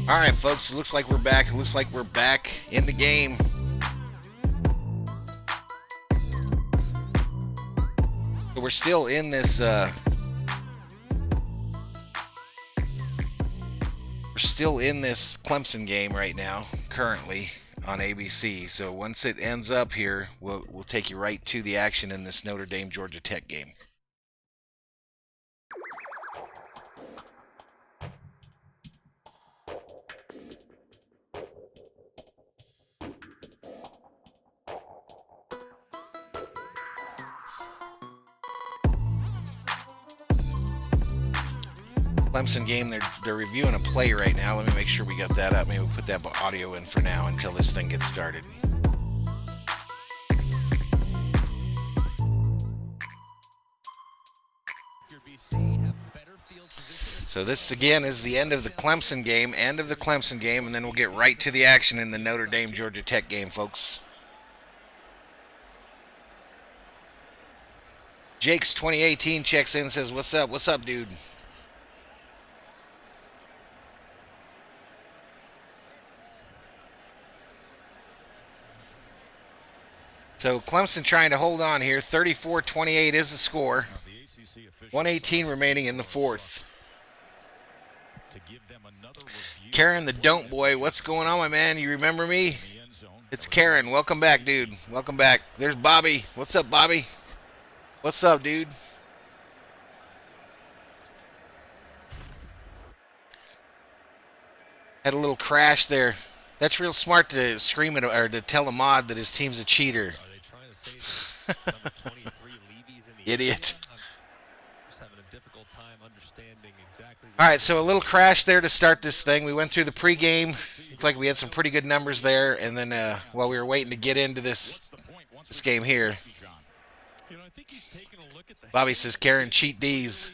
All right, folks, it looks like we're back. It looks like we're back in the game. So we're still in this Clemson game right now, currently on ABC. So once it ends up here, we'll take you right to the action in this Notre Dame Georgia Tech game. Clemson game, they're reviewing a play right now. Let me make sure we got that up. Maybe we'll put that audio in for now until this thing gets started. So this again is the end of the Clemson game, and then we'll get right to the action in the Notre Dame Georgia Tech game, folks. Jake's 2018 checks in, says, "What's up? What's up, dude?" So Clemson trying to hold on here. 34-28 is the score. 118 remaining in the fourth. Karen the Don't Boy, what's going on, my man? You remember me? It's Karen. Welcome back, dude. Welcome back. There's Bobby. What's up, Bobby? What's up, dude? Had a little crash there. That's real smart to scream at or to tell a mod that his team's a cheater. Idiot. All right, so a little crash there to start this thing. We went through the pregame. Looks like we had some pretty good numbers there, and then while we were waiting to get into this game here, Bobby says, "Karen, cheat these."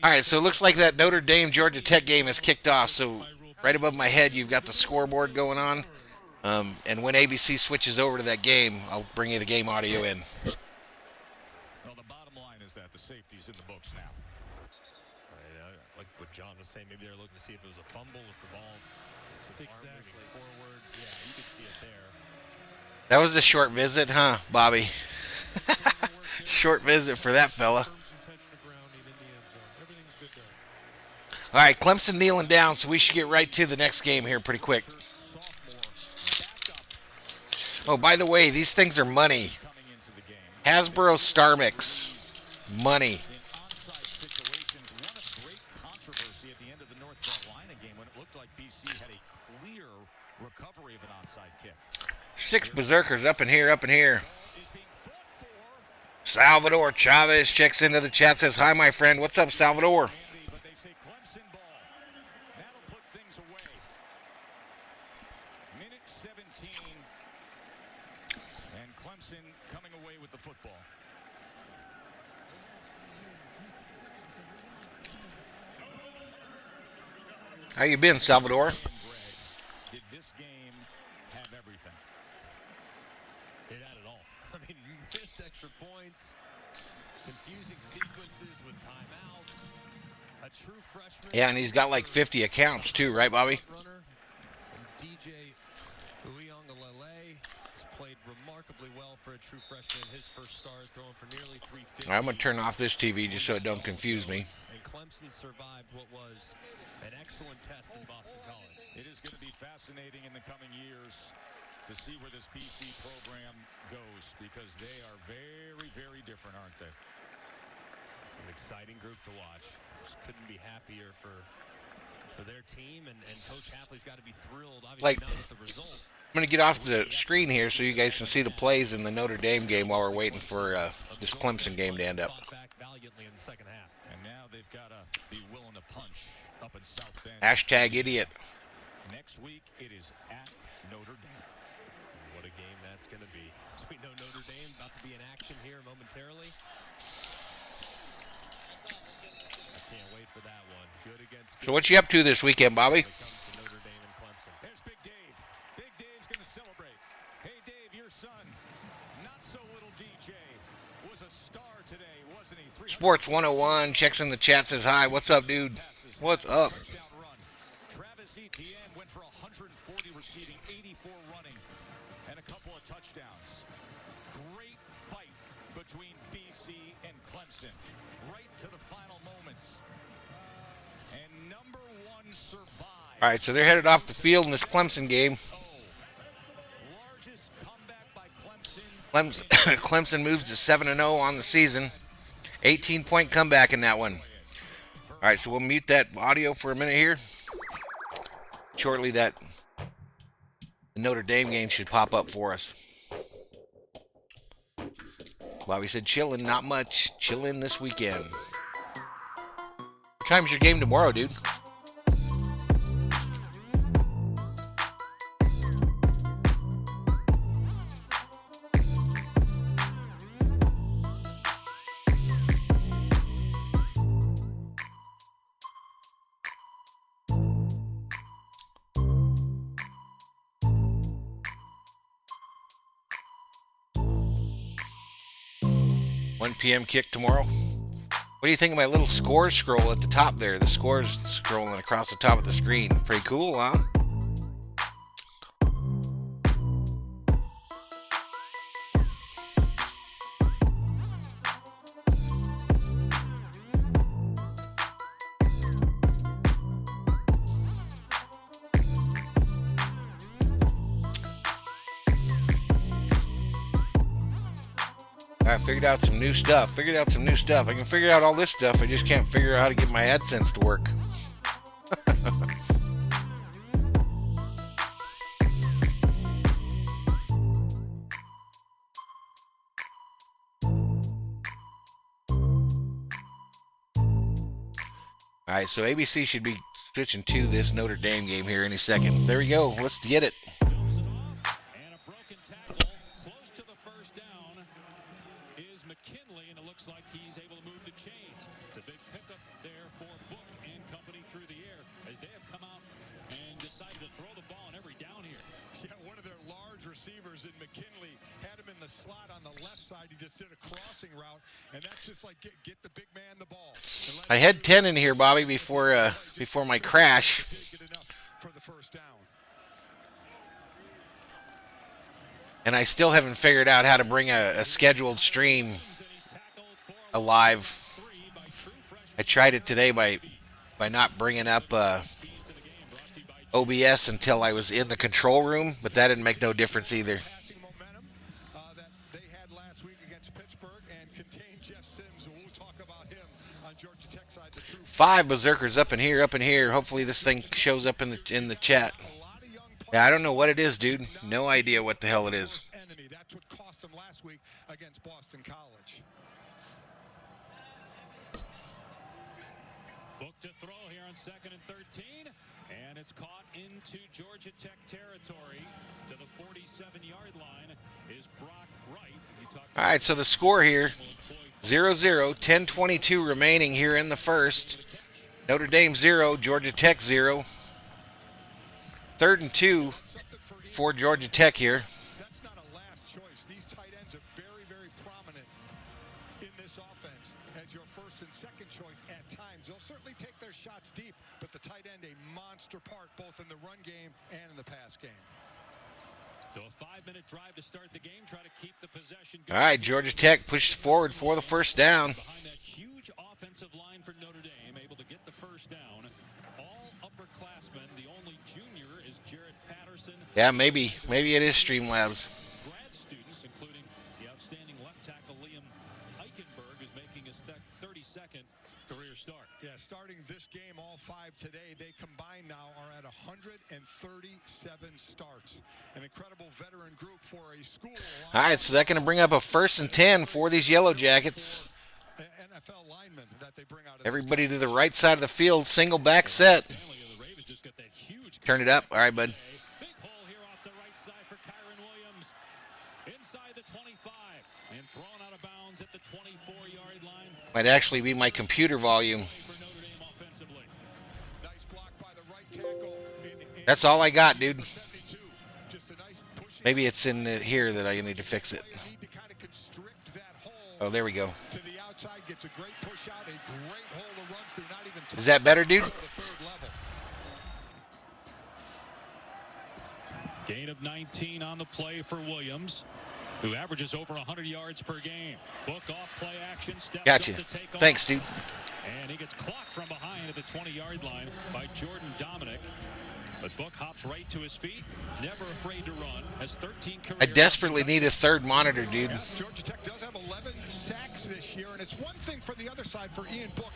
All right, so it looks like that Notre Dame Georgia Tech game has kicked off. So right above my head, you've got the scoreboard going on. And when ABC switches over to that game, I'll bring you the game audio in. Well, the bottom line is that the safety's in the books now. Like what John was saying, maybe they're looking to see if it was a fumble, was the ball exactly forward. Yeah, you could see it there. That was a short visit, huh, Bobby? Short visit for that fella. All right, Clemson kneeling down, so we should get right to the next game here pretty quick. Oh, by the way, these things are money. Hasbro Star Mix. Money. 6 Berzerkers up in here. Salvador Chavez checks into the chat, says, "Hi, my friend." What's up, Salvador? How you been, Salvador? Did this game have everything? It had it all. I mean, missed extra points, confusing sequences with timeouts, a true freshman. Yeah, and he's got like 50 accounts too, right, Bobby? DJ Uyongalele has played remarkably well for a true freshman. His first start, throwing for nearly 350. I'm gonna turn off this TV just so it don't confuse me. And Clemson survived what was an excellent test in Boston College. It is going to be fascinating in the coming years to see where this BC program goes, because they are very, very different, aren't they? It's an exciting group to watch. Just couldn't be happier for their team, and Coach Hafley's got to be thrilled, obviously, not with the result. I'm going to get off the screen here so you guys can see the plays in the Notre Dame game while we're waiting for this Clemson game to end up. And now they've got to be willing to punch up in South Bend. Hashtag idiot. Next week, it is at Notre Dame. What a game that's going to be. So we know Notre Dame about to be in action here momentarily. I can't wait for that one. Good against good. So what you up to this weekend, Bobby? Notre Dame and Clemson. There's Big Dave. Big Dave's going to celebrate. Hey, Dave, your son, not so little DJ, was a star today, wasn't he? Sports 101 checks in the chat, says hi. What's up, dude? What's up? Travis Etienne went for 140 receiving, 84 running, and a couple of touchdowns. Great fight between BC and Clemson, right to the final moments. And number one survived. All right, so they're headed off the field in this Clemson game. Largest comeback by Clemson. Clemson moves to 7-0 on the season. 18-point comeback in that one. All right, so we'll mute that audio for a minute here. Shortly, that Notre Dame game should pop up for us. Bobby said chillin', not much. Chillin' this weekend. What time's your game tomorrow, dude? PM kick tomorrow. What do you think of my little score scroll at the top there? The score's scrolling across the top of the screen. Pretty cool, huh? I figured out some new stuff. I can figure out all this stuff. I just can't figure out how to get my AdSense to work. All right, so ABC should be switching to this Notre Dame game here any second. There we go. Let's get it. I had 10 in here, Bobby, before my crash. And I still haven't figured out how to bring a scheduled stream alive. I tried it today by not bringing up OBS until I was in the control room, but that didn't make no difference either. 5 Berzerkers up in here. Hopefully this thing shows up in the chat. Yeah, I don't know what it is, dude. No idea what the hell it is. That's what cost them last week against Boston College. Book to throw here on 2nd and 13, and it's caught into Georgia Tech territory to the 47-yard line is Brock Wright. All right, so the score here, 0-0, 10:22 remaining here in the first. Notre Dame 0, Georgia Tech 0. 3rd and 2 for Georgia Tech here. That's not a last choice. These tight ends are very, very prominent in this offense as your first and second choice at times. They'll certainly take their shots deep, but the tight end a monster part both in the run game and in the pass game. So a 5-minute drive to start the game. Try to keep the possession going. All right, Georgia Tech pushed forward for the first down. Behind that huge offensive line for Notre Dame, able to get the first down. All upperclassmen. The only junior is Jared Patterson. Yeah, maybe it is Streamlabs. Grad students, including the outstanding left tackle Liam Eichenberg, is making his 32nd career start. Yeah, starting this game, all 5 today, they combined now are at 137 starts. An incredible veteran group for a school. All right, so that's going to bring up a 1st and 10 for these Yellow Jackets. NFL linemen that they bring out. Everybody to the right side of the field, single back set. Turn it up. All right, bud. Big hole here off the right side for Kyron Williams. Inside the 25 and thrown out of bounds at the 24-yard line. Might actually be my computer volume. For Notre Dame offensively. Nice block by the right tackle. That's all I got, dude. 72. Just a nice pushing. Maybe it's in here that I need to fix it. Need to kind of constrict that hole Oh, there we go. to the outside. outside, gets a great push out, a great hole to run through, not even Is that better, dude? the third level. Gain of 19 on the play for Williams, who averages over 100 yards per game. Book off play action. Steps Gotcha. up to take off. Thanks, dude. And he gets clocked from behind at the 20-yard line by Jordan Dominic. But Book hops right to his feet, never afraid to run, has 13 career. I desperately need a third monitor, dude. Yeah, Georgia Tech does have 11 sacks this year, and it's one thing for the other side for Ian Book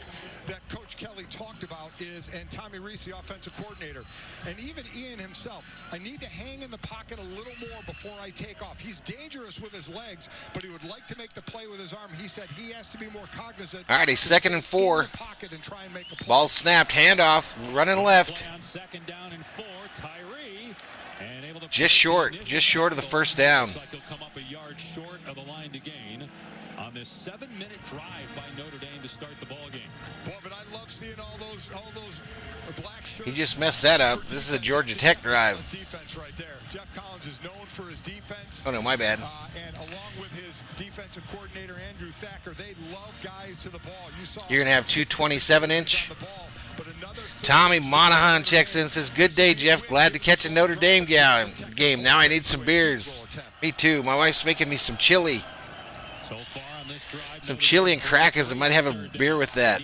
that Coach Kelly talked about and Tommy Reese, the offensive coordinator, and even Ian himself. I need to hang in the pocket a little more before I take off. He's dangerous with his legs, but he would like to make the play with his arm. He said he has to be more cognizant. All right, he's 2nd and 4. And try and make a play. Ball snapped, handoff, running left. Play on 2nd down and 4. Tyree, and able to Just short of the first down. Looks like he'll come up a yard short of the line to gain on this 7-minute drive by Notre Dame to start the ball game. Boy, but I love seeing all those black shirts. He just messed that up. This is a Georgia Tech drive. Defense right there. Jeff Collins is known for his defense. Oh, no, my bad. And along with his defensive coordinator, Andrew Thacker, they love guys to the ball. You're going to have two 27-inch. Tommy Monahan checks in and says, good day, Jeff. Glad to catch a Notre Dame game. Now I need some beers. Me too. My wife's making me some chili. So far on this drive, Some chili and crackers. I might have a beer with that.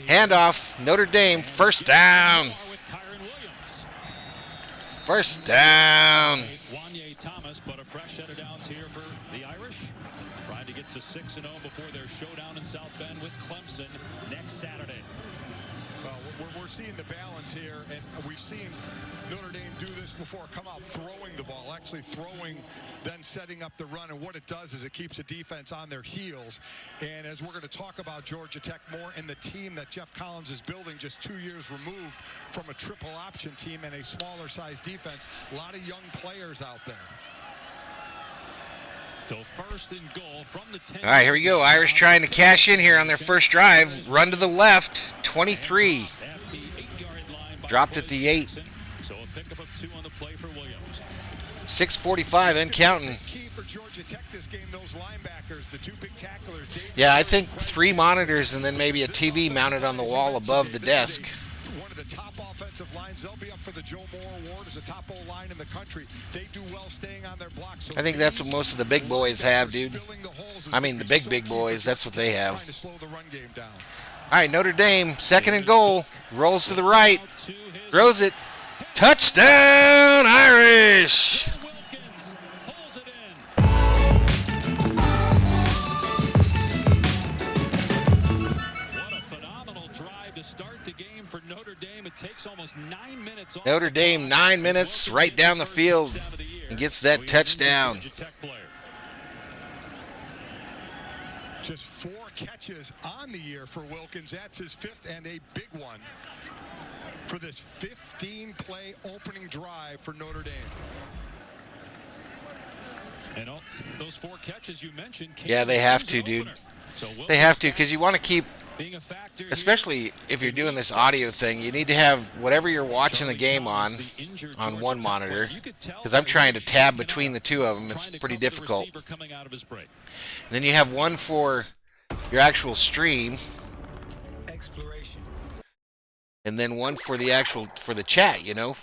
Handoff. Notre Dame. First down. First down. Wanye Thomas, but a fresh set of downs here for the Irish. Trying to get to 6-0 before their showdown in South Bend with Clemson next Saturday. Well, we're seeing the balance here, and we've seen Notre Dame do this before, come out throwing the ball, actually throwing, then setting up the run, and what it does is it keeps the defense on their heels. And as we're going to talk about Georgia Tech more and the team that Jeff Collins is building just 2 years removed from a triple option team and a smaller size defense, a lot of young players out there. So 1st and goal from the 10. All right, here we go. Irish trying to cash in here on their first drive. Run to the left. 23. At the 8-yard line by Dropped at the 8. So a pickup of 2 on the play for Williams. 6:45 and counting. Key for Georgia Tech this game, those linebackers, the 2 big tacklers. Yeah, I think 3 monitors and then maybe a TV mounted on the wall above the desk. One of the top offensive lines. They'll be up for the Joe Moore Award as the top O-line in the country. They do well staying on their blocks. So I think that's what most of the big boys have, dude. I mean, the big boys, that's what they have. Trying to slow the run game down. All right, Notre Dame, 2nd and goal. Rolls to the right. Throws it. Touchdown, Irish! Wilkins pulls it in. What a phenomenal drive to start the game for Notre Dame. It takes almost 9 minutes off. Notre Dame, 9 minutes, right down the field, and gets that touchdown. Just 4 catches on the year for Wilkins. That's his 5th and a big one for this 15-play opening drive for Notre Dame. And those 4 catches you mentioned. Yeah, they have to, dude. They have to, because you want to keep, especially if you're doing this audio thing, you need to have whatever you're watching the game on one monitor, because I'm trying to tab between the 2 of them. It's pretty difficult. Then you have one for your actual stream, and then one for the chat, you know.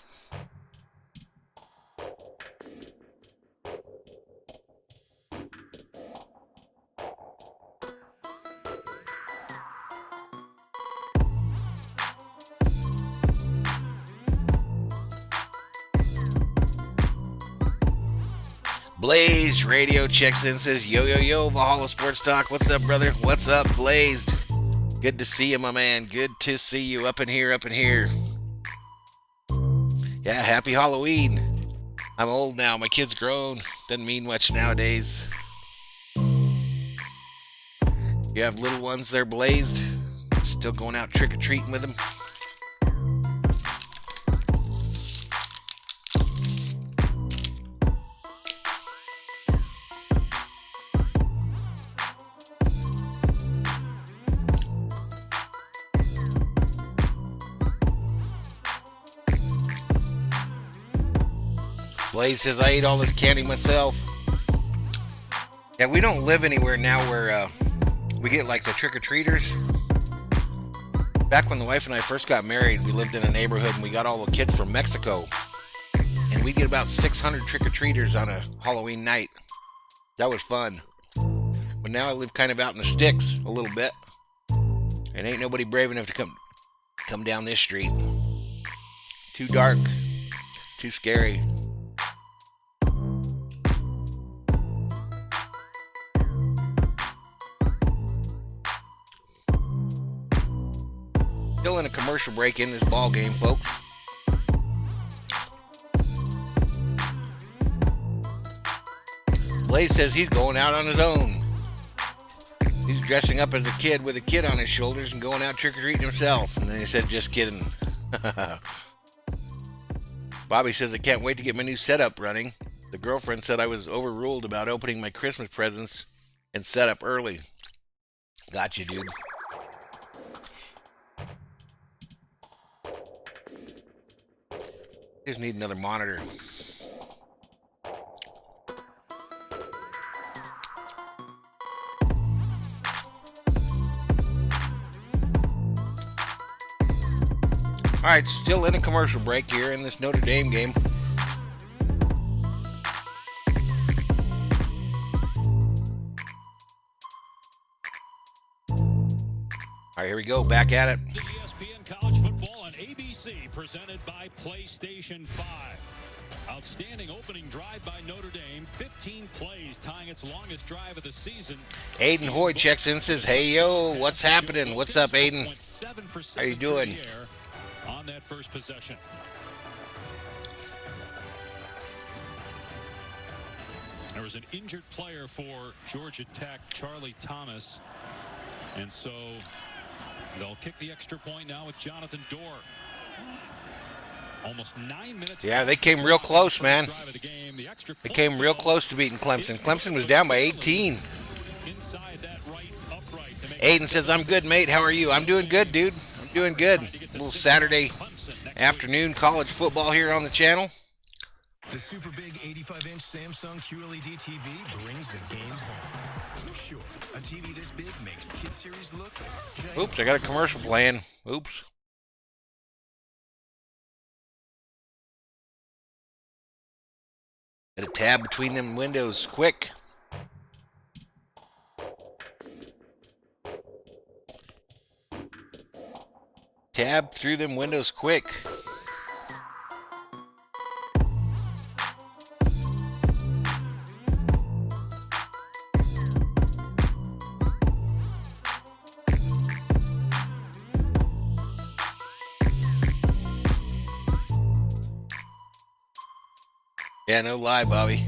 Blaze Radio checks in, says, yo, yo, yo, Valhalla Sports Talk. What's up, brother? What's up, Blazed? Good to see you, my man. Good to see you up in here, up in here. Yeah, happy Halloween. I'm old now. My kid's grown. Doesn't mean much nowadays. You have little ones there, Blazed? Still going out trick-or-treating with them? Blaze says, I ate all this candy myself. Yeah, we don't live anywhere now where We get like the trick-or-treaters. Back when the wife and I first got married, we lived in a neighborhood and we got all the kids from Mexico. And we'd get about 600 trick-or-treaters on a Halloween night. That was fun. But now I live kind of out in the sticks a little bit. And ain't nobody brave enough to come down this street. Too dark. Too scary. Still in a commercial break in this ball game, folks. Blaze says he's going out on his own. He's dressing up as a kid with a kid on his shoulders and going out trick-or-treating himself. And then he said, just kidding. Bobby says, I can't wait to get my new setup running. The girlfriend said I was overruled about opening my Christmas presents and setup early. Gotcha, dude. Just need another monitor. All right, still in a commercial break here in this Notre Dame game. All right, here we go. Back at it. The ESPN College Football on ABC, presented by PlayStation 5. Outstanding opening drive by Notre Dame. 15 plays, tying its longest drive of the season. Aiden Hoy checks in and says, hey, yo, what's happening? What's up, Aiden? How you doing? On that first possession. There was an injured player for Georgia Tech, Charlie Thomas. And so they'll kick the extra point now with Jonathan Dorr. Almost 9 minutes. Yeah, they came real close, man. They came real close to beating Clemson. Clemson was down by 18. Aiden says, I'm good, mate. How are you? I'm doing good, dude. I'm doing good. A little Saturday afternoon college football here on the channel. The super big 85-inch Samsung QLED TV brings the game home. Sure, a TV this big makes Kid Series look. Oops, I got a commercial playing. Oops. Get a tab between them windows, quick. Tab through them windows, quick. Yeah, no lie, Bobby.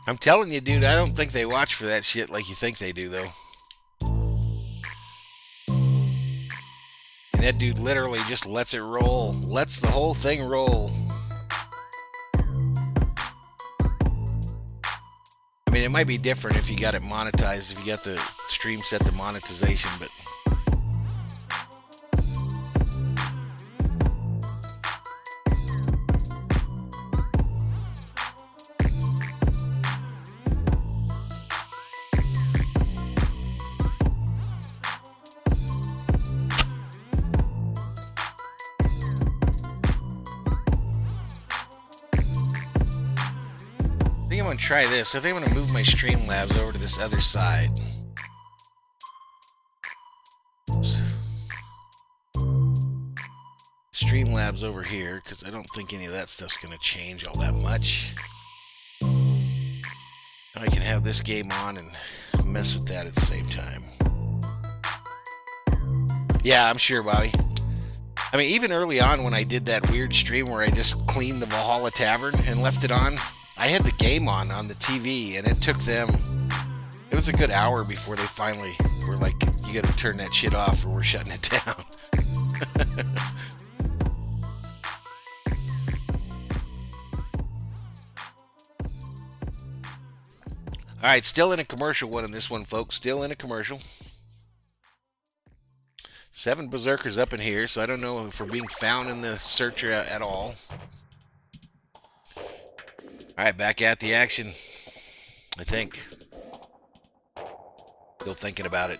I'm telling you, dude, I don't think they watch for that shit like you think they do, though. And that dude literally just lets it roll. Lets the whole thing roll. I mean, it might be different if you got it monetized, if you got the stream set to monetization, but... I'm going to try this. I think I'm going to move my Streamlabs over to this other side. Streamlabs over here, because I don't think any of that stuff's going to change all that much. I can have this game on and mess with that at the same time. Yeah, I'm sure, Bobby. I mean, even early on when I did that weird stream where I just cleaned the Valhalla Tavern and left it on, I had the game on the TV, and it took them, it was a good hour before they finally were like, you got to turn that shit off or we're shutting it down. All right, still in a commercial one in this one, folks. Still in a commercial. 7 Berzerkers up in here, so I don't know if we're being found in the searcher at all. All right, back at the action, I think. Still thinking about it.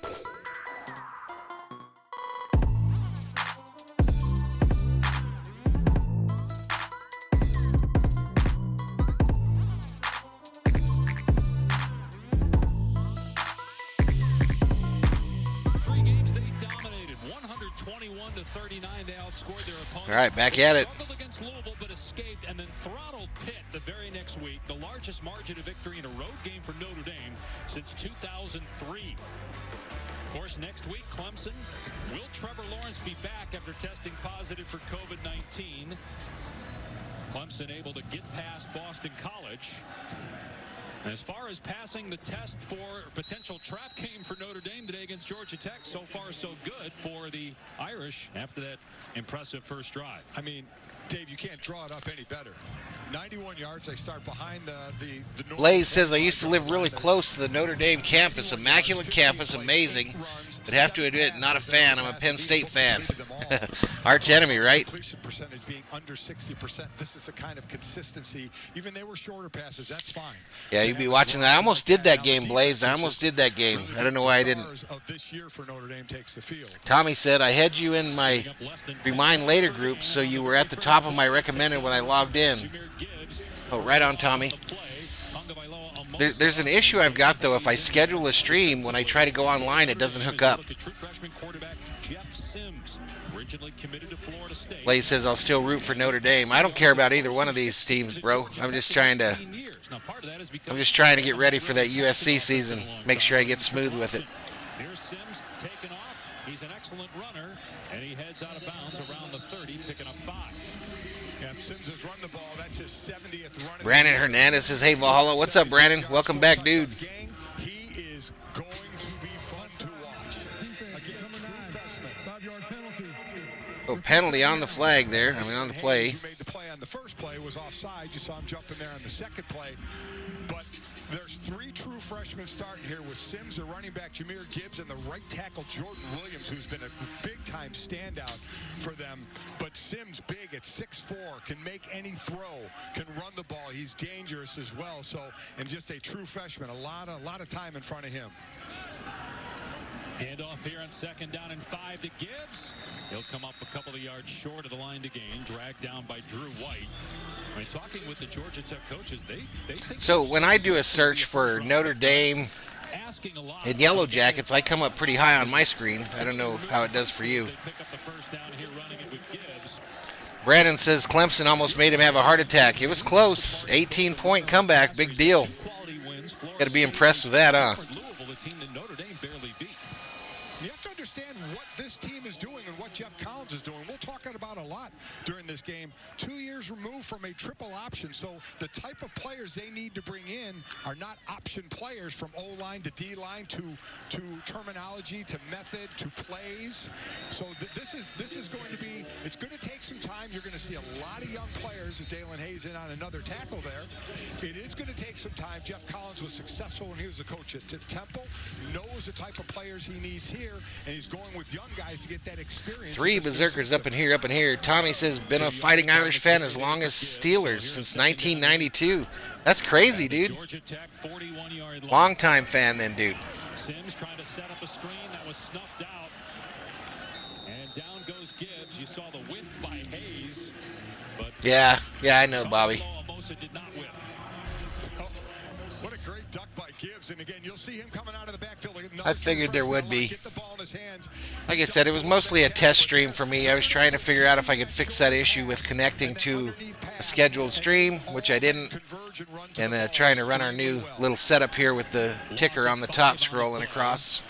All right, back at it. Against Louisville, but escaped and then throttled Pitt the very next week. The largest margin of victory in a road game for Notre Dame since 2003. Of course, next week, Clemson. Will Trevor Lawrence be back after testing positive for COVID-19? Clemson able to get past Boston College. As far as passing the test for a potential trap game for Notre Dame today against Georgia Tech, so far so good for the Irish after that impressive first drive. I mean, Dave, you can't draw it up any better. 91 yards, they start behind the Blaze says, I used to live really close to the Notre Dame campus. Immaculate campus, amazing. But have to admit, not a fan. I'm a Penn State fan. Arch enemy, right? Completion percentage being under 60%. This is the kind of consistency. Even they were shorter passes. That's fine. Yeah, you'd be watching that. I almost did that game, Blaze. I almost did that game. I don't know why I didn't. Tommy said, I had you in my Remind Later group, so you were at the top of my recommended when I logged in. Oh, right on, Tommy. There's an issue I've got, though. If I schedule a stream, when I try to go online, it doesn't hook up. Blaze says, I'll still root for Notre Dame. I don't care about either one of these teams, bro. I'm just trying to get ready for that USC season. Make sure I get smooth with it. Here's Sims taking off. He's an excellent runner, and he heads out of bounds around the 30, picking up 5. Yeah, Sims has run the ball. That's his 70th run. Brandon Hernandez says, hey, Valhalla. What's up, Brandon? Welcome back, dude. He is going to be fun to watch. Again, true freshman. Oh, penalty on the flag there. I mean, on the play. Who made the play on the first play was offside. You saw him jumping there on the second play. But there's 3 true freshmen starting here with Sims, the running back, Jahmyr Gibbs, and the right tackle, Jordan Williams, who's been a big-time standout for them. But Sims, big at 6'4", can make any throw, can run the ball. He's dangerous as well. So, and just a true freshman, a lot of time in front of him. Handoff here on 2nd down and 5 to Gibbs. He'll come up a couple of yards short of the line to gain, dragged down by Drew White. I mean, talking with the Georgia Tech coaches, they think so when I do a search for Notre Dame and Yellow Jackets, I come up pretty high on my screen. I don't know how it does for you. Brandon says Clemson almost made him have a heart attack. It was close. 18-point comeback. Big deal. Got to be impressed with that, huh? You have to understand what this team is doing and what Jeff Collins is doing. We'll talk about a lot during this game. 2 years removed from a triple option, so the type of players they need to bring in are not option players, from O-line to D-line to terminology to method to plays. So this is going to be, it's going to take some time. You're going to see a lot of young players, as Dalen Hayes in on another tackle there. It is going to take some time. Jeff Collins was successful when he was a coach at Temple, knows the type of players he needs here, and he's going with young guys to get that experience. 3 Berserkers up in here. Tommy says, been a Fighting Irish fan as long as Steelers since 1992. That's crazy, dude. Long-time fan then, dude. Sims trying to set up a screen that was snuffed out. And down goes Gibbs. You saw the whiff by Hayes. But yeah, I know, Bobby. Did not whiff. What a great duck by Gibbs. And again, you'll see him coming out of the backfield. I figured there would be. Like I said, it was mostly a test stream for me. I was trying to figure out if I could fix that issue with connecting to a scheduled stream, which I didn't, and trying to run our new little setup here with the ticker on the top scrolling across.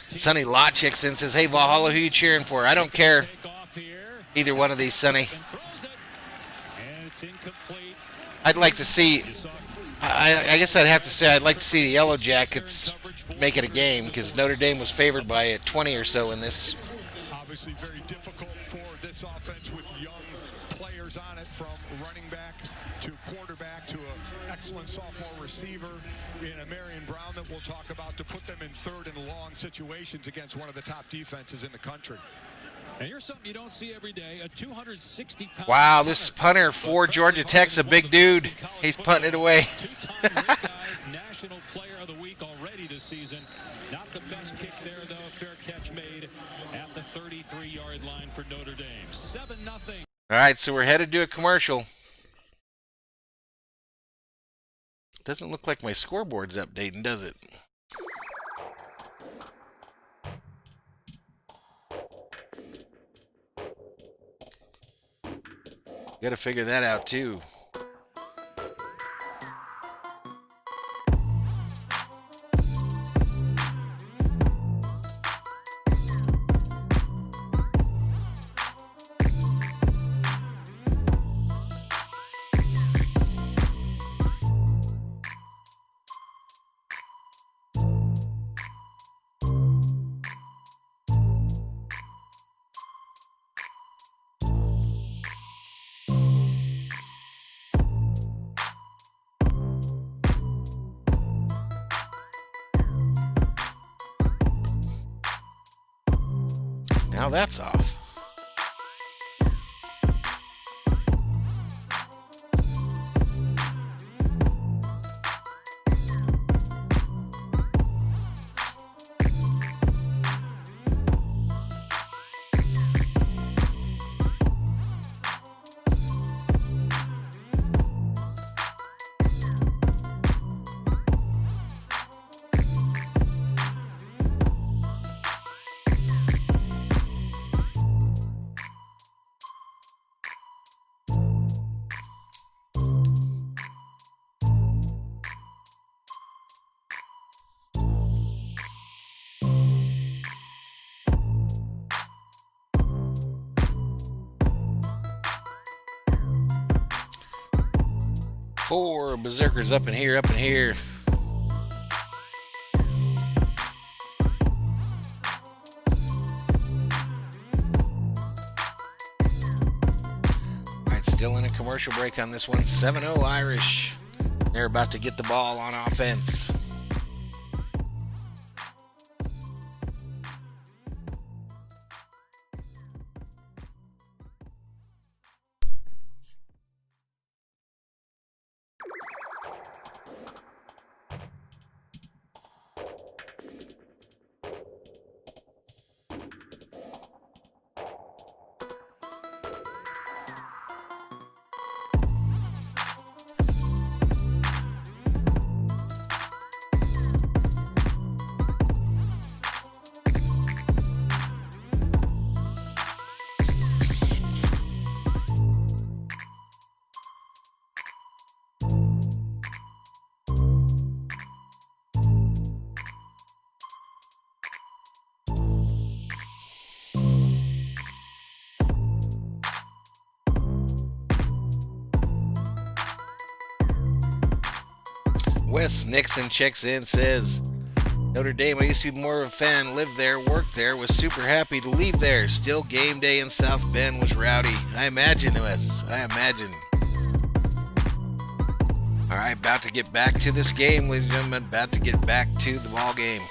Sonny Lotchickson says, hey, Valhalla, who you cheering for? I don't care. Either one of these, Sonny. I'd like to see, I guess I'd have to say I'd like to see the Yellow Jackets make it a game, because Notre Dame was favored by 20 or so in this. Obviously very difficult for this offense with young players on it, from running back to quarterback to an excellent sophomore receiver in a Marion Brown that we'll talk about, to put them in 3rd and long situations against one of the top defenses in the country. And here's something you don't see every day, a 260-pound... Wow, this punter for Georgia Tech's a big dude. He's punting it away. National Player of the Week All right, so we're headed to a commercial. Doesn't look like my scoreboard's updating, does it? Got to figure that out too. Now that's off. Four Berserkers up in here, up in here. All right, still in a commercial break on this one. 7-0 Irish. They're about to get the ball on offense. Wes Nixon checks in, says, Notre Dame, I used to be more of a fan, lived there, worked there, was super happy to leave there. Still game day in South Bend was rowdy. I imagine, Wes, I imagine. All right, about to get back to this game, ladies and gentlemen, about to get back to the ball game.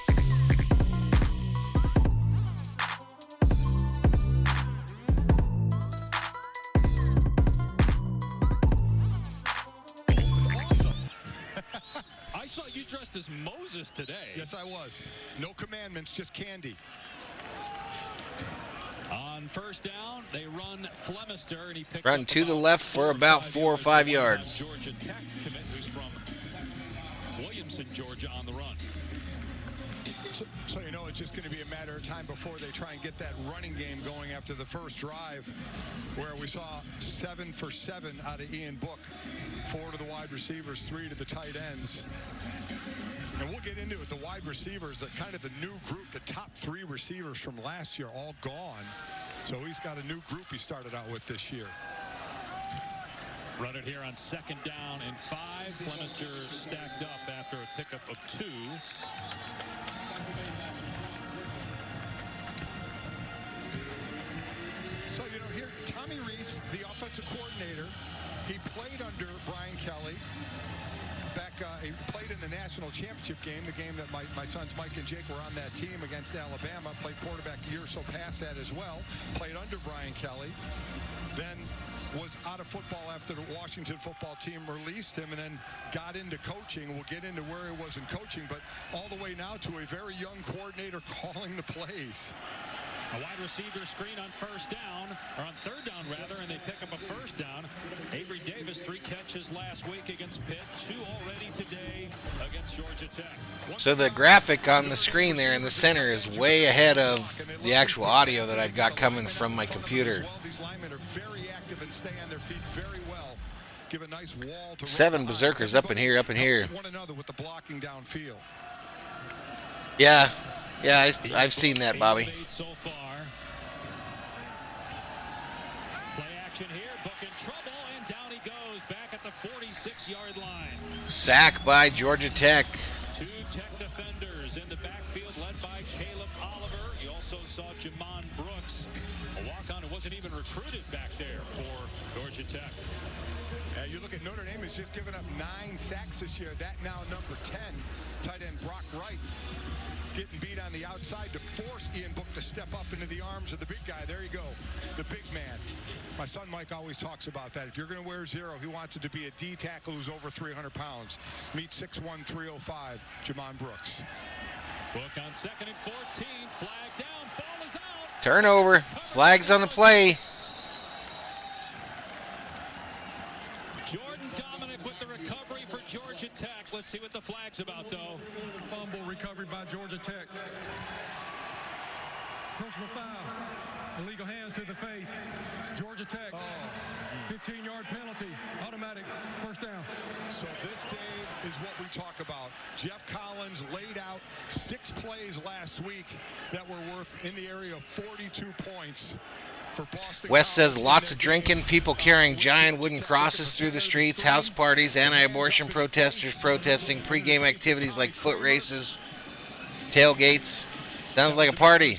As Moses today. Yes, I was. No commandments, just candy. On first down, they run Flemister, and he picks run up to the left for about 4 or 5 yards. Georgia Tech commit who's from Williamson, Georgia, on the run. So you know it's just going to be a matter of time before they try and get that running game going after the first drive, where we saw 7 for 7 out of Ian Book. 4 to the wide receivers, 3 to the tight ends. And we'll get into it. The wide receivers, that kind of the new group, the top 3 receivers from last year, all gone. So he's got a new group he started out with this year. Run it here on second down and 5. Flemister stacked up after a pickup of 2. So, you know, here, Tommy Reese, the offensive coordinator, he played under Brian Kelly. He played in the national championship game, the game that my sons Mike and Jake were on that team against Alabama. Played quarterback a year or so past that as well. Played under Brian Kelly. Then was out of football after the Washington football team released him, and then got into coaching. We'll get into where he was in coaching, but all the way now to a very young coordinator calling the plays. A wide receiver screen on first down, or on third down rather, and they pick up a first down. Avery Davis, 3 catches last week against Pitt, 2 already today against Georgia Tech. So the graphic on the screen there in the center is way ahead of the actual audio that I've got coming from my computer. These linemen are very active and stay on their feet very well. Give a nice wall to 7 Berserkers up in here, up in here. one another with the blocking downfield. Yeah, I've seen that, Bobby. So far. Play action here, Book in trouble, and down he goes back at the 46-yard line. Sack by Georgia Tech. 2 Tech defenders in the backfield led by Caleb Oliver. You also saw Jamon Brooks, a walk-on who wasn't even recruited back there for Georgia Tech. You look at Notre Dame has just given up 9 sacks this year. That now number 10, tight end Brock Wright, getting beat on the outside to force Ian Book to step up into the arms of the big guy. There you go, the big man. My son Mike always talks about that. If you're going to wear 0, he wants it to be a D tackle who's over 300 pounds. Meet 6'1", 305, Jamon Brooks. Book on 2nd and 14, flag down, ball is out. Turnover, flags on the play. Jordan Dominic with the recovery for Georgia Tech. Let's see what the flag's about, though. Fumble recovered by Georgia Tech. Personal foul. Illegal hands to the face. Georgia Tech. 15-yard penalty. Automatic first down. So this, Dave, is what we talk about. Jeff Collins laid out 6 plays last week that were worth in the area of 42 points. Wes says lots of drinking, people carrying giant wooden crosses through the streets, house parties, anti-abortion protesters protesting, pregame activities like foot races, tailgates. Sounds like a party.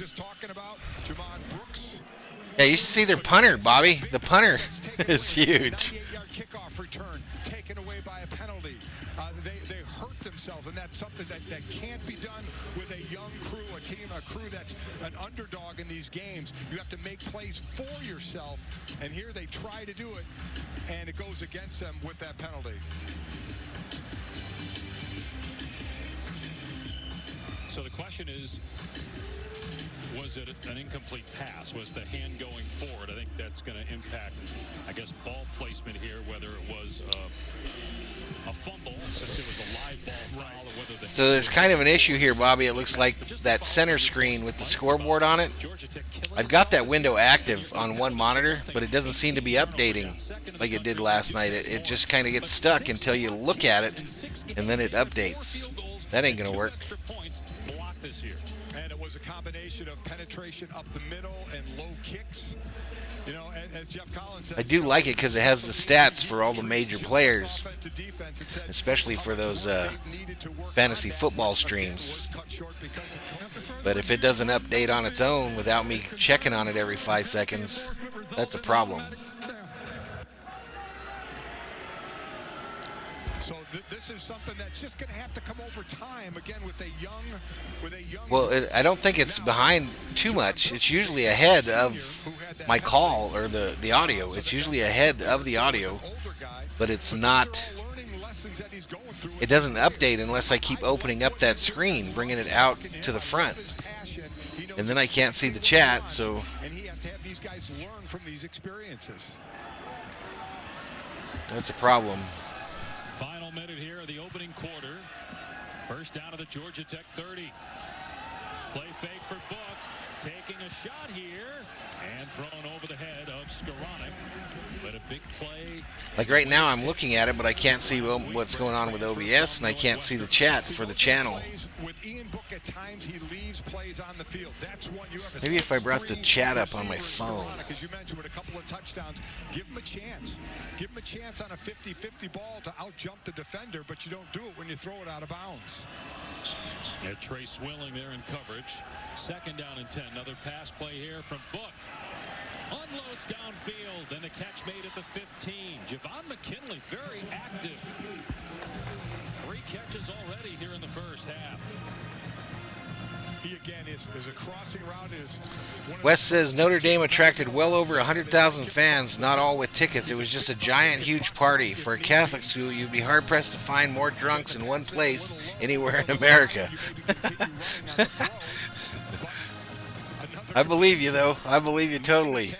Yeah, you should see their punter, Bobby. The punter is huge. Kickoff return taken away by a penalty. They hurt themselves, and that's something that can't be done with a young crew, a crew that's an underdog in these games. You have to make plays for yourself, and here they try to do it, and it goes against them with that penalty. So the question is, was it an incomplete pass? Was the hand going forward? I think that's going to impact, I guess, ball placement here, whether it was a fumble, since it was a live ball foul, or whether the So there's kind of an issue here, Bobby. It looks like that center screen with the scoreboard on it. I've got that window active on one monitor, but it doesn't seem to be updating like it did last night. It just kind of gets stuck until you look at it, and then it updates. That ain't going to work. And it was a combination of penetration up the middle and low kicks. You know, as Jeff Collins says, I do like it because it has the stats for all the major players, especially for those fantasy football streams. But if it doesn't update on its own without me checking on it every 5 seconds, that's a problem. So this is something that's just going to have to come over time again with a young. Well, I don't think it's behind too much. It's usually ahead of my call or the audio. It's usually ahead of the audio, but it's not. It doesn't update unless I keep opening up that screen, bringing it out to the front, and then I can't see the chat. So. And he has to have these guys learn from these experiences. That's a problem. Final minute here of the opening quarter. First down of the Georgia Tech 30. Play fake for Book. Taking a shot here. And thrown over the head of Skowronek. But a big play. Like right now I'm looking at it, but I can't see what's going on with OBS, and I can't see the chat for the channel. With Ian Book at times he leaves plays on the field. That's what you have. Maybe if I brought the chat up on my phone. As you mentioned, with a couple of touchdowns, give him a chance. Give him a chance on a 50-50 ball to out-jump the defender, but you don't do it when you throw it out of bounds. Yeah, Trey Swilling there in coverage. Second down and 10. Another pass play here from Book. Unloads downfield, and the catch made at the 15. Javon McKinley, very active. 3 catches already here in the first half. He again is a crossing route. Wes says Notre Dame attracted well over 100,000 fans, not all with tickets. It was just a giant, huge party. For a Catholic school, you'd be hard-pressed to find more drunks in one place anywhere in America. Another I believe you, though. I believe you totally.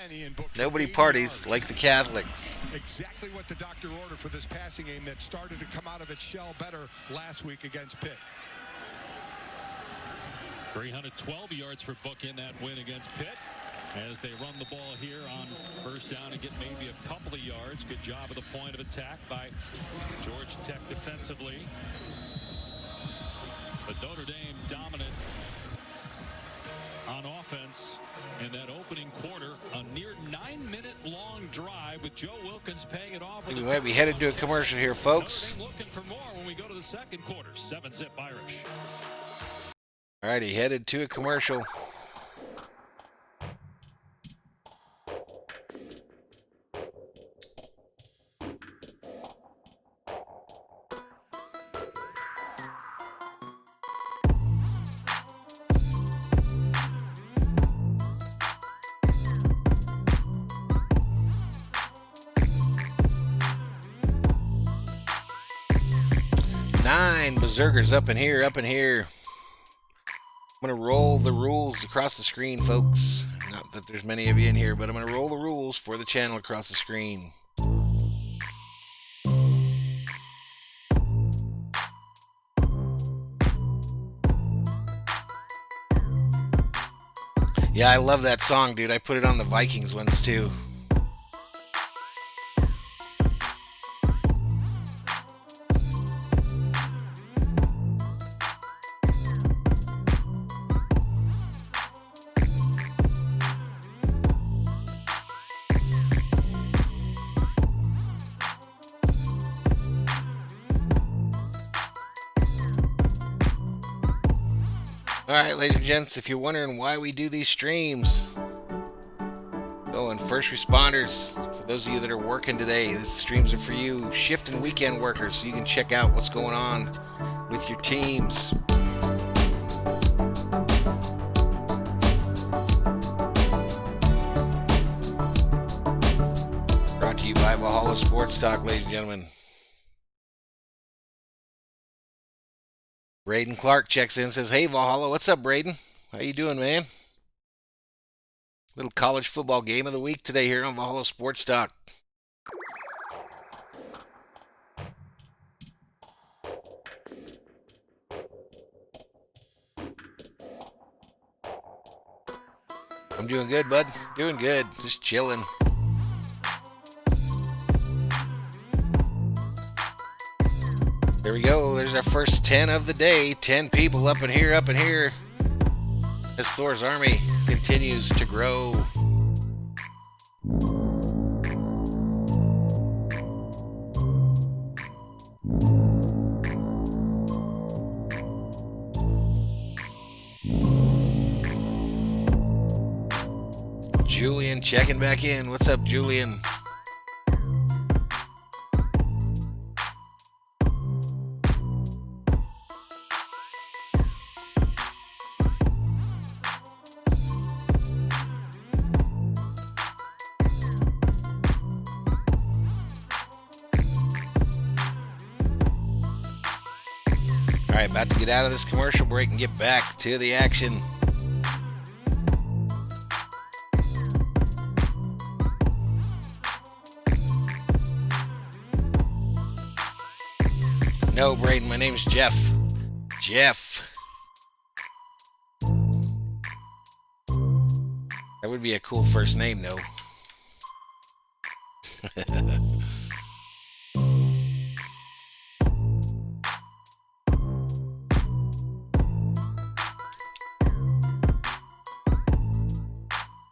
Nobody parties like the Catholics. Exactly what the doctor ordered for this passing game that started to come out of its shell better last week against Pitt. 312 yards for Book in that win against Pitt. As they run the ball here on first down and get maybe a couple of yards. Good job of the point of attack by Georgia Tech defensively. But Notre Dame dominant on offense in that opening quarter. A near 9-minute long drive with Joe Wilkins paying it off. We might be headed to a commercial here, folks. Looking for more when we go to the second quarter. 7-zip Irish. All righty, headed to a commercial. Berserkers up in here, up in here. I'm going to roll the rules across the screen, folks. Not that there's many of you in here, but I'm going to roll the rules for the channel across the screen. Yeah, I love that song, dude. I put it on the Vikings ones, too. Alright, ladies and gents, if you're wondering why we do these streams, and first responders, for those of you that are working today, these streams are for you, shift and weekend workers, so you can check out what's going on with your teams. Brought to you by Valhalla Sports Talk, ladies and gentlemen. Braden Clark checks in and says, hey, Valhalla, what's up, Braden? How you doing, man? Little college football game of the week today here on Valhalla Sports Talk. I'm doing good, bud. Doing good. Just chilling. There we go. There's our first 10 of the day. 10 people up in here, up in here. As Thor's army continues to grow. Julian checking back in. What's up, Julian? About to get out of this commercial break and get back to the action. No, Braden, my name's Jeff. Jeff. That would be a cool first name, though.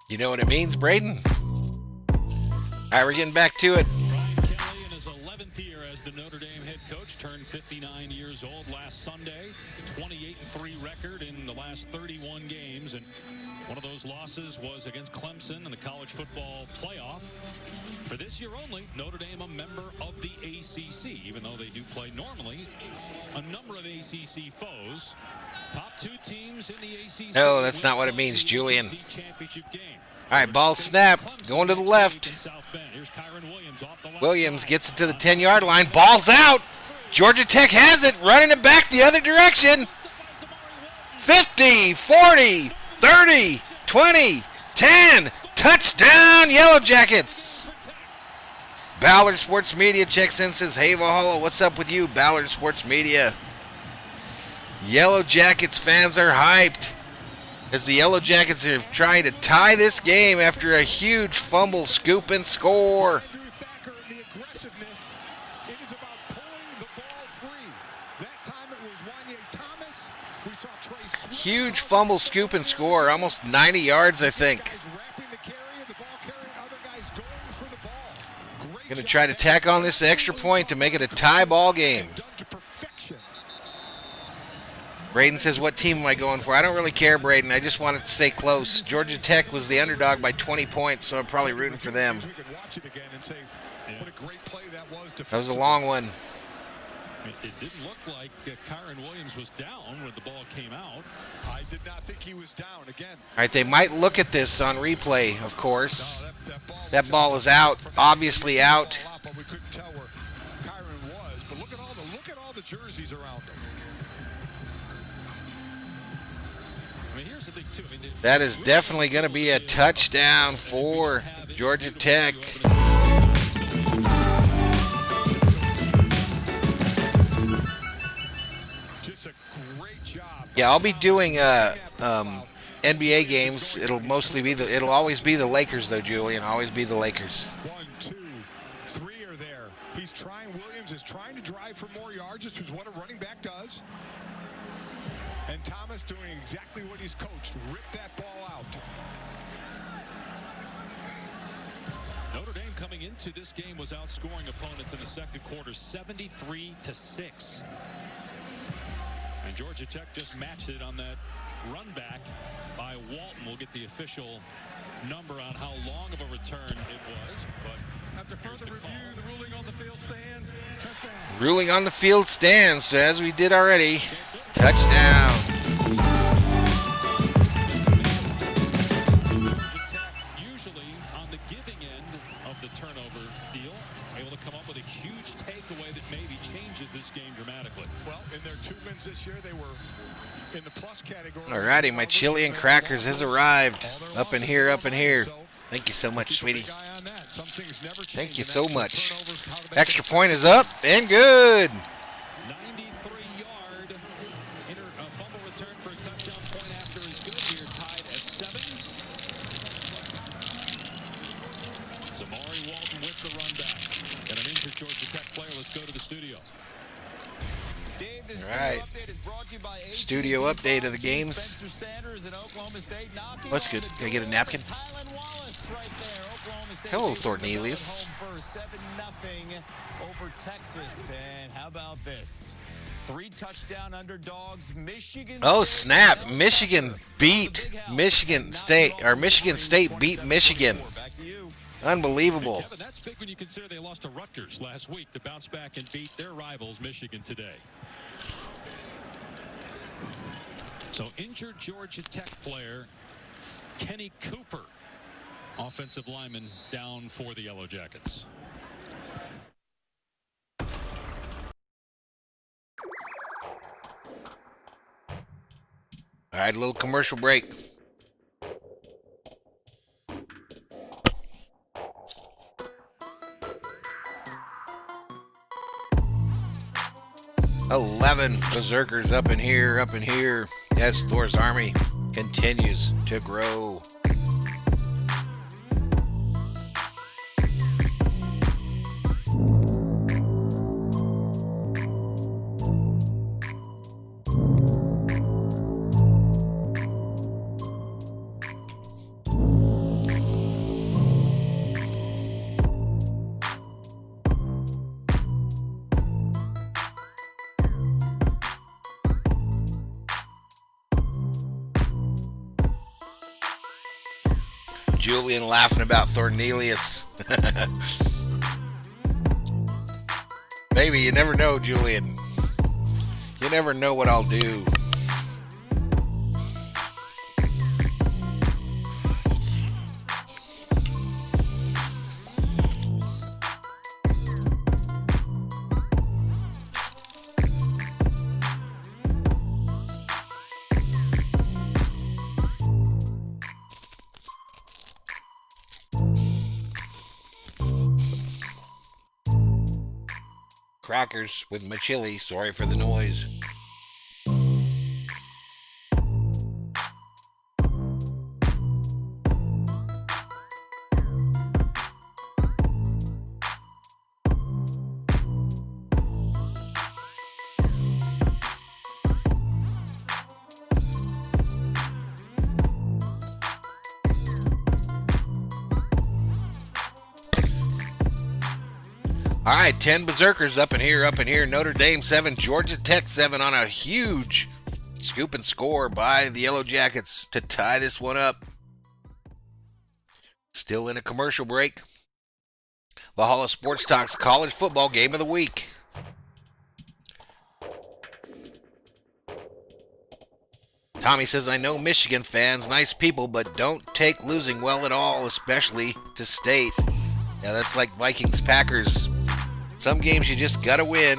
You know what it means, Braden? All right, we're getting back to it. Brian Kelly in his 11th year as the Notre Dame head coach turned 59 years old last Sunday. 28-3 record in the last 31 games, and one of those losses was against Clemson in the college football playoff. For this year only, Notre Dame a member of the ACC, even though they do play normally a number of ACC foes. Top two teams in the ACC. No, that's not what it means, Julian. All right, ball snap, going to the left. Williams gets it to the 10-yard line. Ball's out. Georgia Tech has it, running it back the other direction. 50, 40, 30, 20, 10, touchdown, Yellow Jackets. Ballard Sports Media checks in, says, hey, Valhalla, what's up with you, Ballard Sports Media? Yellow Jackets fans are hyped as the Yellow Jackets are trying to tie this game after a huge fumble, scoop, and score. Huge fumble, scoop, and score. Almost 90 yards, I think. Going to try to tack on this extra point to make it a tie ball game. Braden says, what team am I going for? I don't really care, Braden. I just want it to stay close. Georgia Tech was the underdog by 20 points, so I'm probably rooting for them. That was a long one. It didn't look like Kyron Williams was down when the ball came out. I did not think he was down again. All right, they might look at this on replay, of course. That ball is out, obviously out. We couldn't tell where Kyron was, but look at all the jerseys around him. I mean, here's the thing too. I mean, That is definitely going to be a touchdown for Georgia Tech. Yeah, I'll be doing NBA games. It'll always be the Lakers, though, Julian. Always be the Lakers. 1, 2, 3 are there. He's trying. Williams is trying to drive for more yards, which is what a running back does. And Thomas doing exactly what he's coached. Rip that ball out. Notre Dame coming into this game was outscoring opponents in the second quarter 73-6. And Georgia Tech just matched it on that run back by Walton. We'll get the official number on how long of a return it was. But after further review, the ruling on the field stands. Touchdown. Ruling on the field stands, so as we did already. Touchdown. Usually on the giving end of the turnover deal, able to come up with a huge takeaway that maybe changes this game dramatically. Well, in their 2 wins this year, they were in the plus category. Alrighty, my chili and crackers has arrived. Up in here, up in here. Thank you so much, sweetie. Thank you so much. Extra point is up and good. 93-yard fumble return for a touchdown point after is good. Here tied at 7. Zamari Walton with the run back. And an injured Georgia Tech player. Let's go to the studio. Dave, this All right. update is brought to you by Studio update of the games. Spencer Sanders and Oklahoma State knocking What's on good? the Can I get a door napkin? with Tylan Wallace right there. Oklahoma State Hello, takes the Thornelius. home for 7-0 over Texas. And how about this? 3 touchdown underdogs. Michigan. Oh, State snap. fell Michigan beat Michigan State, or Michigan State beat Michigan. Back to you. Unbelievable. Kevin, that's big when you consider they lost to Rutgers last week to bounce back and beat their rivals, Michigan, today. So injured Georgia Tech player Kenny Cooper, offensive lineman, down for the Yellow Jackets. All right, a little commercial break. "11 Berserkers up in here, up in here." Yes, Thor's army continues to grow. Julian laughing about Thornelius. Maybe, you never know, Julian. You never know what I'll do. crackers with my chili. Sorry for the noise. All right, 10 Berzerkers up in here. Notre Dame 7, Georgia Tech 7 on a huge scoop and score by the Yellow Jackets to tie this one up. Still in a commercial break. Valhalla Sports Talk's college football game of the week. Tommy says, I know Michigan fans, nice people, but don't take losing well at all, especially to state. Yeah, that's like Vikings-Packers. Some games you just gotta win,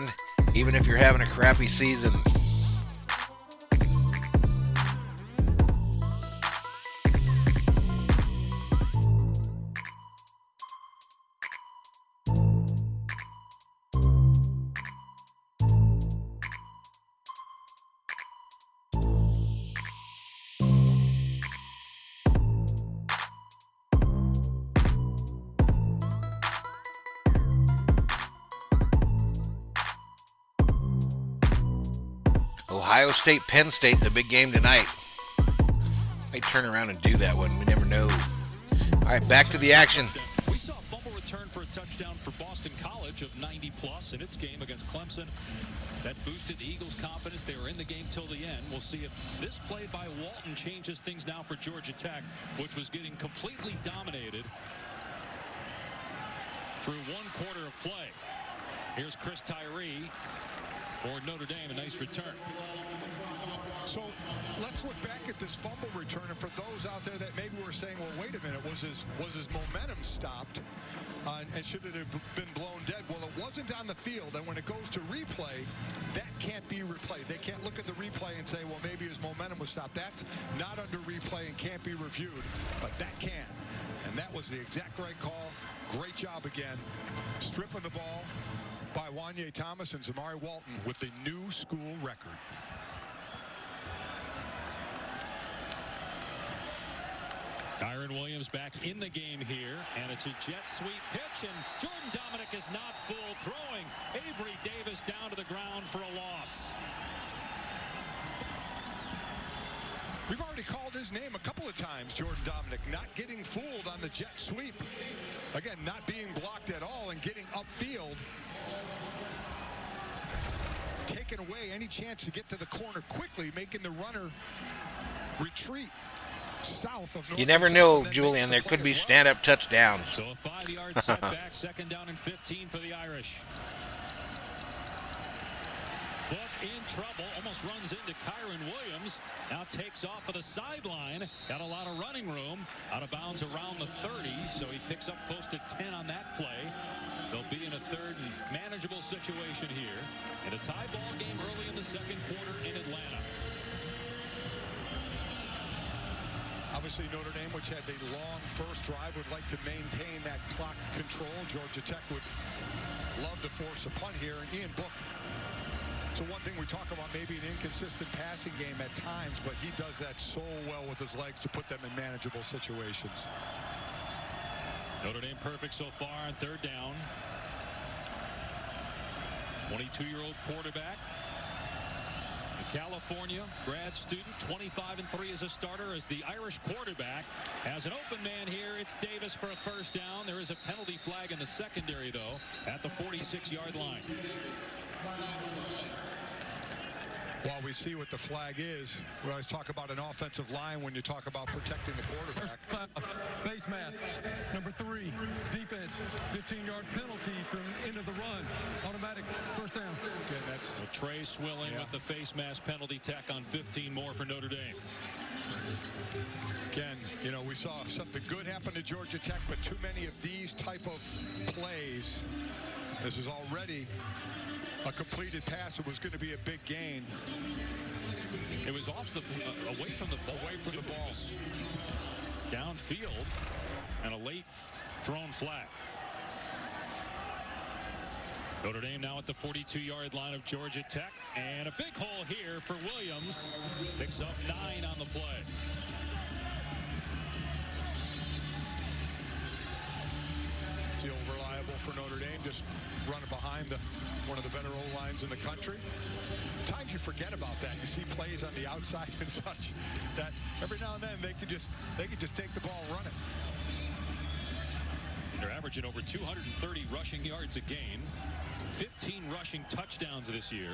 even if you're having a crappy season. Ohio State, Penn State, the big game tonight. Might turn around and do that one. We never know. All right, back to the action. We saw a fumble return for a touchdown for Boston College of 90+ in its game against Clemson. That boosted the Eagles' confidence. They were in the game till the end. We'll see if this play by Walton changes things now for Georgia Tech, which was getting completely dominated through one quarter of play. Here's Chris Tyree for Notre Dame, a nice return. So let's look back at this fumble return, and for those out there that maybe were saying, well, wait a minute, was his momentum stopped, and should it have been blown dead? Well, it wasn't on the field, and when it goes to replay, that can't be replayed. They can't look at the replay and say, well, maybe his momentum was stopped. That's not under replay and can't be reviewed, but that can. And that was the exact right call. Great job again, stripping the ball by Wanye Thomas and Zamari Walton with the new school record. Kyron Williams back in the game here, and it's a jet sweep pitch, and Jordan Dominic is not fooled, throwing Avery Davis down to the ground for a loss. We've already called his name a couple of times, Jordan Dominic, not getting fooled on the jet sweep. Again, not being blocked at all and getting upfield. Taking away any chance to get to the corner quickly, making the runner retreat south of North. You never know, Julian. There could be stand-up touchdowns. So a 5-yard setback, second down and 15 for the Irish. Book in trouble, almost runs into Kyron Williams. Now takes off of the sideline. Got a lot of running room. Out of bounds around the 30, so he picks up close to 10 on that play. They'll be in a third and manageable situation here. And a tie ball game early in the second quarter in Atlanta. Obviously, Notre Dame, which had the long first drive, would like to maintain that clock control. Georgia Tech would love to force a punt here. And Ian Book, so one thing we talk about, maybe an inconsistent passing game at times, but he does that so well with his legs to put them in manageable situations. Notre Dame perfect so far on third down. 22-year-old quarterback. California grad student, 25-3 as a starter, as the Irish quarterback has an open man here. It's Davis for a first down. There is a penalty flag in the secondary, though, at the 46-yard line. While we see what the flag is, we always talk about an offensive line when you talk about protecting the quarterback. Face mask, number 3, defense, 15-yard penalty from end of the run, automatic first down. Again, that's well, Trey Swilling with the face mask penalty, tack on 15 more for Notre Dame. Again, you know, we saw something good happen to Georgia Tech, but too many of these type of plays. This was already a completed pass. It was going to be a big gain. It was off the away from the ball. Away from the ball. Downfield and a late thrown flag. Notre Dame now at the 42-yard line of Georgia Tech. And a big hole here for Williams. Picks up 9 on the play. It's the old reliable for Notre Dame, just running behind one of the better O-lines in the country. Times you forget about that. You see plays on the outside and such that every now and then they could just take the ball and run it. They're averaging over 230 rushing yards a game. 15 rushing touchdowns this year.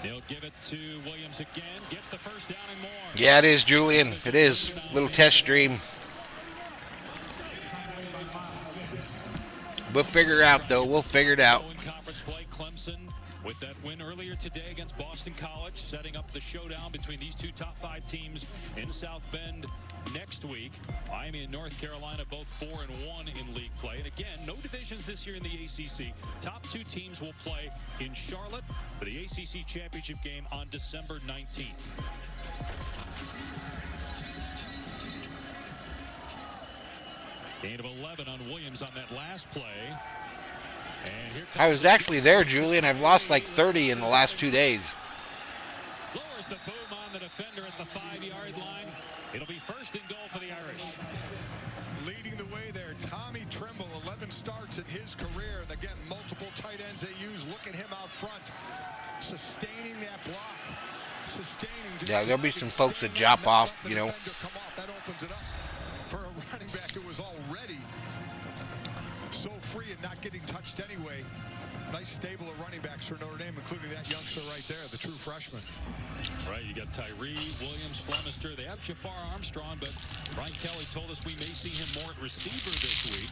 They'll give it to Williams again. Gets the first down and more. Yeah, it is, Julian. It is. Little test stream. We'll figure it out, though. We'll figure it out. In conference play, Clemson with that win earlier today against Boston College, setting up the showdown between these two top 5 teams in South Bend next week. Miami and North Carolina both 4-1 in league play. And again, no divisions this year in the ACC. Top 2 teams will play in Charlotte for the ACC championship game on December 19th. Gain of 11 on Williams on that last play. And here comes I was actually there, Julian. I've lost like 30 in the last 2 days. lowers the boom on the defender at the 5-yard line. It'll be first and goal for the Irish. Leading the way there, Tommy Trimble, 11 starts in his career. And again, multiple tight ends they use. Look at him out front, sustaining that block. Yeah, there'll be some folks that drop off, you know. That opens it up for a running back who was already so free and not getting touched anyway. Nice stable of running backs for Notre Dame, including that youngster right there, the true freshman. Right, you got Tyree, Williams, Flemister. They have Jafar Armstrong, but Brian Kelly told us we may see him more at receiver this week.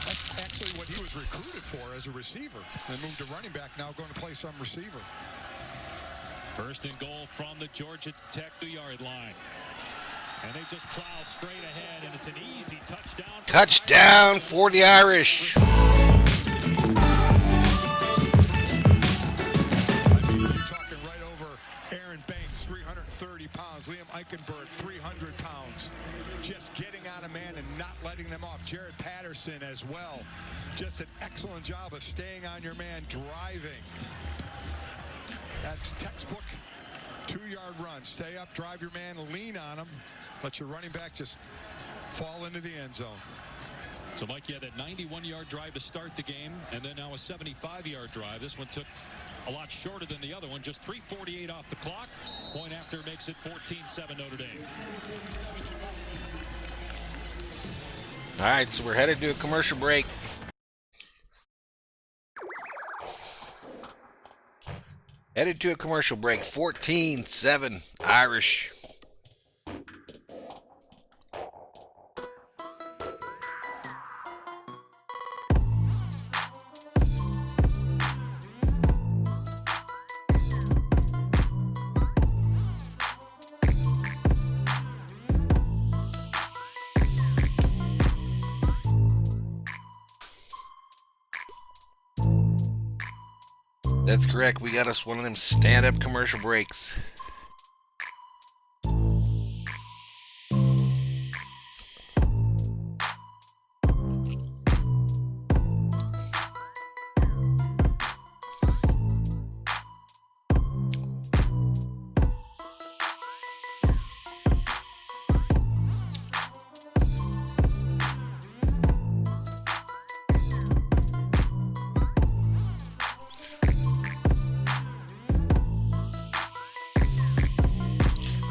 That's actually what he was recruited for, as a receiver. Then moved to running back, now going to play some receiver. First and goal from the Georgia Tech 2-yard line. And they just plow straight ahead, and it's an easy touchdown. Touchdown for the Irish. You're talking right over Aaron Banks, 330 pounds. Liam Eichenberg, 300 pounds. Just getting on a man and not letting them off. Jared Patterson as well. Just an excellent job of staying on your man, driving. That's textbook 2-yard run. Stay up, drive your man, lean on him. Let your running back just fall into the end zone. So, Mike, you had that 91-yard drive to start the game, and then now a 75-yard drive. This one took a lot shorter than the other one, just 3:48 off the clock. Point after makes it 14-7 Notre Dame. All right, so we're headed to a commercial break. Headed to a commercial break. 14-7 Irish. That's correct. We got us one of them stand-up commercial breaks.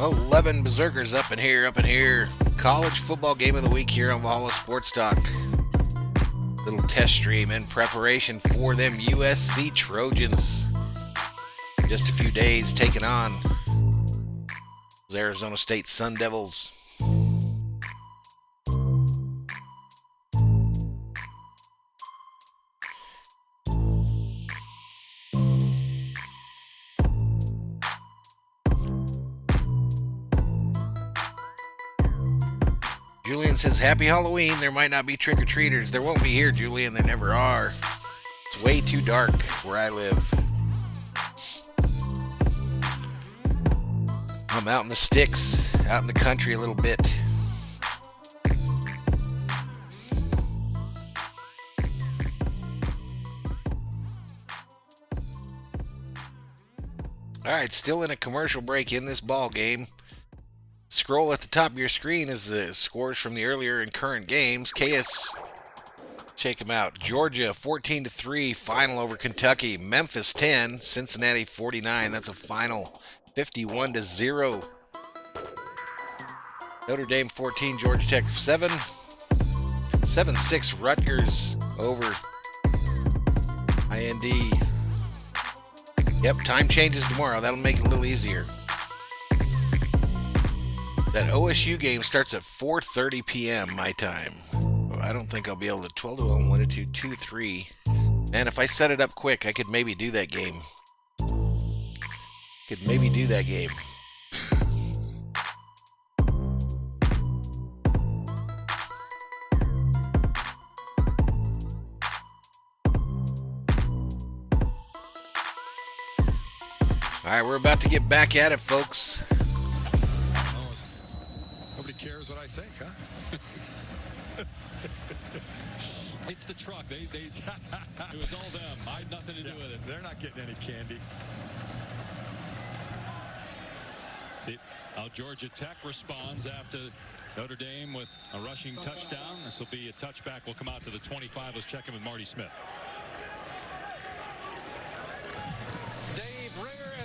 Oh, 11 Berzerkers up in here. College football game of the week here on Valhalla Sports Talk. Little test stream in preparation for them USC Trojans. Just a few days taking on those Arizona State Sun Devils. Julian says, Happy Halloween. There might not be trick-or-treaters. There won't be here, Julian. There never are. It's way too dark where I live. I'm out in the sticks, out in the country a little bit. All right, still in a commercial break in this ball game. Scroll at the top of your screen is the scores from the earlier and current games. Check them out. Georgia 14-3 final over Kentucky. Memphis 10, Cincinnati 49. That's a final 51-0. Notre Dame 14, Georgia Tech 7. 7-6 Rutgers over IND. Yep, time changes tomorrow. That'll make it a little easier. That OSU game starts at 4:30 p.m. my time. I don't think I'll be able to 12-1, 1-2, 2-3. Man, if I set it up quick, I could maybe do that game. All right, we're about to get back at it, folks. Nobody cares what I think, huh? It's the truck. It was all them. I had nothing to do with it. They're not getting any candy. See how Georgia Tech responds after Notre Dame with a rushing touchdown. This will be a touchback. Will come out to the 25. Let's check in with Marty Smith.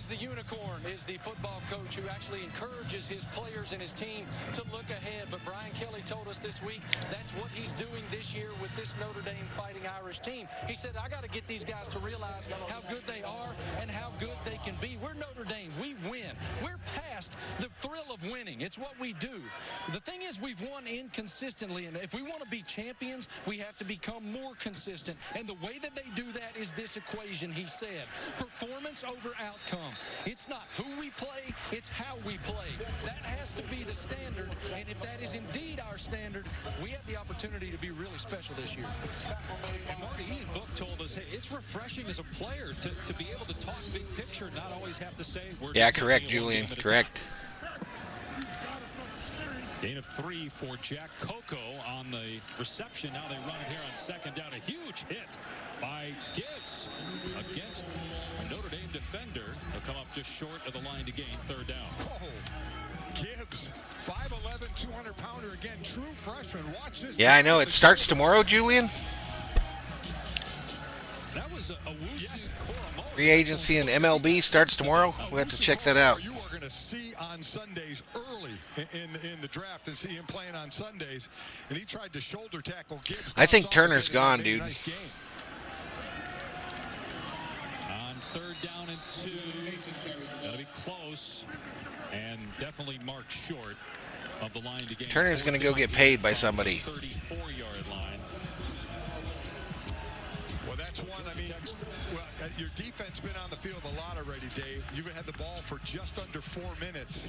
The unicorn is the football coach who actually encourages his players and his team to look ahead. But Brian Kelly told us this week that's what he's doing this year with this Notre Dame Fighting Irish team. He said, I got to get these guys to realize how good they are and how good they can be. We're Notre Dame. We win. We're past the thrill of winning. It's what we do. The thing is, we've won inconsistently, and if we want to be champions, we have to become more consistent. And the way that they do that is this equation, he said. Performance over outcome. It's not who we play, it's how we play. That has to be the standard, and if that is indeed our standard, we have the opportunity to be really special this year. And Marty, Ian Book told us, hey, it's refreshing as a player to be able to talk big picture, not always have to say. Yeah, correct, Julian, correct. Gain of 3 for Jack Coco on the reception. Now they run it here on second down. A huge hit by Gibbs against a Notre Dame defender. They'll come up just short of the line to gain third down. Oh, Gibbs, 5'11", 200-pounder again, true freshman. Watch this. Yeah, I know. It starts tomorrow, Julian. That was a Free agency in MLB starts tomorrow. We'll have to check that out. You are going to see on Sundays early in the draft and see him playing on Sundays. And he tried to shoulder tackle Gibbs. I think Turner's gone, dude. on third down and 2. Got to be close and definitely marked short of the line to gain. Turner's going to go get paid by somebody. 34-yard line. Well, that's one. I mean, your defense been on the field a lot already, Dave. You've had the ball for just under 4 minutes.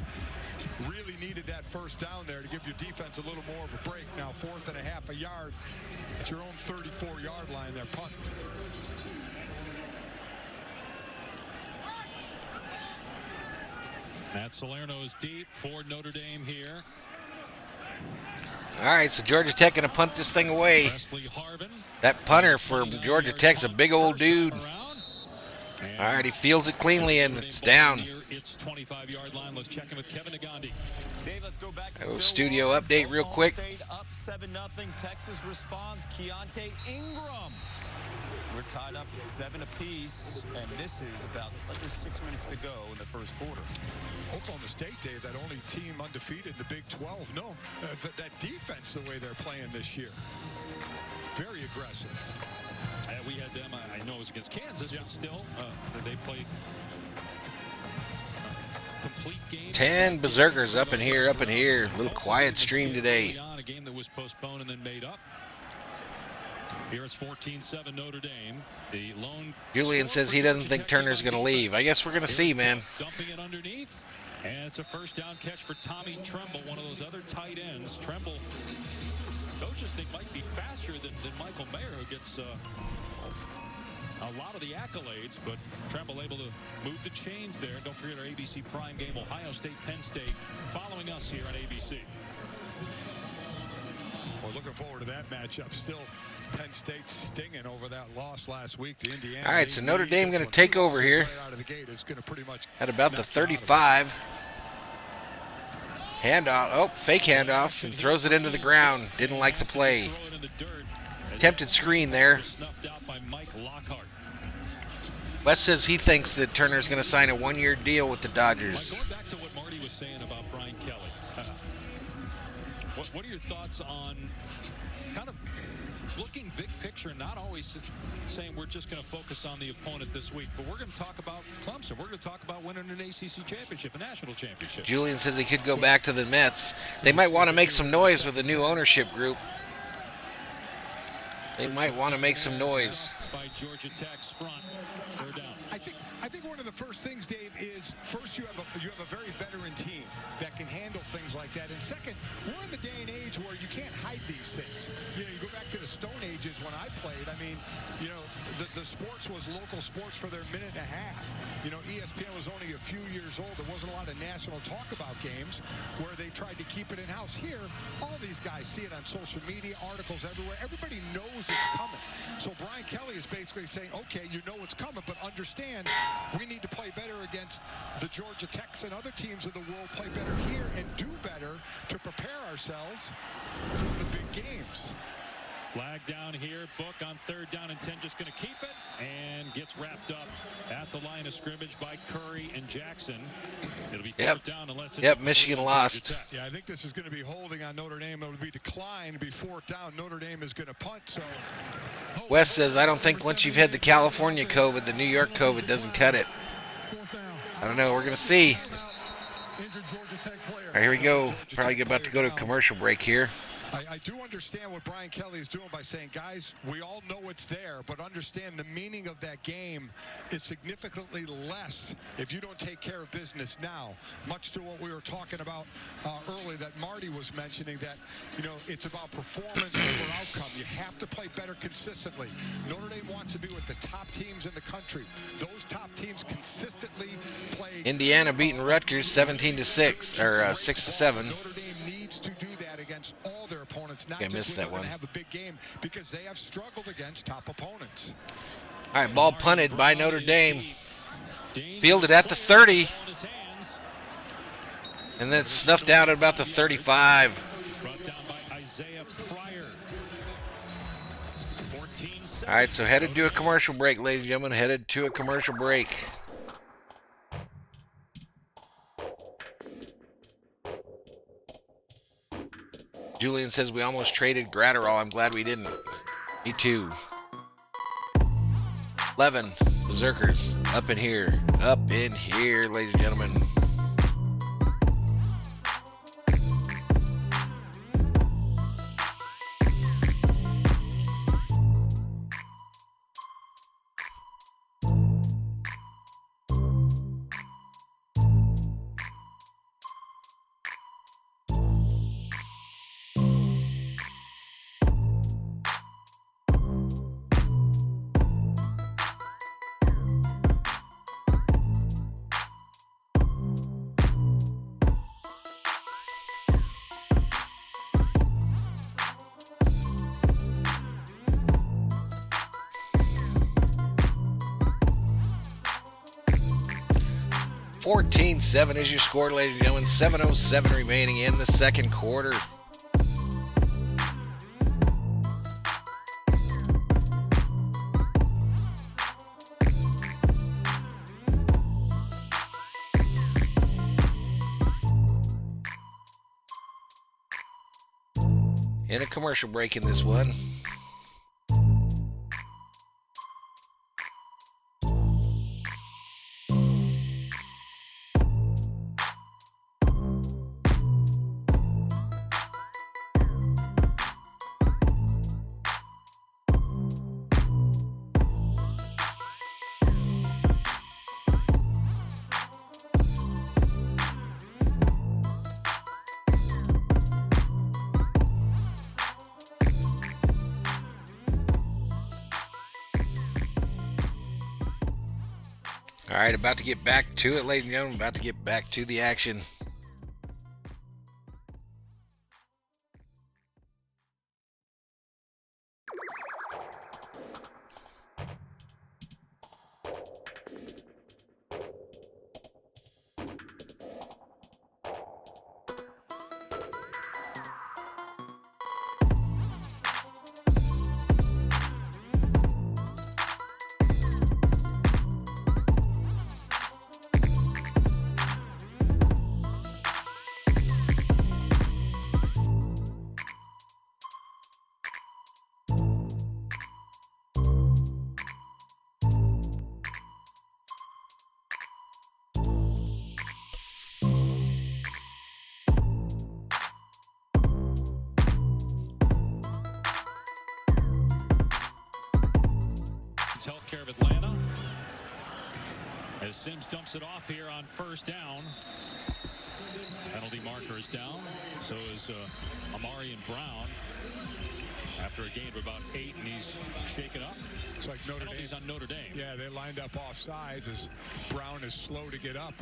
Really needed that first down there to give your defense a little more of a break. Now 4th and a half a yard at your own 34-yard line there, punt. Matt Salerno is deep for Notre Dame here. All right, so Georgia Tech going to punt this thing away. That punter for Georgia Tech's a big old dude. All right, he fields it cleanly, and it's down. It's 25-yard line. Let's check in with Kevin Nagandi. Dave, let's go back to A studio update real quick. Up 7-0. Texas responds. Keontae Ingram. We're tied up at 7 apiece, and this is about under 6 minutes to go in the first quarter. Oklahoma State, Dave, that only team undefeated in the Big 12. No, that defense, the way they're playing this year, very aggressive. We had them, I know it was against Kansas, but still, they played complete game. 10 Berzerkers up in here, A little quiet stream today. A game that was postponed and then made up. Here it's 14-7 Notre Dame. The lone Julian says he doesn't think Turner's going to leave. I guess we're going to see, man. Dumping it underneath. And it's a first down catch for Tommy Tremble, one of those other tight ends. Tremble, coaches think might be faster than Michael Mayer, who gets a lot of the accolades, but Tremble able to move the chains there. Don't forget our ABC Prime game, Ohio State, Penn State, following us here on ABC. We're looking forward to that matchup. Still, Penn State's stinging over that loss last week to Indiana. All right, so Notre Dame going to take over here out of the gate. It's going to pretty much at about the 35. Handoff. Oh, fake handoff, and throws it into the ground. Didn't like the play. Attempted screen there. Wes says he thinks that Turner's going to sign a one-year deal with the Dodgers. Going back to what Marty was saying about Brian Kelly, what are your thoughts on kind of looking big picture, not always saying we're just going to focus on the opponent this week, but we're going to talk about Clemson. We're going to talk about winning an ACC championship, a national championship. Julian says he could go back to the Mets. They might want to make some noise with the new ownership group. They might want to make some noise. By Georgia Tech's front. Third down. I think one of the first things, Dave, is first you have a very veteran team that can handle things like that, and second, we're in the day and age where you can't hide these things. You go back to the Stone Ages when I played. I mean, the sports was local sports for their minute and a half. ESPN was only a few years old. There wasn't a lot of national talk about games where they tried to keep it in-house. Here, all these guys see it on social media, articles everywhere. Everybody knows it's coming. So Brian Kelly is basically saying, okay, you know it's coming, but understand we need to play better against the Georgia Techs and other teams of the world, play better here and do better to prepare ourselves for the big games. Flag down here. Book on third down and 10, just going to keep it, and gets wrapped up at the line of scrimmage by Curry and Jackson. It'll be fourth down unless it's Michigan lost. Yeah, I think this is going to be holding on Notre Dame. It'll be declined, be fourth down. Notre Dame is going to punt. So Wes says, I don't think once you've had the California COVID, the New York COVID doesn't cut it. I don't know. We're going to see. All right, here we go. Probably about to go to a commercial break here. I do understand what Brian Kelly is doing by saying, guys, we all know it's there, but understand the meaning of that game is significantly less if you don't take care of business now. Much to what we were talking about earlier that Marty was mentioning, that, it's about performance over outcome. You have to play better consistently. Notre Dame wants to be with the top teams in the country. Those top teams consistently play. Indiana beating Rutgers 17-6 or 6-7. Notre Dame needs to do that against all their opponents. Not I missed that one. Have a big game because they have struggled against top opponents. All right, ball punted by Notre Dame. Fielded at the 30. And then snuffed out at about the 35. Brought down by Isaiah Pryor. All right, so headed to a commercial break, ladies and gentlemen. Headed to a commercial break. Julian says we almost traded Gratterall. I'm glad we didn't. Me too. 11 Berzerkers up in here, ladies and gentlemen. $14-7 is your score, ladies and gentlemen. 7:07 remaining in the second quarter. And a commercial break in this one. All right, about to get back to it, ladies and gentlemen. About to get back to the action. Children's Healthcare of Atlanta. As Sims dumps it off here on first down. Penalty marker is down. So is Amari Brown. After a gain of about 8, and he's shaken up. It's like Notre Penalties Dame. on Notre Dame. Yeah, they lined up off sides as Brown is slow to get up.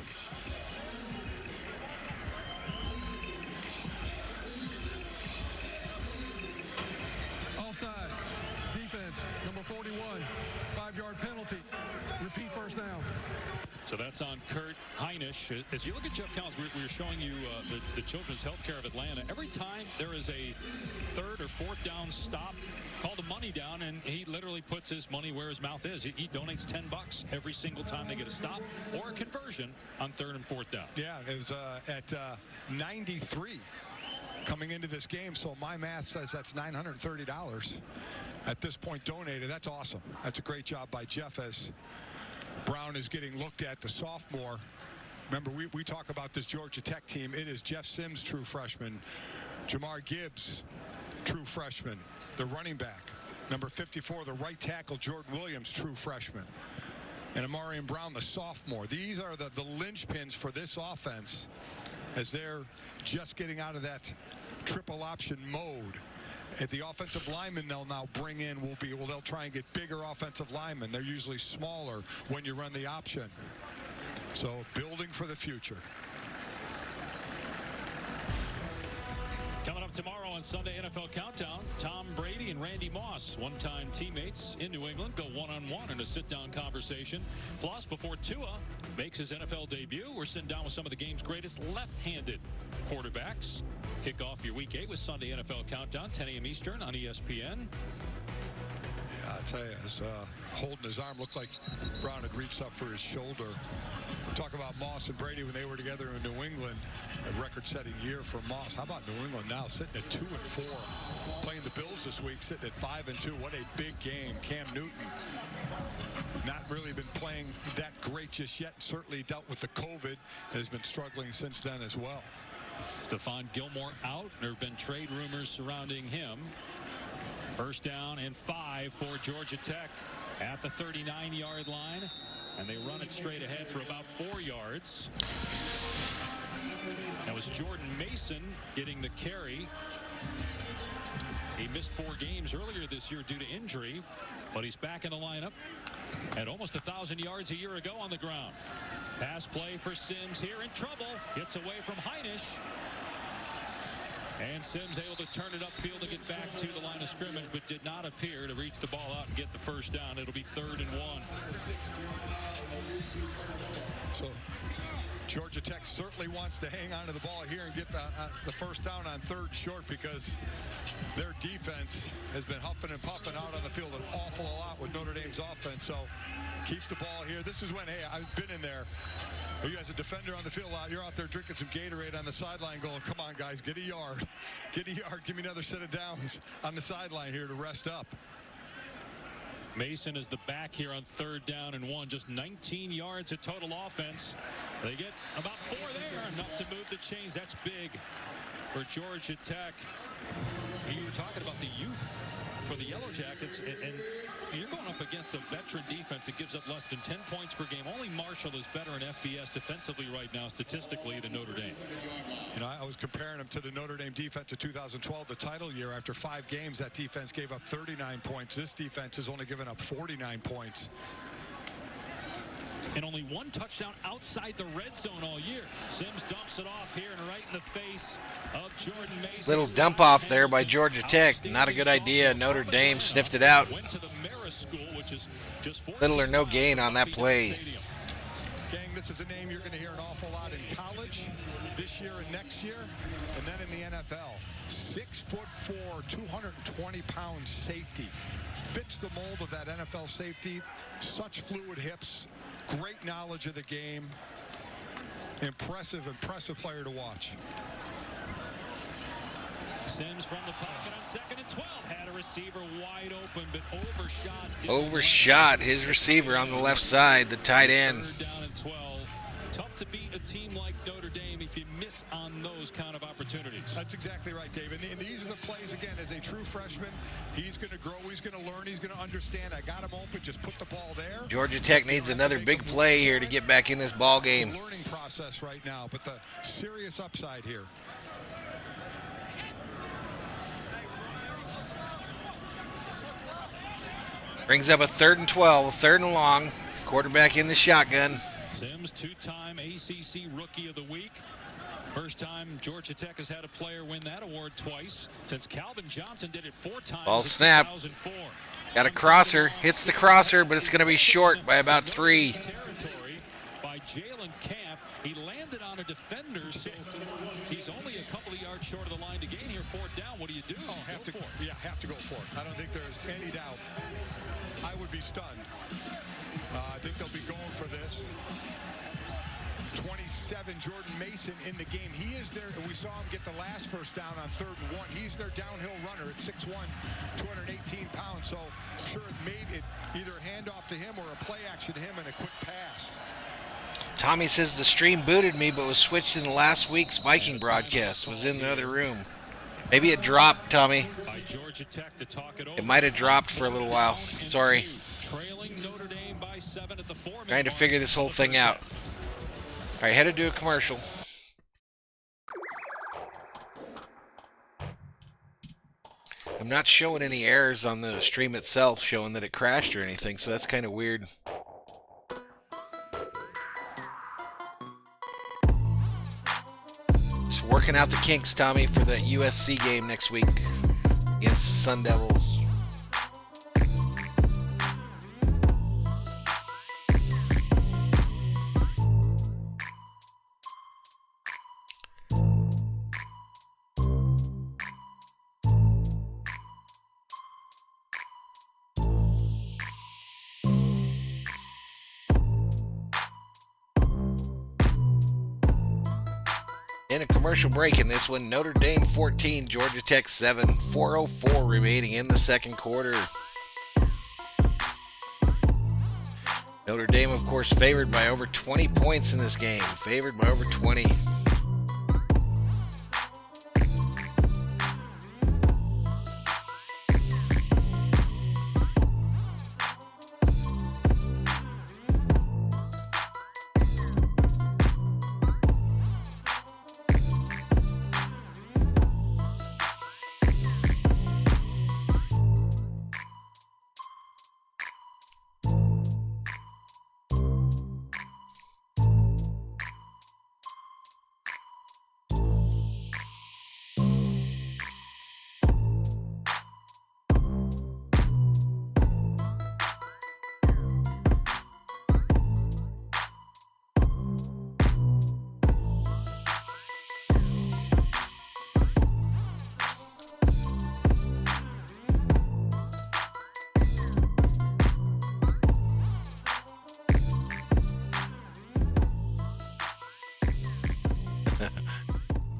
Offside. Defense, number 41. 5-yard penalty. Repeat first down. So that's on Kurt Heinisch. As you look at Jeff Collins, we were showing you the Children's Healthcare of Atlanta. Every time there is a 3rd or 4th down stop, call the money down, and he literally puts his money where his mouth is. He donates $10 every single time they get a stop or a conversion on 3rd and 4th down. Yeah, it was at 93 coming into this game, so my math says that's $930 at this point donated. That's awesome. That's a great job by Jeff as Brown is getting looked at, the sophomore. Remember, we talk about this Georgia Tech team. It is Jeff Sims, true freshman. Jamar Gibbs, true freshman. The running back, number 54, the right tackle, Jordan Williams, true freshman. And Amari Brown, the sophomore. These are the linchpins for this offense as they're just getting out of that triple option mode. At the offensive linemen they'll now bring in they'll try and get bigger offensive linemen. They're usually smaller when you run the option. So building for the future. Coming up tomorrow on Sunday NFL Countdown, Tom Brady and Randy Moss, one-time teammates in New England, go one-on-one in a sit-down conversation. Plus, before Tua makes his NFL debut, we're sitting down with some of the game's greatest left-handed quarterbacks. Kick off your Week 8 with Sunday NFL Countdown, 10 a.m. Eastern on ESPN. Yeah, I tell you, holding his arm, looked like Brown had reached up for his shoulder. Talk about Moss and Brady when they were together in New England. A record-setting year for Moss. How about New England now sitting at 2-4, playing the Bills this week, sitting at 5-2. What a big game. Cam Newton not really been playing that great just yet. Certainly dealt with the COVID and has been struggling since then as well. Stephon Gilmore out. There have been trade rumors surrounding him. First down and 5 for Georgia Tech at the 39-yard line. And they run it straight ahead for about 4 yards. That was Jordan Mason getting the carry. He missed 4 games earlier this year due to injury, but he's back in the lineup at almost 1,000 yards a year ago on the ground. Pass play for Sims here in trouble. Gets away from Heinisch. And Sims able to turn it upfield to get back to the line of scrimmage, but did not appear to reach the ball out and get the first down. It'll be 3rd and 1. So Georgia Tech certainly wants to hang on to the ball here and get the first down on 3rd short, because their defense has been huffing and puffing out on the field an awful lot with Notre Dame's offense. So keep the ball here. This is when, hey, I've been in there. You as a defender on the field, you're out there drinking some Gatorade on the sideline going, come on, guys, get a yard. Get a yard. Give me another set of downs on the sideline here to rest up. Mason is the back here on 3rd down and 1. Just 19 yards of total offense. They get about 4 there, enough to move the chains. That's big for Georgia Tech. You were talking about the youth for the Yellow Jackets, and you're going up against a veteran defense that gives up less than 10 points per game. Only Marshall is better in FBS defensively right now, statistically, than Notre Dame. You know, I was comparing them to the Notre Dame defense of 2012, the title year. After 5 games, that defense gave up 39 points. This defense has only given up 49 points. And only 1 touchdown outside the red zone all year. Sims dumps it off here and right in the face of Jordan Mason. Little dump off there by Georgia Tech. Not a good idea. Notre Dame sniffed it out. Went to the Marist School, which is just little or no gain on that play. Gang, this is a name you're going to hear an awful lot in college this year and next year, and then in the NFL. 6'4", 220-pound safety. Fits the mold of that NFL safety. Such fluid hips. Great knowledge of the game. Impressive player to watch. Sims from the pocket on 2nd and 12. Had a receiver wide open, but overshot. Overshot his receiver on the left side, the tight end. 3rd down and 12. Tough to beat a team like Notre Dame if you miss on those kind of opportunities. That's exactly right, Dave. And these are the plays, again, as a true freshman, he's going to grow, he's going to learn, he's going to understand. I got him open, just put the ball there. Georgia Tech needs another big play here to get back in this ball game. Learning process right now, but the serious upside here. Brings up a 3rd and 12, 3rd and long. Quarterback in the shotgun. Sims, two-time ACC Rookie of the Week. First time Georgia Tech has had a player win that award twice since Calvin Johnson did it 4 times. Ball snap. 2004. Got a crosser. Hits the crosser, but it's going to be short by about 3. Territory by Jalen Camp. He landed on a defender, so he's only a couple of yards short of the line to gain here. 4th down. What do you do? Oh, have to go for it. I don't think there's any doubt. I would be stunned. I think they'll be going for this. 27, Jordan Mason in the game. He is there, and we saw him get the last first down on 3rd and 1. He's their downhill runner at 6'1", 218 pounds. So I'm sure it made it either a handoff to him or a play action to him and a quick pass. Tommy says the stream booted me, but was switched in last week's Viking broadcast. Was in the other room. Maybe it dropped, Tommy. It might have dropped for a little while. Sorry. Trying to figure this whole thing out. All right, headed to a commercial. I'm not showing any errors on the stream itself, showing that it crashed or anything, so that's kind of weird. Just working out the kinks, Tommy, for that USC game next week against the Sun Devils. In a commercial break in this one, Notre Dame 14, Georgia Tech 7, 4:04 remaining in the second quarter. Notre Dame, of course, favored by over 20 points in this game. Favored by over 20.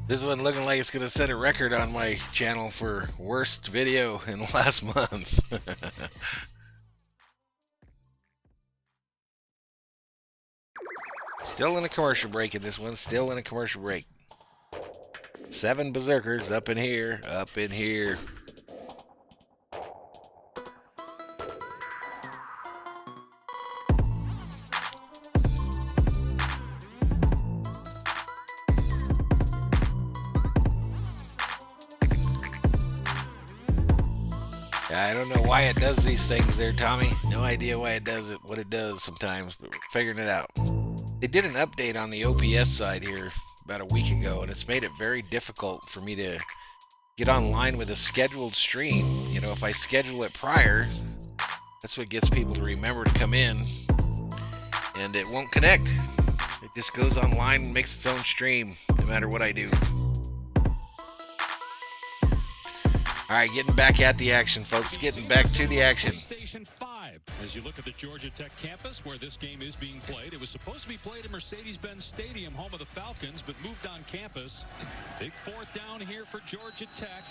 This one looking like it's going to set a record on my channel for worst video in the last month. Still in a commercial break in this one. Still in a commercial break. 7 Berzerkers up in here. Up in here. I don't know why it does these things there, Tommy. No idea why it does it, what it does sometimes, but we're figuring it out. They did an update on the OPS side here about a week ago, and it's made it very difficult for me to get online with a scheduled stream. You know, if I schedule it prior, that's what gets people to remember to come in, and it won't connect. It just goes online and makes its own stream, no matter what I do. All right, getting back at the action, folks. Getting back to the action. Station 5. As you look at the Georgia Tech campus where this game is being played, it was supposed to be played at Mercedes-Benz Stadium, home of the Falcons, but moved on campus. Big 4th down here for Georgia Tech.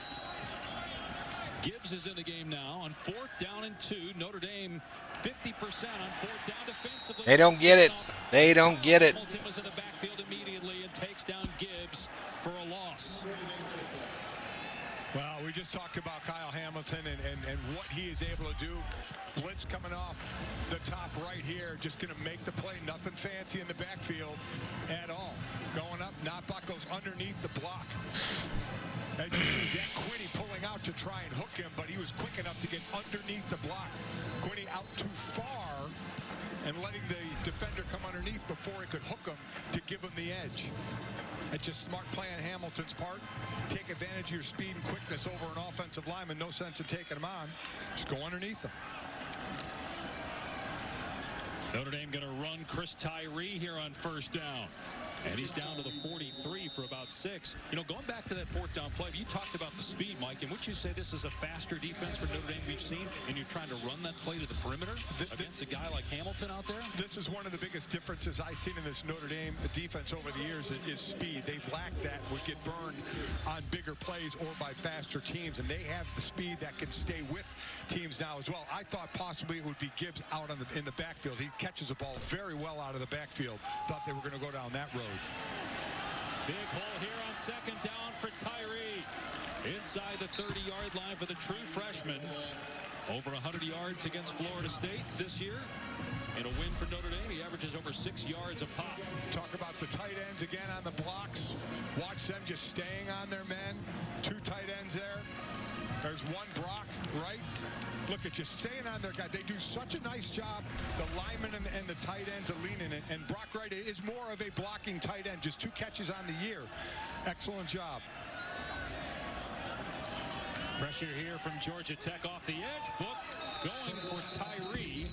Gibbs is in the game now on 4th down and 2. Notre Dame 50% on 4th down defensively. They don't get it. They don't get it. Hamilton was in the backfield immediately and takes down Gibbs for a loss. Well, we just talked about Kyle Hamilton and what he is able to do. Blitz coming off the top right here, just going to make the play. Nothing fancy in the backfield at all. Going up, Notbuck goes underneath the block. As you see, that Quinney pulling out to try and hook him, but he was quick enough to get underneath the block. Quinney out too far and letting the defender come underneath before he could hook him to give him the edge. It's just smart play on Hamilton's part. Take advantage of your speed and quickness over an offensive lineman. No sense in taking him on. Just go underneath him. Notre Dame going to run Chris Tyree here on 1st down. And he's down to the 43 for about 6. You know, going back to that 4th down play, you talked about the speed, Mike, and would you say this is a faster defense for Notre Dame we've seen, and you're trying to run that play to the perimeter against a guy like Hamilton out there? This is one of the biggest differences I've seen in this Notre Dame defense over the years is speed. They've lacked that, would get burned on bigger plays or by faster teams, and they have the speed that can stay with teams now as well. I thought possibly it would be Gibbs out in the backfield. He catches the ball very well out of the backfield. Thought they were going to go down that road. Big hole here on 2nd down for Tyree. Inside the 30-yard line for the true freshman. Over 100 yards against Florida State this year. In a win for Notre Dame, he averages over 6 yards a pop. Talk about the tight ends again on the blocks. Watch them just staying on their men. 2 tight ends there. There's one Brock, right? Look at just staying on their guy. They do such a nice job, the linemen and the tight ends are leaning it. And Brock Wright is more of a blocking tight end. Just 2 catches on the year. Excellent job. Pressure here from Georgia Tech off the edge. Book going for Tyree.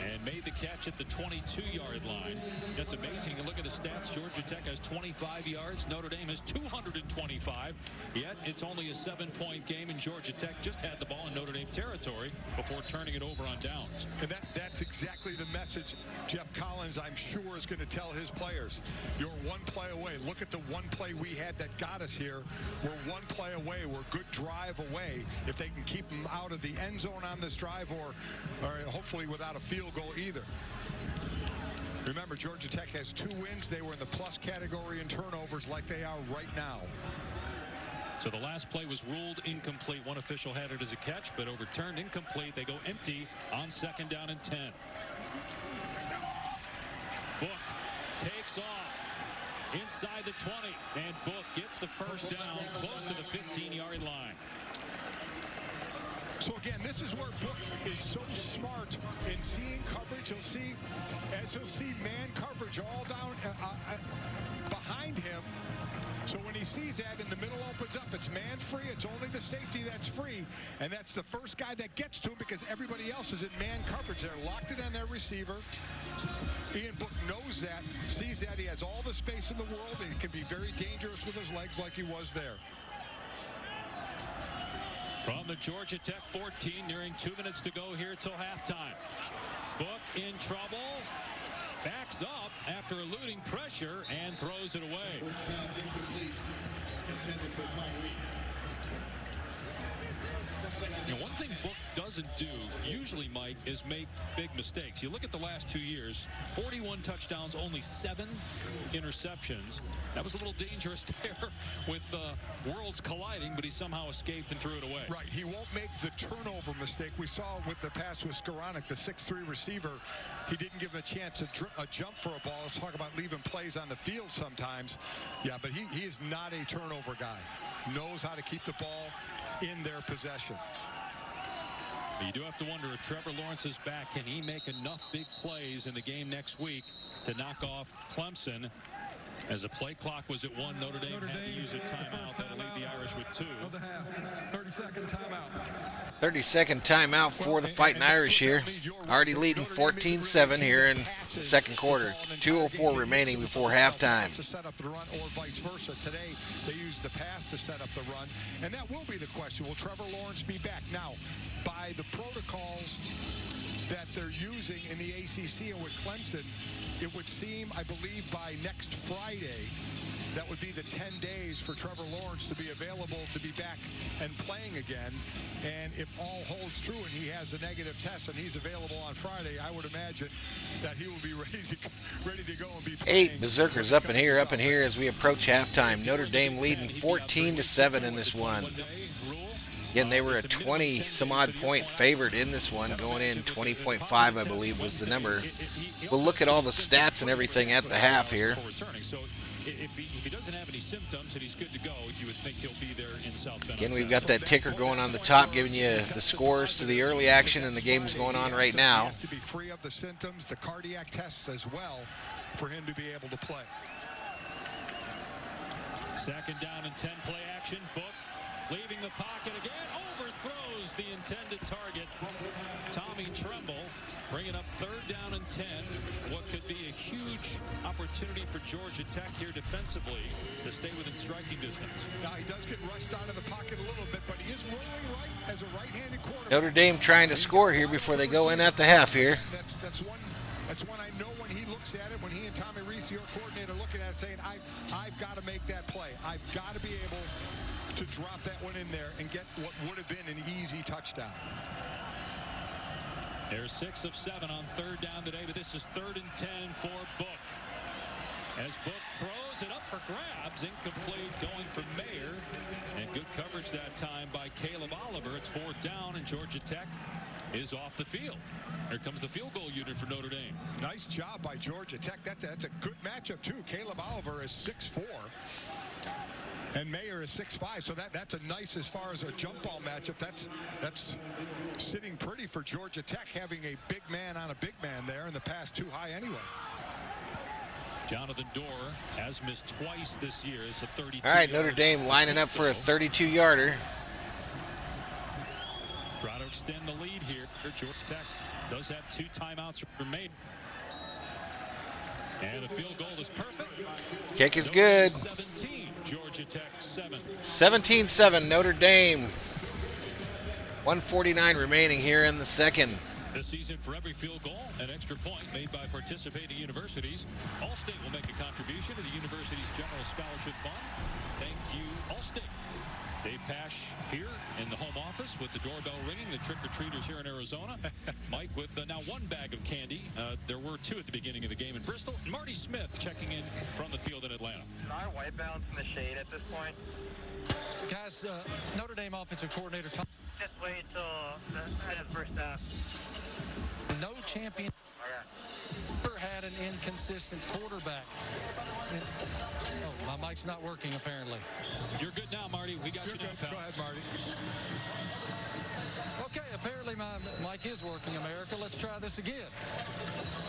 And made the catch at the 22-yard line. That's amazing. You look at the stats. Georgia Tech has 25 yards. Notre Dame has 225. Yet it's only a 7-point game, and Georgia Tech just had the ball in Notre Dame territory before turning it over on downs. And that's exactly the message Jeff Collins, I'm sure, is going to tell his players. You're 1 play away. Look at the 1 play we had that got us here. We're 1 play away. We're a good drive away. If they can keep them out of the end zone on this drive or hopefully without a field goal either. Remember, Georgia Tech has 2 wins. They were in the plus category in turnovers like they are right now. So the last play was ruled incomplete. One official had it as a catch, but overturned incomplete. They go empty on 2nd down and 10. Book takes off inside the 20, and Book gets the 1st down close to the 15-yard line. So again, this is where Book is so smart in seeing coverage. He'll see man coverage all down behind him. So when he sees that, in the middle opens up. It's man free. It's only the safety that's free, and that's the first guy that gets to him because everybody else is in man coverage. They're locked in on their receiver. Ian Book knows that, sees that. He has all the space in the world, and he can be very dangerous with his legs like he was there. From the Georgia Tech 14, nearing 2 minutes to go here till halftime. Book in trouble. Backs up after eluding pressure and throws it away. You know, one thing Book doesn't do usually, Mike, is make big mistakes. You look at the last 2 years, 41 touchdowns, only 7 interceptions. That was a little dangerous there with worlds colliding, but he somehow escaped and threw it away. Right, he won't make the turnover mistake. We saw with the pass with Skowronek, the 6'3 receiver. He didn't give him a chance to jump for a ball. Let's talk about leaving plays on the field sometimes. Yeah, but he is not a turnover guy. Knows how to keep the ball in their possession. But you do have to wonder if Trevor Lawrence is back. Can he make enough big plays in the game next week to knock off Clemson? As the play clock was at 1, Notre Dame had to use a timeout. That'll leave the Irish with 2. 30-second timeout. 30-second timeout for the Fighting Irish here. Already leading 14-7 here in the 2nd quarter. 2:04 remaining before halftime. To set up the run or vice versa. Today they used the pass to set up the run, and that will be the question. Will Trevor Lawrence be back? Now, by the protocols that they're using in the ACC and with Clemson, it would seem, I believe, by next Friday, that would be the 10 days for Trevor Lawrence to be available to be back and playing again. And if all holds true and he has a negative test and he's available on Friday, I would imagine that he will be ready to go and be playing. 8 Berserkers up in here as we approach halftime. Notre Dame leading 14-7 in this one. Again, they were a 20-some-odd point favorite in this one, going in 20.5, I believe, was the number. We'll look at all the stats and everything at the half here. So if he doesn't have any symptoms and he's good to go, you would think he'll be there in South Bend. Again, we've got that ticker going on the top, giving you the scores to the early action, and the game's going on right now. To be free of the symptoms, the cardiac tests as well, for him to be able to play. Second down and 10, play action. Book leaving the pocket again, overthrows the intended target. Tommy Tremble bringing up third down and 10. What could be a huge opportunity for Georgia Tech here defensively to stay within striking distance. Now he does get rushed out of the pocket a little bit, but he is rolling right as a right-handed quarterback. Notre Dame trying to score here before they go in at the half here. That's one I know when he looks at it, when he and Tommy Reese, your coordinator, looking at it saying, I've got to make that play. I've got to be able to drop that one in there and get what would have been an easy touchdown. They're 6 of 7 on third down today, but this is third and 10 for Book. As Book throws it up for grabs, incomplete, going for Mayer, and good coverage that time by Caleb Oliver. It's fourth down, and Georgia Tech is off the field. Here comes the field goal unit for Notre Dame. Nice job by Georgia Tech. That's a good matchup too. Caleb Oliver is 6'4". And Mayer is 6'5", so that's a nice, as far as a jump ball matchup. That's sitting pretty for Georgia Tech, having a big man on a big man there, and the pass too high anyway. Jonathan Dorr has missed twice this year. It's a 32. All right, Notre Dame lining up for a 32-yarder. Try to extend the lead here. Georgia Tech does have 2 timeouts remaining. And the field goal is perfect. Kick is good. 17, Georgia Tech 7. 17-7 Notre Dame. 1:49 remaining here in the second. This season, for every field goal, an extra point made by participating universities. Allstate will make a contribution to the university's general scholarship fund. Thank you, Allstate. Dave Pash here in the home office with the doorbell ringing. The trick-or-treaters here in Arizona. Mike with now 1 bag of candy. There were 2 at the beginning of the game in Bristol. And Marty Smith checking in from the field in Atlanta. Our white balance in the shade at this point. Guys, Notre Dame offensive coordinator Tom. Just wait till the end of the first half. No champion ever had an inconsistent quarterback. Oh, my mic's not working apparently. You're good now, Marty. We got you now, pal. Go ahead, Marty. Okay, apparently my mic is working, America. Let's try this again.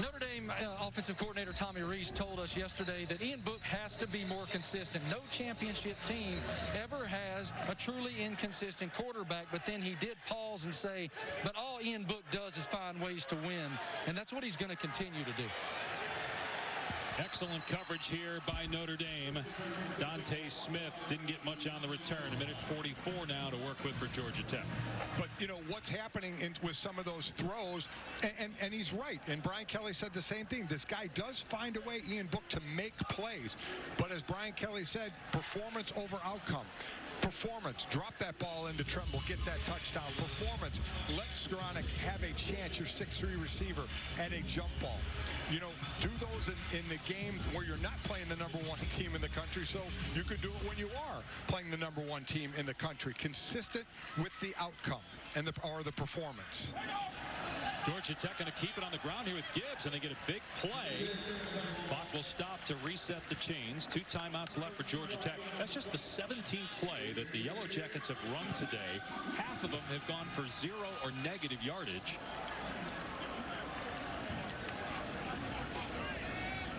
Notre Dame offensive coordinator Tommy Reese told us yesterday that Ian Book has to be more consistent. No championship team ever has a truly inconsistent quarterback, but then he did pause and say, but all Ian Book does is find ways to win, and that's what he's going to continue to do. Excellent coverage here by Notre Dame. Dante Smith didn't get much on the return. 1:44 now to work with for Georgia Tech. But, you know, what's happening with some of those throws, and he's right. And Brian Kelly said the same thing. This guy does find a way, Ian Book, to make plays. But as Brian Kelly said, performance over outcome. Performance, drop that ball into Tremble, get that touchdown. Performance, let Skowronek have a chance, your 6'3" receiver, at a jump ball. You know, do those in the games where you're not playing the #1 team in the country, so you could do it when you are playing the #1 team in the country. Consistent with the outcome and the performance. Georgia Tech going to keep it on the ground here with Gibbs, and they get a big play. Clock will stop to reset the chains. 2 timeouts left for Georgia Tech. That's just the 17th play that the Yellow Jackets have run today. Half of them have gone for 0 or negative yardage.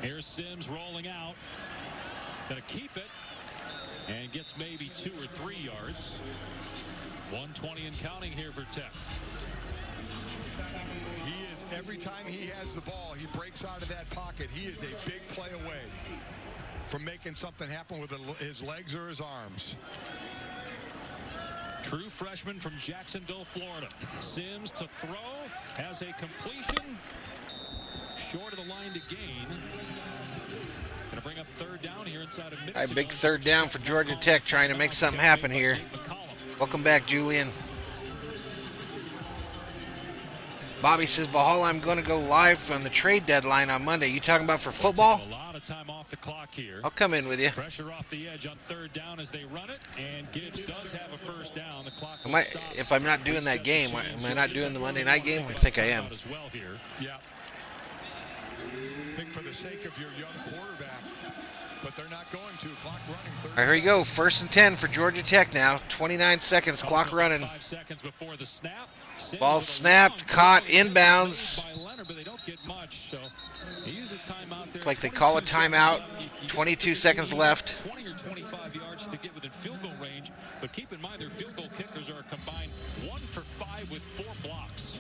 Here's Sims rolling out. Going to keep it. And gets maybe 2 or 3 yards. 120 and counting here for Tech. Every time he has the ball, he breaks out of that pocket. He is a big play away from making something happen with his legs or his arms. True freshman from Jacksonville, Florida. Sims to throw, has a completion. short of the line to gain. Going to bring up third down here inside of All right, big third down for Georgia Tech, trying to make something happen here. Welcome back, Julian. Bobby says, Valhalla, I'm going to go live from the trade deadline on Monday. You talking about for football? A lot of time off the clock here. I'll come in with you. Pressure off the edge on third down as they run it, and Gibbs does have a first down. The clock if I'm not doing that game, am I not doing the Monday night game? I think I am. As well here. Yeah. I think for the sake of your young quarterback, but they're not going to. Clock running. All right, here we go. 1st and 10 for Georgia Tech now. 29 seconds, clock running. 5 seconds before the snap. Ball snapped, caught, inbounds. It's like they call a timeout. 22 seconds left. 20 or 25 yards to get within field goal range, but keep in mind their field goal kickers are combined 1 for 5 with 4 blocks.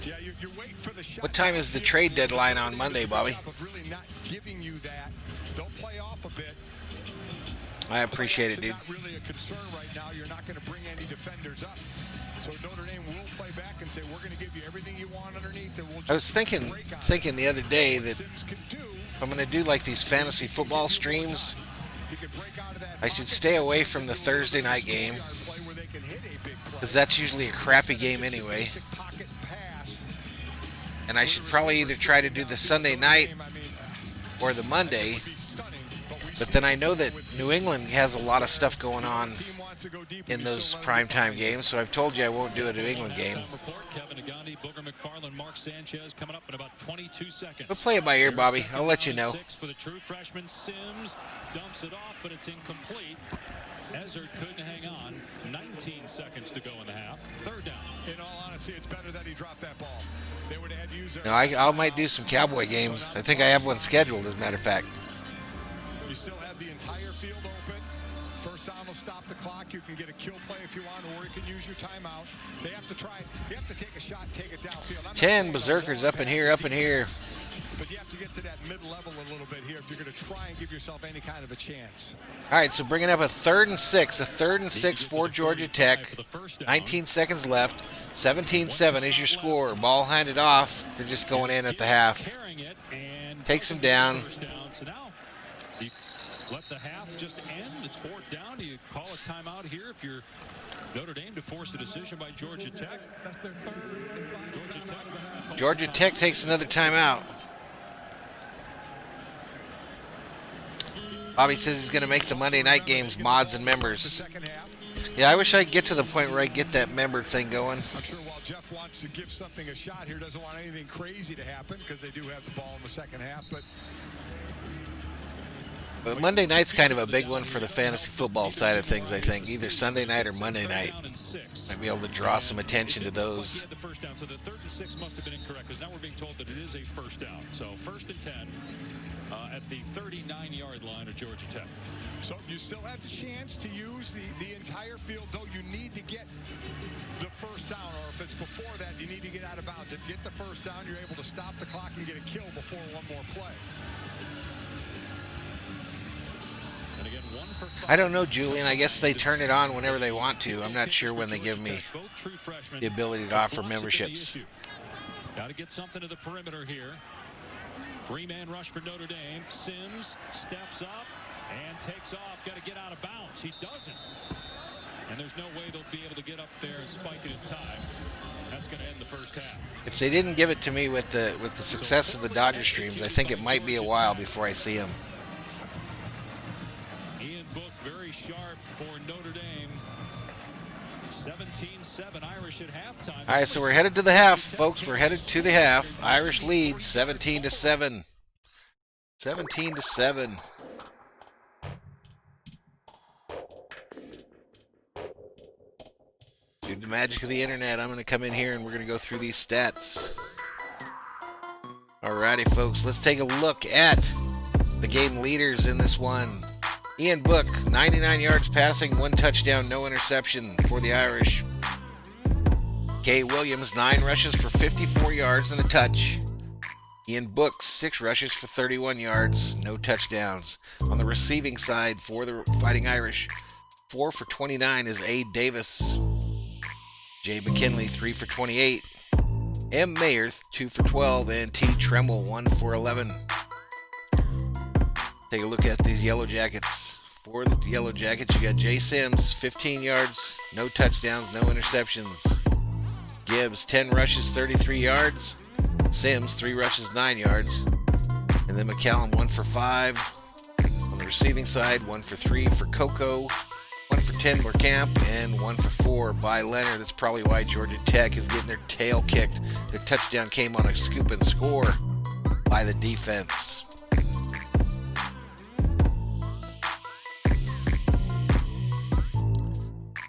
Yeah, you're waiting for the shot. What time is the trade deadline on Monday, Bobby? Really not giving you that. Don't play off a bit. I appreciate it, dude. Not really a concern right now. You're not going to bring any defenders up. So Notre Dame will play back and say, we're going to give you everything you want underneath. And we'll just I was thinking the other day that I'm going to do like these fantasy football streams. I should stay away from the Thursday night game because that's usually a crappy game anyway. And I should probably either try to do the Sunday night or the Monday. But then I know that New England has a lot of stuff going on in those primetime games, so I've told you I won't do a New England game. We'll play it by ear, Bobby. I'll let you know. For the true freshman, Sims dumps it off, but it's incomplete. Ezard couldn't hang on. 19 seconds to go in the half. Third down. In all honesty, it's better that he dropped that ball. They would have had to use No, I might do some Cowboy games. I think I have one scheduled, as a matter of fact. You still have the entire field open. First down will stop the clock. You can get a kill play if you want, or you can use your timeout. They have to try. You have to take a shot, take it downfield. 10 Berserkers up in here, up in here. But you have to get to that mid-level a little bit here if you're going to try and give yourself any kind of a chance. All right, so bringing up a 3rd and 6. A 3rd and 6 for Georgia Tech. 19 seconds left. 17-7 is your score. Ball handed off. They're just going in at the half. Takes them down. So now you let the half just end. It's 4th down. Do you call a timeout here if you're Notre Dame to force a decision by Georgia Tech? Georgia Tech takes another timeout. Bobby says he's going to make the Monday night games mods and members. Yeah, I wish I could get to the point where I get that member thing going. I'm sure while Jeff wants to give something a shot here, doesn't want anything crazy to happen because they do have the ball in the second half. But Monday night's kind of a big one for the fantasy football side of things, I think. Either Sunday night or Monday night. Might be able to draw some attention to those. The first down, so the 3rd and 6 must have been incorrect because now we're being told that it is a first down. So 1st and 10 at the 39-yard line of Georgia Tech. So you still have the chance to use the entire field, though you need to get the first down, or if it's before that, you need to get out of bounds. If you get the first down, you're able to stop the clock and get a kill before one more play. And again, 1 for 5. I don't know, Julian. I guess they turn it on whenever they want to. I'm not sure when they give me the ability to offer memberships. Got to get something to the perimeter here. 3-man rush for Notre Dame. Sims steps up and takes off. Got to get out of bounds. He doesn't. And there's no way they'll be able to get up there and spike it in time. That's going to end the first half. If they didn't give it to me with the success of the Dodger streams, I think it might be a while before I see them. Ian Book very sharp for Notre Dame. 17-7 Irish at halftime. All right, so we're headed to the half, folks. We're headed to the half. Irish lead 17-7. 17-7. Through the magic of the internet, I'm going to come in here and we're going to go through these stats. Alrighty, folks, let's take a look at the game leaders in this one. Ian Book, 99 yards passing, 1 touchdown, no interception for the Irish. Kay Williams, 9 rushes for 54 yards and a touch. Ian Book, 6 rushes for 31 yards, no touchdowns. On the receiving side for the Fighting Irish, 4 for 29 is A. Davis. Jay McKinley, 3 for 28. M. Mayer, 2 for 12, and T. Tremble, 1 for 11. Take a look at these Yellow Jackets. For the Yellow Jackets, you got Jay Sims, 15 yards, no touchdowns, no interceptions. Gibbs, 10 rushes, 33 yards. Sims, 3 rushes, 9 yards. And then McCallum, 1 for 5. On the receiving side, 1 for 3 for Coco. 1 for 10 Camp, and 1 for 4 by Leonard. That's probably why Georgia Tech is getting their tail kicked. Their touchdown came on a scoop and score by the defense.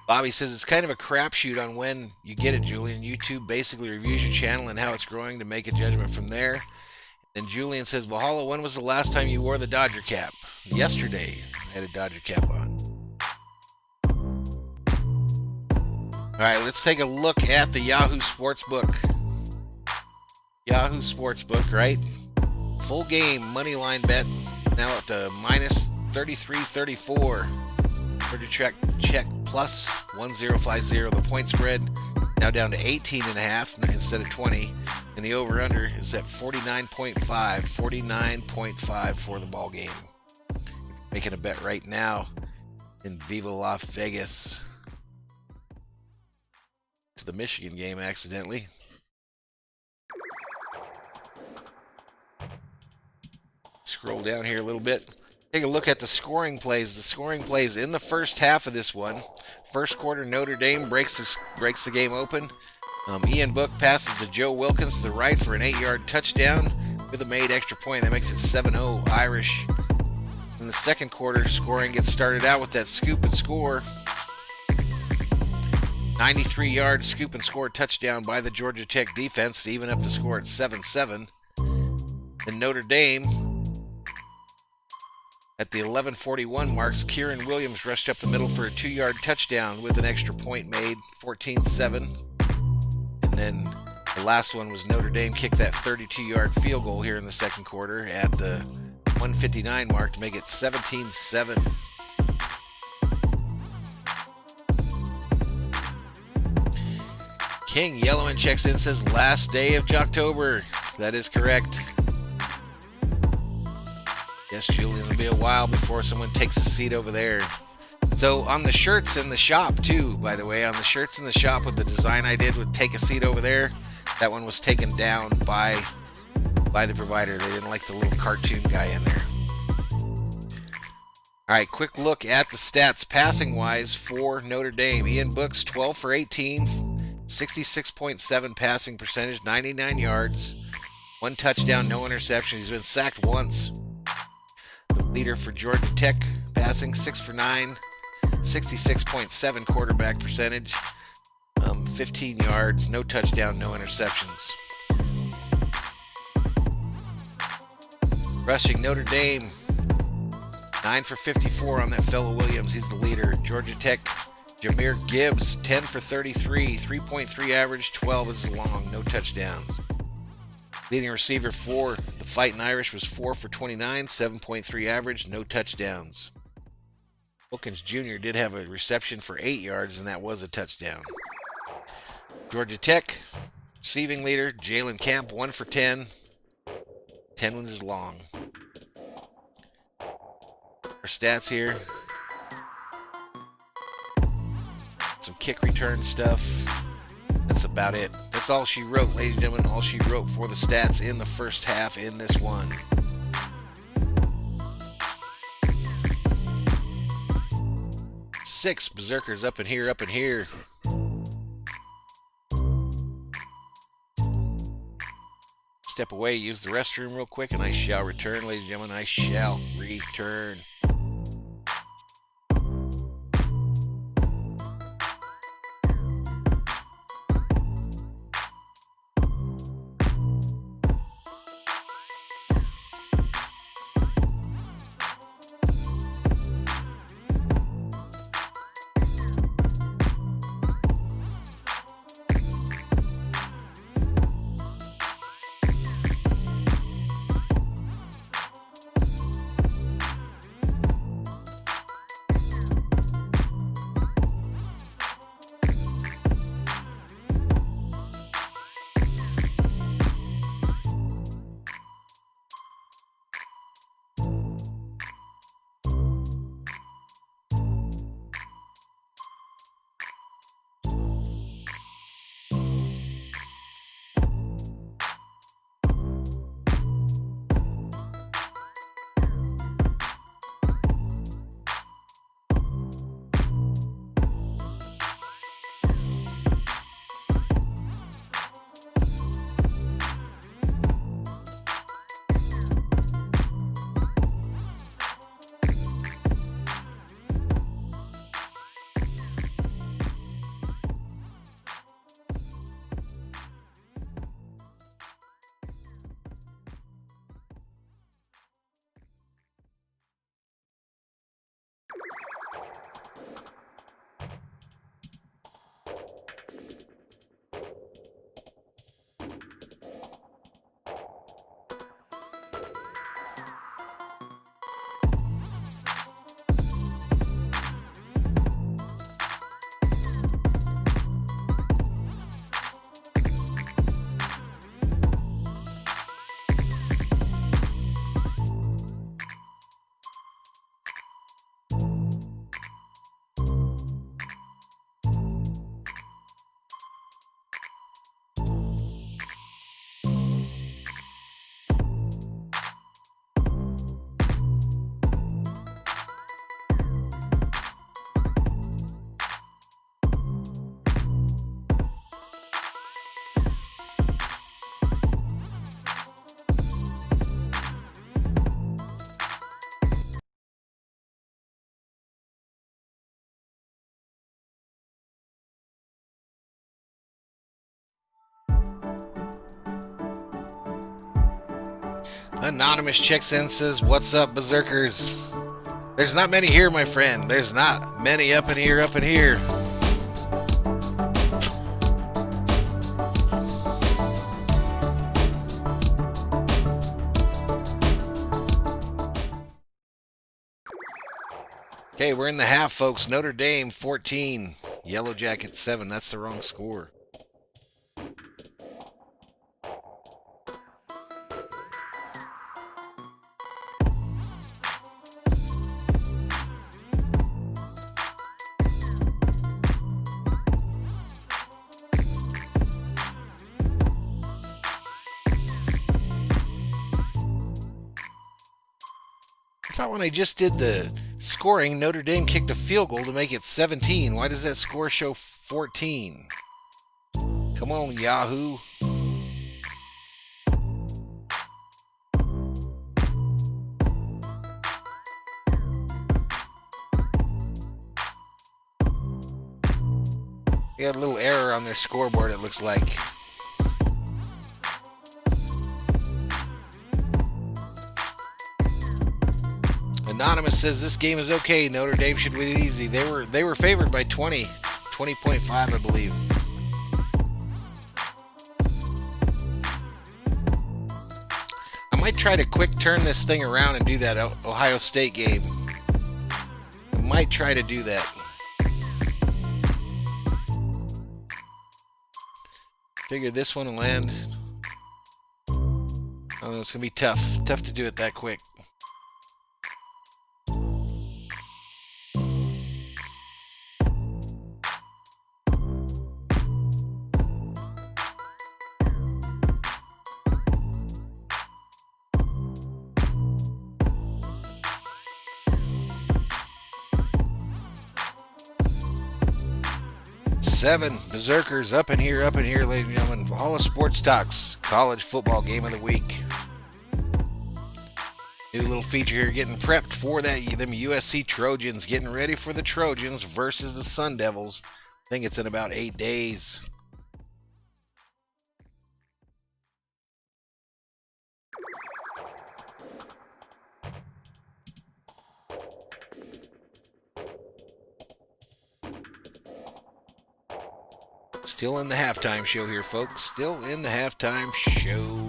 Bobby says it's kind of a crapshoot on when you get it, Julian. YouTube basically reviews your channel and how it's growing to make a judgment from there. And Julian says, Valhalla, when was the last time you wore the Dodger cap? Yesterday, I had a Dodger cap on. All right, let's take a look at the Yahoo Sportsbook. Yahoo Sportsbook, right? Full game money line bet now up to minus 33.34. Georgia check plus 1050. The point spread now down to 18.5 instead of 20, and the over/under is at 49.5. 49.5 for the ball game. Making a bet right now in Viva Las Vegas. To the Michigan game accidentally. Scroll down here a little bit. Take a look at the scoring plays. The scoring plays in the first half of this one. First quarter, Notre Dame breaks the game open. Ian Book passes to Joe Wilkins to the right for an 8-yard touchdown with a made extra point. That makes it 7-0 Irish. In the second quarter, scoring gets started out with that scoop and score. 93-yard scoop and score touchdown by the Georgia Tech defense to even up the score at 7-7. And Notre Dame, at the 11:41 marks, Kieran Williams rushed up the middle for a 2-yard touchdown with an extra point made, 14-7. And then the last one was Notre Dame kicked that 32-yard field goal here in the second quarter at the 1:59 mark to make it 17-7. King Yellowman checks in, says last day of Jocktober. That is correct. Yes, Julian, it'll be a while before someone takes a seat over there. So on the shirts in the shop too, by the way, on the shirts in the shop with the design I did with take a seat over there, that one was taken down by the provider. They didn't like the little cartoon guy in there. All right, quick look at the stats passing-wise for Notre Dame. Ian Book's 12 for 18, 66.7 passing percentage, 99 yards, 1 touchdown, no interception. He's been sacked once. The leader for Georgia Tech passing, 6 for 9, 66.7 quarterback percentage, 15 yards, no touchdown, no interceptions. Rushing Notre Dame, 9 for 54 on that fellow Williams. He's the leader. Georgia Tech, Jahmyr Gibbs, 10 for 33, 3.3 average, 12 is long, no touchdowns. Leading receiver for the Fighting Irish was 4 for 29, 7.3 average, no touchdowns. Wilkins Jr. did have a reception for 8 yards, and that was a touchdown. Georgia Tech, receiving leader, Jalen Camp, 1 for 10. 10 is long. Our stats here. Some kick return stuff. That's about it. That's all she wrote, ladies and gentlemen. All she wrote for the stats in the first half in this one. Six Berserkers up in here, up in here. Step away, use the restroom real quick, and I shall return, ladies and gentlemen. I shall return. Anonymous checks in, says, "What's up, Berserkers?" There's not many here, my friend. There's not many up in here, Okay, we're in the half, folks. Notre Dame 14, Yellow Jackets 7. That's the wrong score. I thought when I just did the scoring, Notre Dame kicked a field goal to make it 17. Why does that score show 14? Come on, Yahoo. They got a little error on their scoreboard, it looks like. Anonymous says this game is okay. Notre Dame should win easy. They were favored by 20.5, I believe. I might try to quick turn this thing around and do that Ohio State game. I might try to do that. Figure this one will land. I don't know, it's gonna be tough. Tough to do it that quick. Seven Berserkers up in here, ladies and gentlemen. Valhalla Sports Talk's College Football Game of the Week. New little feature here, getting prepped for them USC Trojans, getting ready for the Trojans versus the Sun Devils. I think it's in about 8 days. Still in the halftime show here, folks. Still in the halftime show.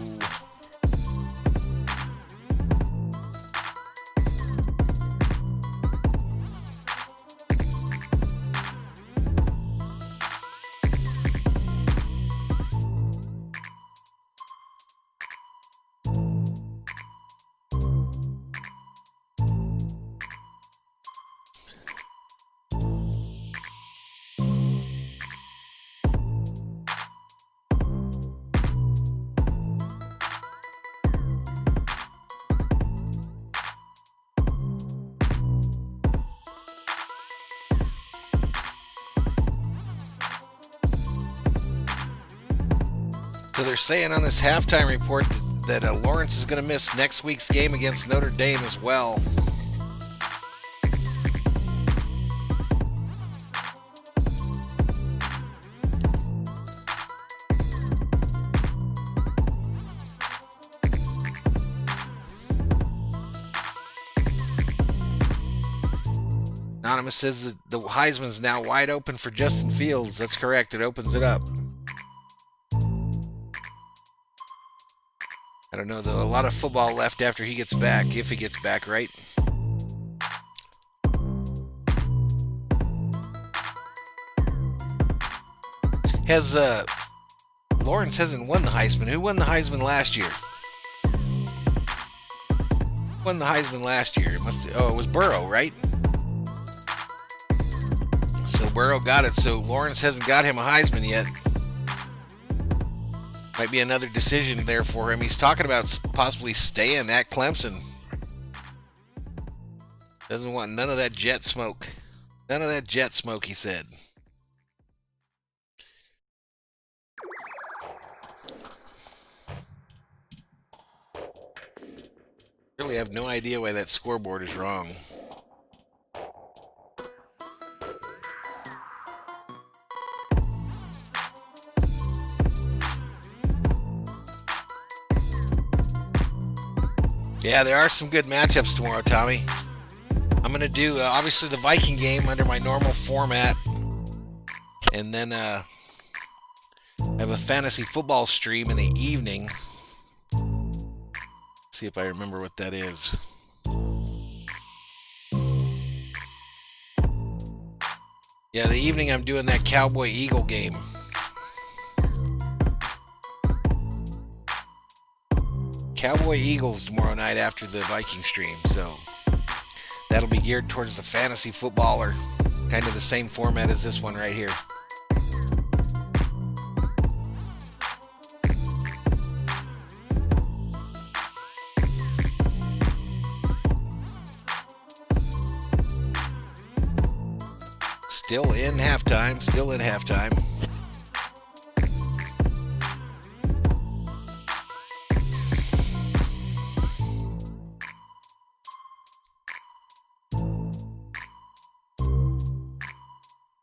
So they're saying on this halftime report that Lawrence is going to miss next week's game against Notre Dame as well. Anonymous says that the Heisman's now wide open for Justin Fields. That's correct. It opens it up. I don't know, though. A lot of football left after he gets back, if he gets back, right? Lawrence hasn't won the Heisman. Who won the Heisman last year? Who won the Heisman last year? It was Burrow, right? So Burrow got it, so Lawrence hasn't got him a Heisman yet. Might be another decision there for him. He's talking about possibly staying at Clemson. Doesn't want none of that jet smoke. None of that jet smoke, he said. Really have no idea why that scoreboard is wrong. Yeah, there are some good matchups tomorrow, Tommy. I'm going to do, obviously, the Viking game under my normal format. And then I have a fantasy football stream in the evening. See if I remember what that is. Yeah, the evening I'm doing that Cowboy-Eagle game. Cowboy-Eagles tomorrow night after the Viking stream, so that'll be geared towards the fantasy footballer. Kind of the same format as this one right here. Still in halftime.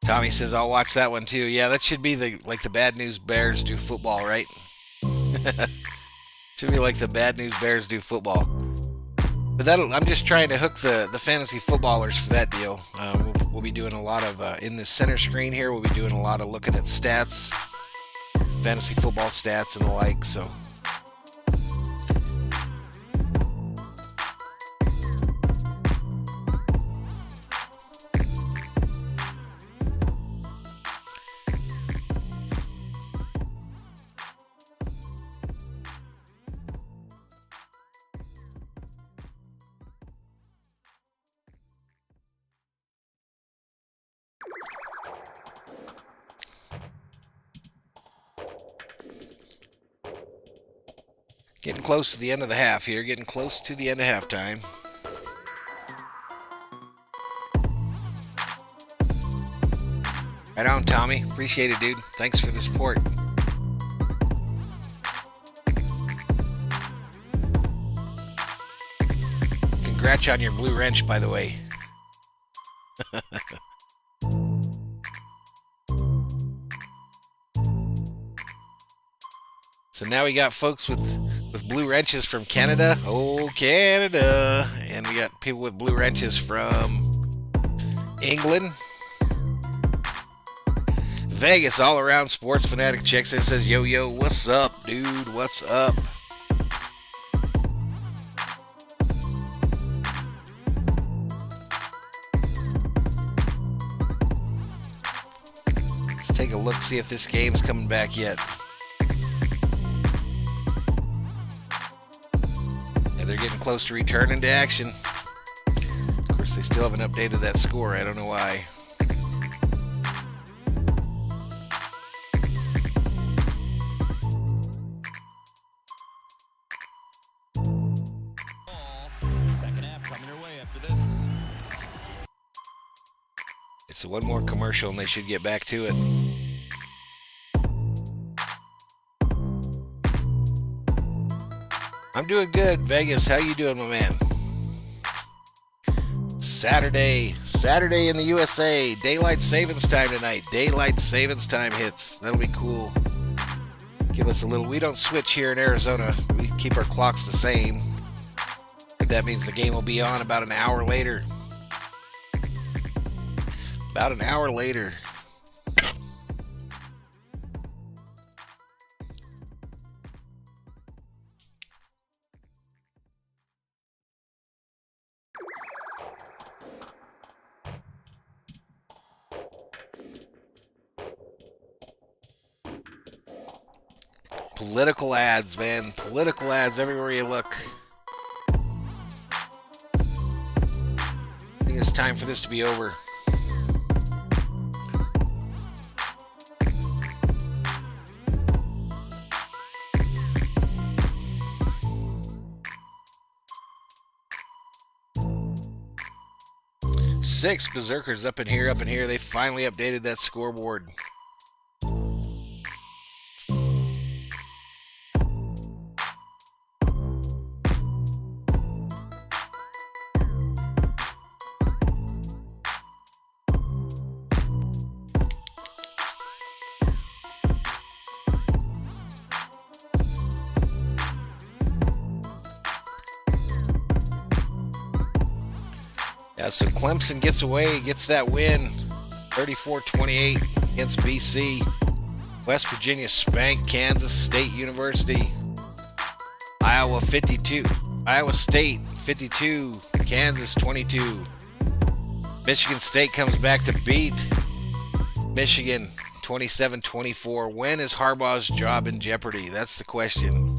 Tommy says, I'll watch that one too. Yeah, that should be the Bad News Bears do football, right? Should be like the Bad News Bears do football. But I'm just trying to hook the fantasy footballers for that deal. We'll be doing a lot of, in the center screen here, we'll be doing a lot of looking at stats, fantasy football stats and the like, so. Getting close to the end of the half here. Getting close to the end of halftime. Right on, Tommy. Appreciate it, dude. Thanks for the support. Congrats on your blue wrench, by the way. So now we got folks with blue wrenches from Canada. Oh, Canada. And we got people with blue wrenches from England. Vegas, all around sports fanatic checks in, says, yo, what's up, dude? What's up? Let's take a look, see if this game's coming back yet. They're getting close to returning to action. Of course, they still haven't updated that score. I don't know why. Second half coming your way after this. It's one more commercial and they should get back to it. I'm doing good, Vegas. How you doing, my man? Saturday in the USA. Daylight savings time tonight. Daylight savings time hits. That'll be cool. Give us a little. We don't switch here in Arizona. We keep our clocks the same. But that means the game will be on about an hour later. About an hour later. Political ads, man. Political ads everywhere you look. I think it's time for this to be over. Six Berzerkers up in here. They finally updated that scoreboard. So Clemson gets away, gets that win, 34-28 against BC. West Virginia spanked Kansas State University. Iowa 52. Iowa State 52. Kansas 22. Michigan State comes back to beat Michigan 27-24. When is Harbaugh's job in jeopardy? That's the question.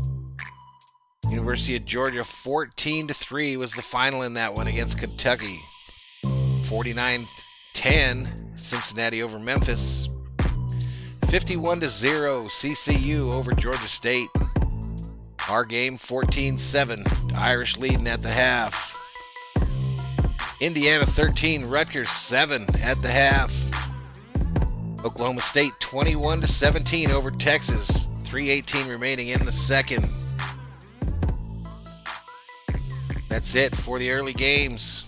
University of Georgia 14-3 was the final in that one against Kentucky. 49-10 Cincinnati over Memphis. 51-0 CCU over Georgia State. Our game 14-7. Irish leading at the half. Indiana 13, Rutgers 7 at the half. Oklahoma State 21-17 over Texas. 3:18 remaining in the second. That's it for the early games.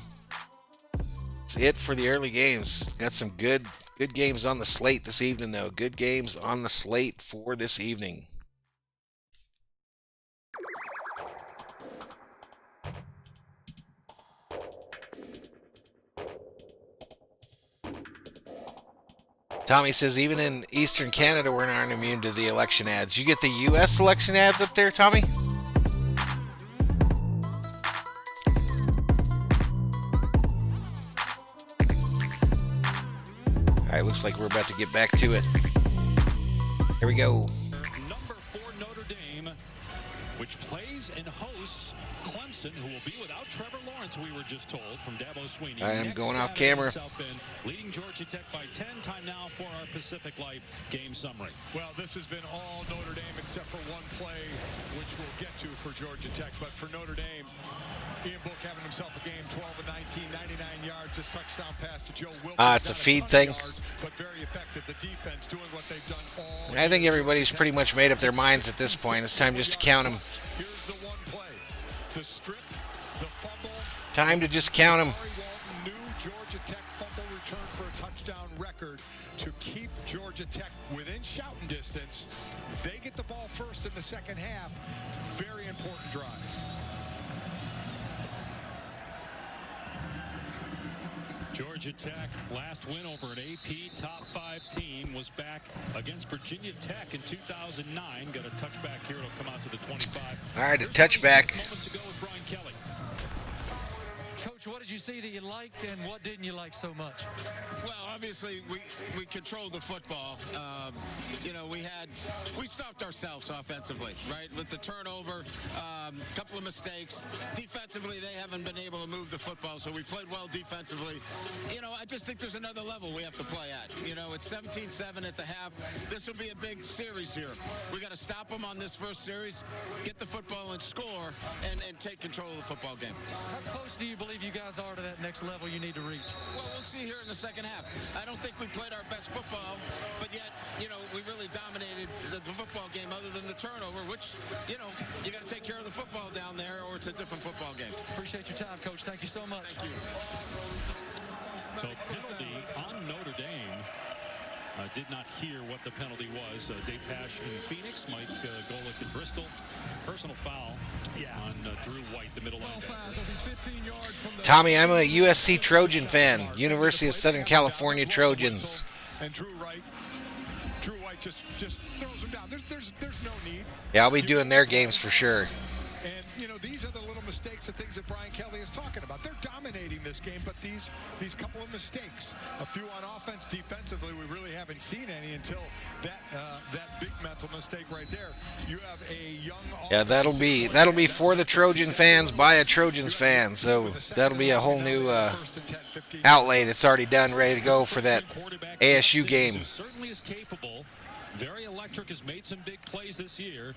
That's it for the early games. Got some good games on the slate this evening, though. Good games on the slate for this evening. Tommy says even in Eastern Canada we're not immune to the election ads. You get the U.S. election ads up there, Tommy? All right, looks like we're about to get back to it. Here we go. Number 4 Notre Dame, which plays and hosts Clemson, who will be without Trevor Lawrence, we were just told, from Dabo Sweeney. I am going off camera. South Bend, leading Georgia Tech by 10. Time now for our Pacific Life game summary. Well, this has been all Notre Dame except for one play, which we'll get to for Georgia Tech. But for Notre Dame, Ian Book having himself a game, 12 of 19, 99 yards. This touchdown pass to Joe Wilkins. It's a feed thing. Yards, but very effective. The defense doing what they've done all. I think everybody's pretty much made up their minds at this point. It's time just to count them. Here's the one play. The strip, the fumble. Time to just count them. New Georgia Tech fumble return for a touchdown record to keep Georgia Tech within shouting distance. They get the ball first in the second half. Very important drive. Georgia Tech, last win over an AP top 5 team, was back against Virginia Tech in 2009. Got a touchback here. It'll come out to the 25. All right, a touchback. Moments ago with Brian Kelly. Coach, what did you see that you liked and what didn't you like so much? Well, obviously, we controlled the football. We stopped ourselves offensively, right? With the turnover, couple of mistakes. Defensively, they haven't been able to move the football, so we played well defensively. I just think there's another level we have to play at. It's 17-7 at the half. This will be a big series here. We got to stop them on this first series, get the football and score, and take control of the football game. How close do you believe you guys are to that next level you need to reach? Well, we'll see here in the second half. I don't think we played our best football, but yet, we really dominated the football game other than the turnover, which, you got to take care of the football down there or it's a different football game. Appreciate your time, Coach. Thank you so much. Thank you. So penalty on Notre Dame. Did not hear what the penalty was. Dave Pash in Phoenix, Mike Golick in Bristol. Personal foul on Drew White, the middle linebacker. Tommy, I'm a USC Trojan fan. University of Southern California Trojans. And Drew White just throws him down. There's no need. Yeah, I'll be doing their games for sure. And, these are the little mistakes, the things that Brian Kelly is talking about. They're dominating this game, but these couple of mistakes, a few on offense, defensively, we really haven't seen any until that big mental mistake right there. You have a young that'll be for the Trojan fans by a Trojans fan. So that'll be a whole new outlay that's already done, ready to go for that ASU game. Certainly is capable. Very electric, has made some big plays this year.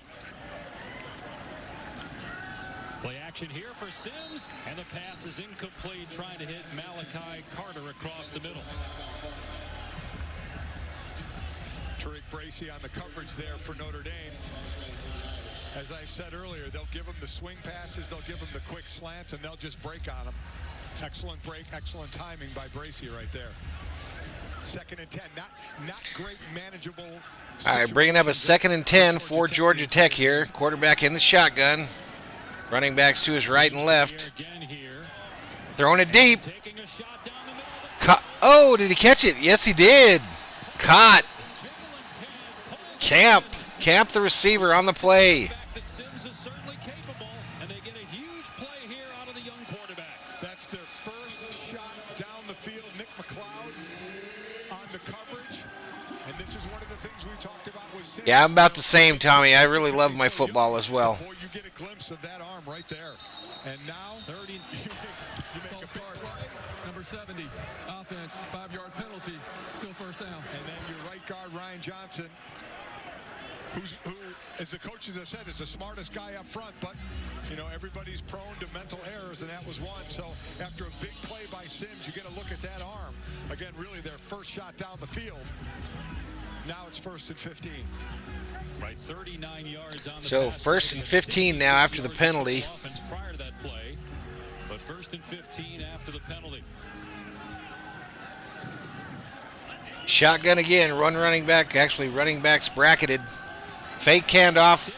Play action here for Sims, and the pass is incomplete, trying to hit Malachi Carter across the middle. Tariq Bracy on the coverage there for Notre Dame. As I said earlier, they'll give them the swing passes, they'll give them the quick slants, and they'll just break on them. Excellent break, excellent timing by Bracy right there. 2nd and 10, not great manageable. All right, bringing up a 2nd and 10 for Georgia Tech here. Quarterback in the shotgun. Running backs to his right and left. Throwing it deep. Oh, did he catch it? Yes, he did. Caught. Camp the receiver on the play. Sims is certainly capable, and they get a huge play here out of the young quarterback. That's their first shot down the field. Nick McLeod on the coverage. And this is one of the things we talked about with Sims. Yeah, I'm about the same, Tommy. I really love my football as well. Boy, you get a glimpse of that arm right there. And now 30. you make a big play. Number 70, offense, 5-yard penalty, still first down. And then your right guard, Ryan Johnson, who, as the coaches have said, is the smartest guy up front, but, you know, everybody's prone to mental errors, and that was one. So after a big play by Sims, you get a look at that arm. Again, really their first shot down the field. Now it's 1st and 15. Right, 39 yards on the So pass. 1st and 15 now after the penalty. Prior to that play, but 1st and 15 after the penalty. Shotgun again, running back. Actually, running back's bracketed. Fake handoff.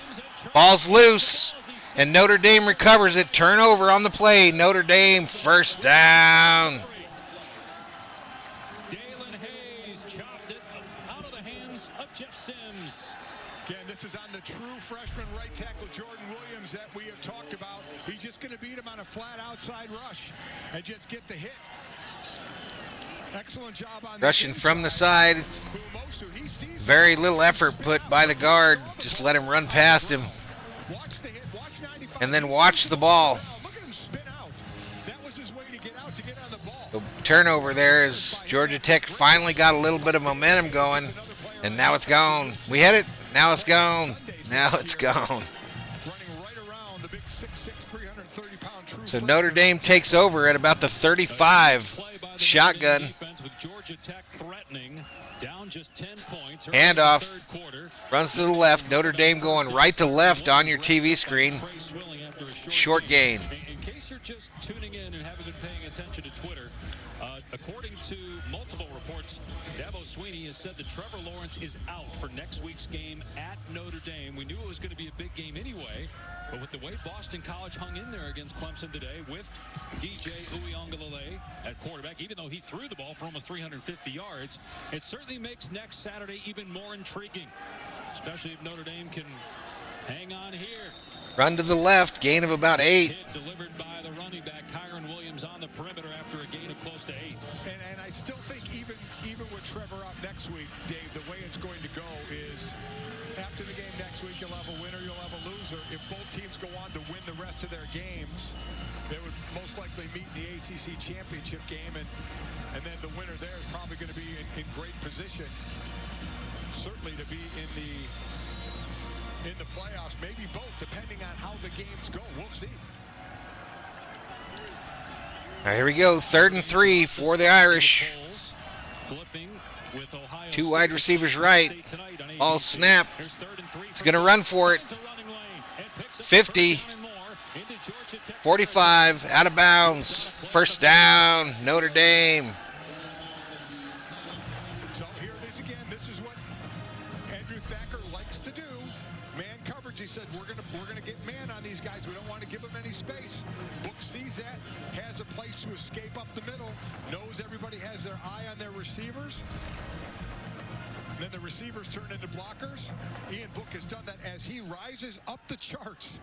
Ball's loose. And Notre Dame recovers it. Turnover on the play. Notre Dame first down. Dalen Hayes chopped it out of the hands of Jeff Sims. Again, this is on the true freshman right tackle, Jordan Williams, that we have talked about. He's just going to beat him on a flat outside rush and just get the hit. Excellent job on Rushing from the side. Very little effort put by the guard. Just let him run past him. And then watch the ball. The turnover there as Georgia Tech finally got a little bit of momentum going. And now it's gone. We had it. Now it's gone. Now it's gone. So Notre Dame takes over at about the 35. Shotgun. Handoff. Runs to the left. Notre Dame going right to left on your TV screen. Short gain. In case you're just tuning in and haven't been paying attention to Twitter, according to multiple reports, Dabo Sweeney has said that Trevor Lawrence is out for next week's game at Notre Dame. We knew it was going to be a big game anyway, but with the way Boston College hung in there against Clemson today with DJ Uiagalelei at quarterback, even though he threw the ball for almost 350 yards, it certainly makes next Saturday even more intriguing, especially if Notre Dame can hang on here. Run to the left, gain of about 8. Hit delivered by the running back, Kyron Williams, on the perimeter after a gain of close to 8. And I still think even with Trevor out next week, Dave, the way it's going to go is after the game next week, you'll have a winner, you'll have a loser. If both teams go on to win the rest of their games, they would most likely meet in the ACC championship game, and then the winner there is probably going to be in great position, certainly to be in the playoffs, maybe both, depending on how the games go. We'll see. All right, here we go. 3rd and 3 for the Irish. 2 wide receivers right. All snap. He's going to run for it. 50. 45. Out of bounds. First down. Notre Dame. So here it is again. This is what Andrew Thacker likes to do. Man coverage. He said, we're gonna get man on these guys. We don't want to give them any space. Book sees that, has a place to escape up the middle, knows everybody has their eye on their receivers. And then the receivers turn into blockers. Ian Book has done that as he rises up the charts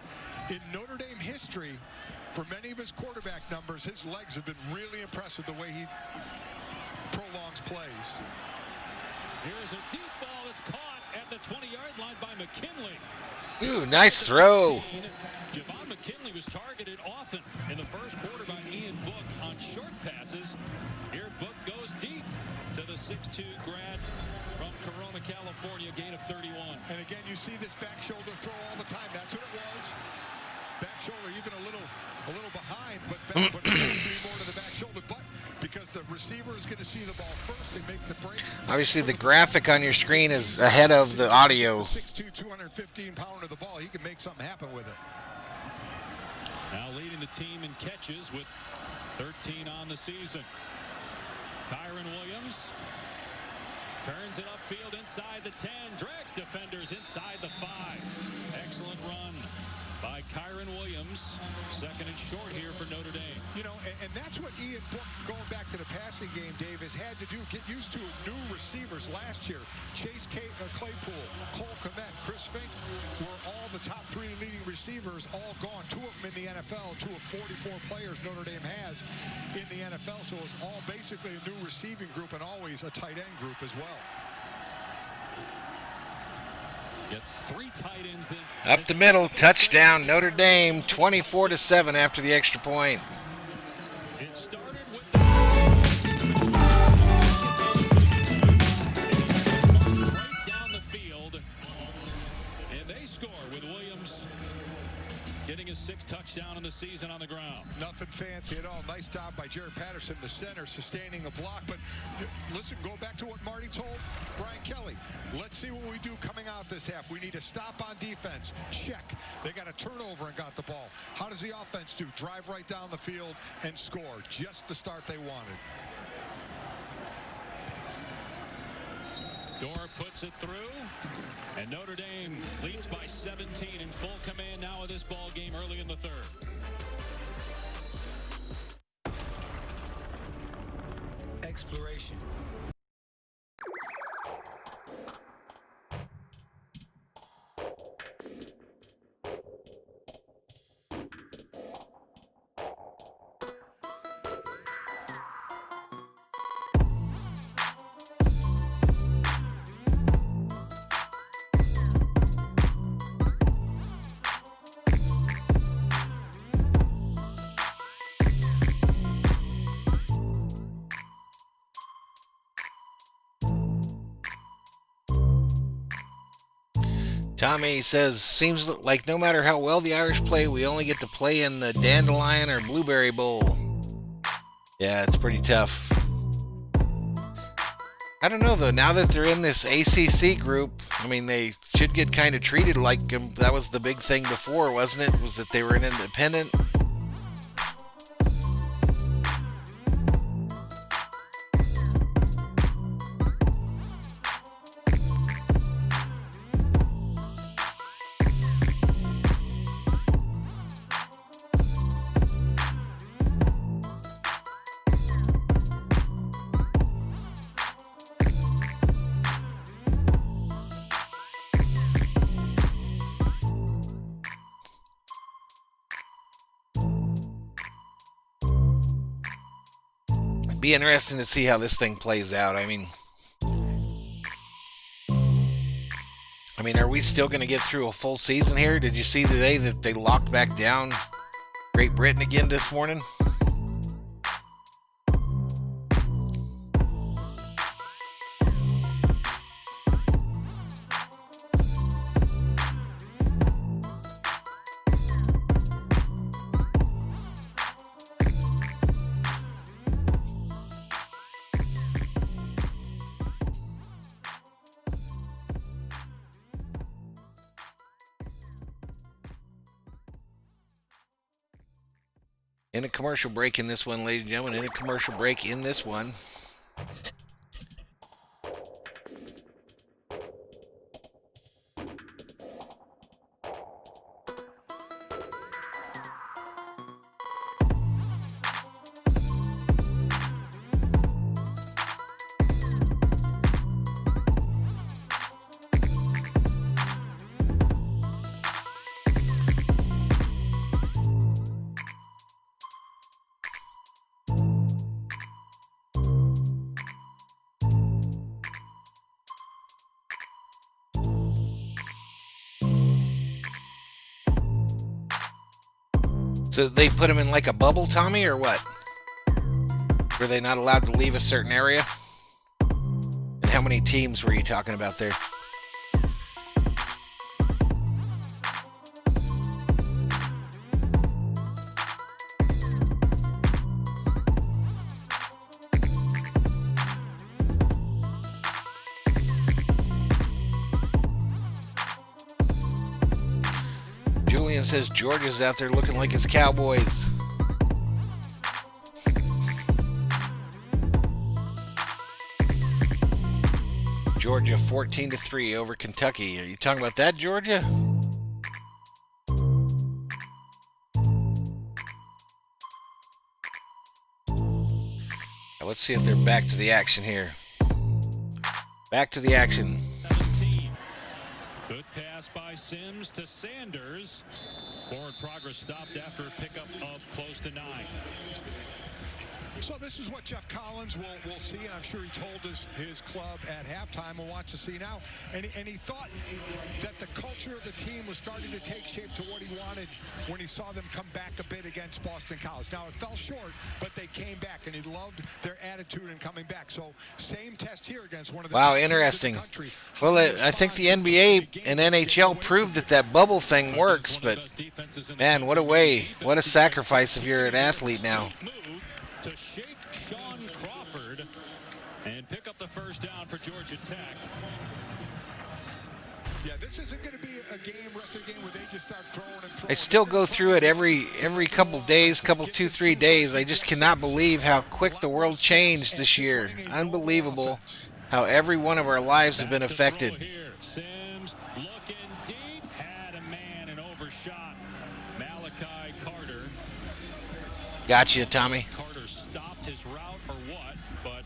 in Notre Dame history. For many of his quarterback numbers, his legs have been really impressive the way he prolongs plays. Here's a deep ball that's caught at the 20-yard line by McKinley. Ooh, nice throw. Javon McKinley was targeted often in the first quarter by Ian Book on short passes. Here Book goes deep to the 6'2 grad from Corona, California, gain of 31. And again, you see this back shoulder throw all the time. That's what it was. Back shoulder, even a little behind, but more to the back shoulder. But because the receiver is going to see the ball first, they make the break. Obviously, the graphic on your screen is ahead of the audio. 6'2", 215-pounder the ball. He can make something happen with it. Now leading the team in catches with 13 on the season. Kyron Williams turns it upfield inside the 10, drags defenders inside the 5. Excellent run by Kyron Williams. Second and short here for Notre Dame. You know, and that's what Ian Book, going back to the passing game, Dave, has had to do, get used to new receivers. Last year, Chase Claypool, Cole Kmet, Chris Fink were all the top 3 leading receivers, all gone. 2 of them in the NFL, 2 of 44 players Notre Dame has in the NFL. So it's all basically a new receiving group and always a tight end group as well. Get 3 tight ends then. Up the middle, touchdown, Notre Dame, 24-7 after the extra point. It started with right down the field, and they score with Williams getting his 6th touchdown in the season on the ground. Nothing fancy at all. Nice job by Jared Patterson, the center, sustaining the block. But listen, go back to what Marty told Brian Kelly. Let's see what we do coming out this half. We need to stop on defense. Check. They got a turnover and got the ball. How does the offense do? Drive right down the field and score. Just the start they wanted. Dorr puts it through, and Notre Dame leads by 17 in full command now of this ball game early in the 3rd. Exploration. Tommy says, seems like no matter how well the Irish play, we only get to play in the Dandelion or Blueberry Bowl. Yeah, it's pretty tough. I don't know, though. Now that they're in this ACC group, I mean, they should get kind of treated like that was the big thing before, wasn't it? Was that they were an independent? Be interesting to see how this thing plays out. I mean, are we still going to get through a full season here? Did you see today that they locked back down Great Britain again this morning? In a commercial break in this one, ladies and gentlemen. In a commercial break in this one. So they put him in like a bubble, Tommy, or what? Were they not allowed to leave a certain area? And how many teams were you talking about there? Says Georgia's out there looking like it's Cowboys. Georgia 14-3 over Kentucky. Are you talking about that, Georgia? Now let's see if they're back to the action here. Back to the action. 17. Good pass by Sims to Sanders. Forward progress stopped after a pickup of close to 9. So this is what Jeff Collins will see, and I'm sure he told his club at halftime and wants to see now. And he thought that the culture of the team was starting to take shape to what he wanted when he saw them come back a bit against Boston College. Now, it fell short, but they came back, and he loved their attitude in coming back. So same test here against one of the Wow, interesting. Well, I think the NBA and NHL proved that bubble thing works, but man, what a sacrifice if you're an athlete now. To shake Sean Crawford and pick up the first down for Georgia Tech. Yeah, this isn't going to be a wrestling game where they just start throwing and throwing. I still go through it every couple days, 2-3 days. I just cannot believe how quick the world changed this year. Unbelievable how every one of our lives has been affected. Sims looking deep, had a man and overshot Malachi Carter. Gotcha, Tommy. Carter stopped his route or what, but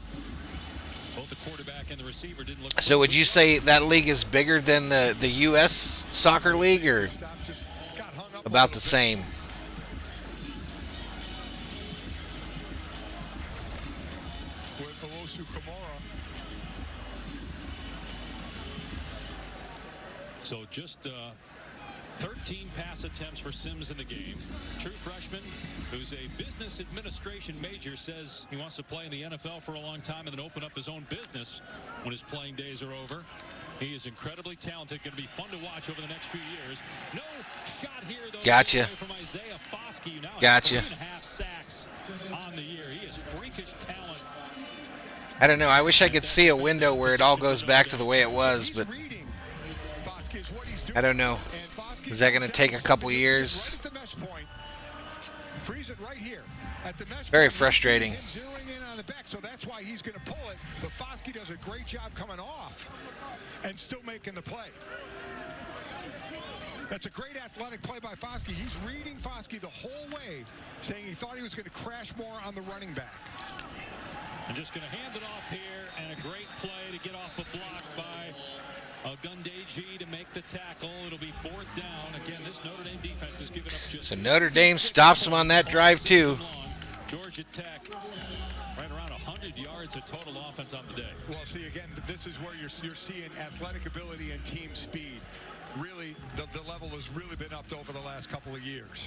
both the quarterback and the receiver didn't look. So would you say that league is bigger than the U.S. soccer league, or about the same? So just 13 pass attempts for Sims in the game. True freshman who's a business administration major says he wants to play in the NFL for a long time and then open up his own business when his playing days are over. He is incredibly talented. Going to be fun to watch over the next few years. No shot here, though. Gotcha. From Isaiah Foskey. Now gotcha. 3.5 sacks on the year. He is freakish talent. I don't know. I wish I could see a window where it all goes back to the way it was, but I don't know. Is that going to take a couple years? Very frustrating. So that's why he's going to pull it. But Foskey does a great job coming off and still making the play. That's a great athletic play by Foskey. He's reading Foskey the whole way, saying he thought he was going to crash more on the running back. I'm just going to hand it off here, and a great play to get off a block by Gundeji to make the tackle. It'll be 4th down. Again, this Notre Dame defense is giving up just... So Notre Dame stops him on that drive, too. Georgia Tech, right around 100 yards of total offense on the day. Well, see, again, this is where you're seeing athletic ability and team speed. Really, the level has really been upped over the last couple of years.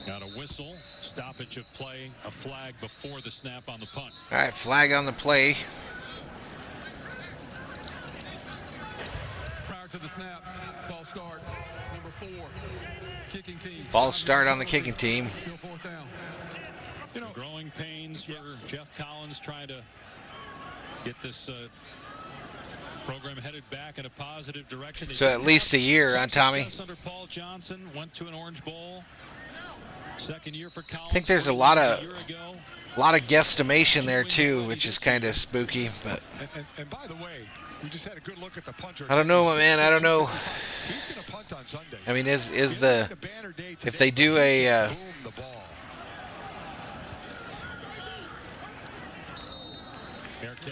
Got a whistle, stoppage of play, a flag before the snap on the punt. All right, flag on the play. Prior to the snap, false start, number 4, kicking team. False start on the kicking team. Still 4th down. You know, growing pains for Jeff Collins trying to get this program headed back in a positive direction. So at least a year, huh, Tommy? Under Paul Johnson, went to an Orange Bowl. Second year for Collins. I think there's a lot of guesstimation there too, which is kind of spooky. But and by the way, we just had a good look at the punter. I don't know, man. I don't know. He's going to punt on Sunday. I mean, is the if they do a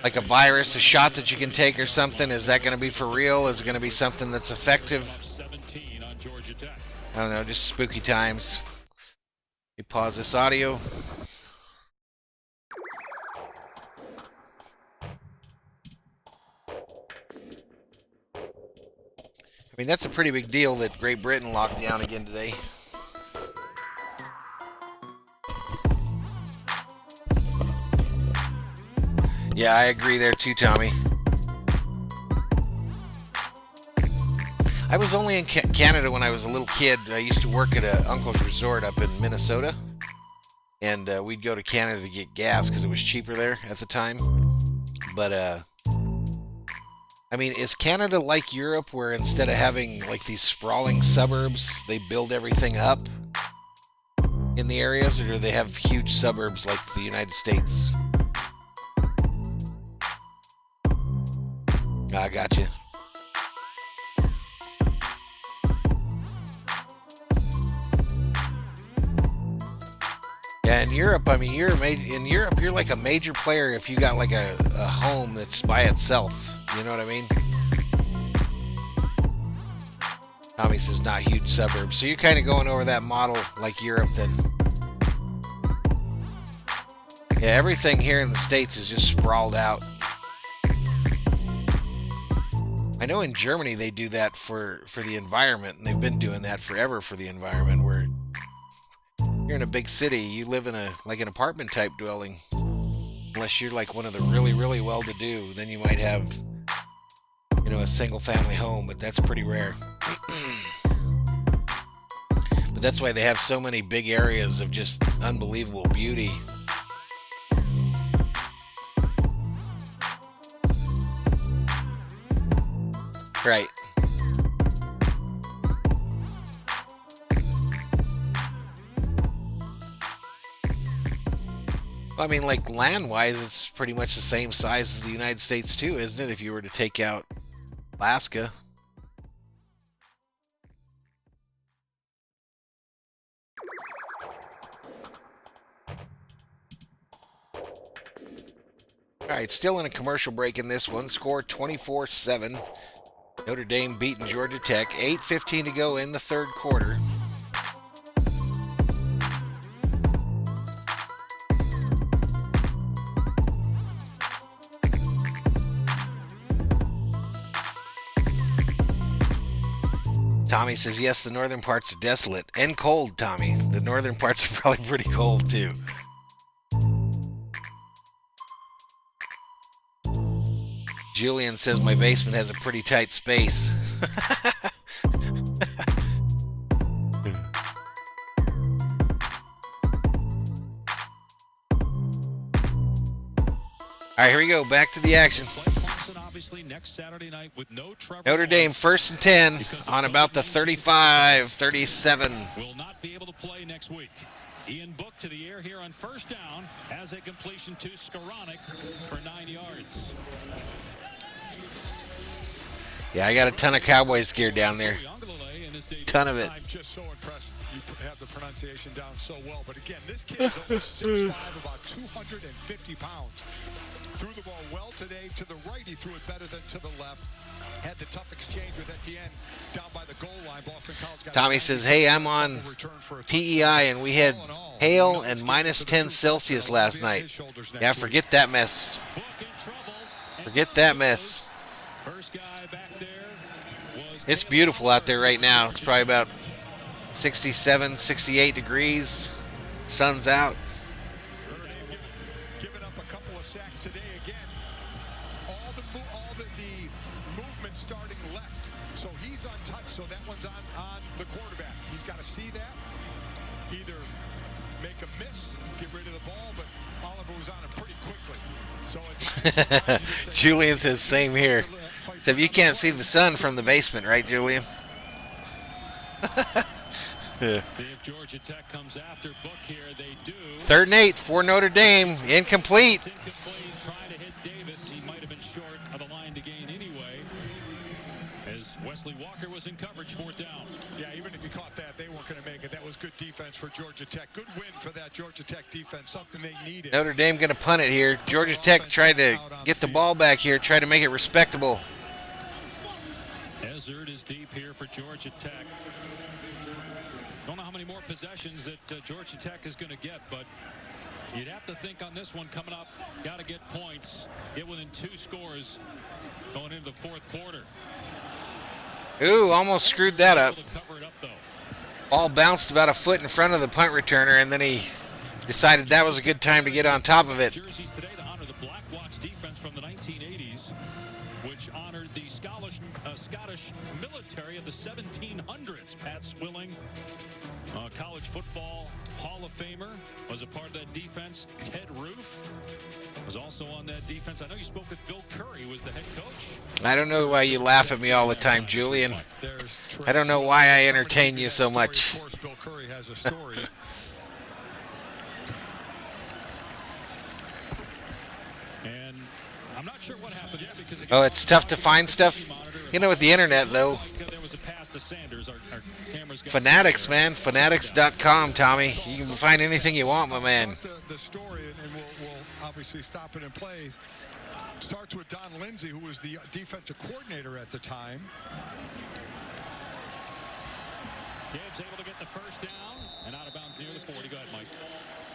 like a virus, a shot that you can take or something, is that going to be for real? Is it going to be something that's effective? 17 on Georgia Tech. I don't know. Just spooky times. You pause this audio. I mean, that's a pretty big deal that Great Britain locked down again today. Yeah, I agree there too, Tommy. I was only in Canada when I was a little kid. I used to work at an uncle's resort up in Minnesota. And we'd go to Canada to get gas because it was cheaper there at the time. But, I mean, is Canada like Europe where instead of having like these sprawling suburbs, they build everything up in the areas? Or do they have huge suburbs like the United States? I gotcha. Yeah, in Europe, I mean, in Europe, you're like a major player if you got like a home that's by itself. You know what I mean? Tommy says not huge suburbs. So you're kind of going over that model like Europe then. Yeah, everything here in the States is just sprawled out. I know in Germany they do that for the environment, and they've been doing that forever for the environment, where you're in a big city, you live in an apartment type dwelling. Unless you're like one of the really, really well-to-do, then you might have, a single family home, but that's pretty rare. But that's why they have so many big areas of just unbelievable beauty. Right. Well, I mean, like land-wise, it's pretty much the same size as the United States too, isn't it? If you were to take out Alaska. All right, still in a commercial break in this one. Score 24-7. Notre Dame beating Georgia Tech. 8:15 to go in the third quarter. Tommy says, yes, the northern parts are desolate and cold, Tommy. The northern parts are probably pretty cold, too. Julian says my basement has a pretty tight space. All right, here we go. Back to the action. Notre Dame 1st and 10 on about the 35-37. Will not be able to play next week. Ian Book to the air here on first down as a completion to Skowronek for 9 yards. Yeah, I got a ton of Cowboys gear down there. Ton of it. I'm just so impressed you have the pronunciation down so well. But again, this kid is over 6'5", about 250 pounds. Threw the ball well today. To the right, he threw it better than to the left. Had the tough exchange with Etienne down by the goal line. Boston College got Tommy says, hey, I'm on PEI, and we had hail and minus 10 Celsius last night. Yeah, forget that mess. Forget that mess. It's beautiful out there right now. It's probably about 67, 68 degrees. Sun's out. Giving up a couple of sacks today again. All the movement starting left. So he's untouched. So that one's on the quarterback. He's got to see that. Either make a miss, get rid of the ball, but Oliver was on it pretty quickly. So Julian says same here. So if you can't see the sun from the basement, right, Julian? See if Georgia Tech comes after Book here. They do. 3rd and 8 for Notre Dame. Incomplete. Try to hit Davis. He might have been short of the line to gain anyway. As Wesley Walker was in coverage, 4th down. Yeah, even if he caught that, they weren't going to make it. That was good defense for Georgia Tech. Good win for that Georgia Tech defense. Something they needed. Notre Dame going to punt it here. Georgia Tech tried to get the ball back here, try to make it respectable. Ezard is deep here for Georgia Tech. Don't know how many more possessions that Georgia Tech is going to get, but you'd have to think on this one coming up, got to get points, get within 2 scores going into the 4th quarter. Ooh, almost screwed that up. Ball bounced about a foot in front of the punt returner, and then he decided that was a good time to get on top of it. Jerseys today to honor the Black Watch defense from the 1980s, which honored the Scottish military of the 1700s. Pat Swilling, College Football Hall of Famer, was a part of that defense. Ted Roof was also on that defense. I know you spoke with Bill Curry, who was the head coach. I don't know why you laugh at me all the time, Julian. I don't know why I entertain you so much. Of course, Bill Curry has a story. And I'm not sure what happened yet because oh, it's tough to find stuff. You know, with the internet, though. There was a pass to Sanders. Our cameras got Fanatics, man. Fanatics.com, Tommy. You can find anything you want, my man. The story, and we'll obviously stop it in plays. Starts with Don Lindsay, who was the defensive coordinator at the time. Gibbs able to get the first down and out of bounds near the 40. Go ahead, Mike.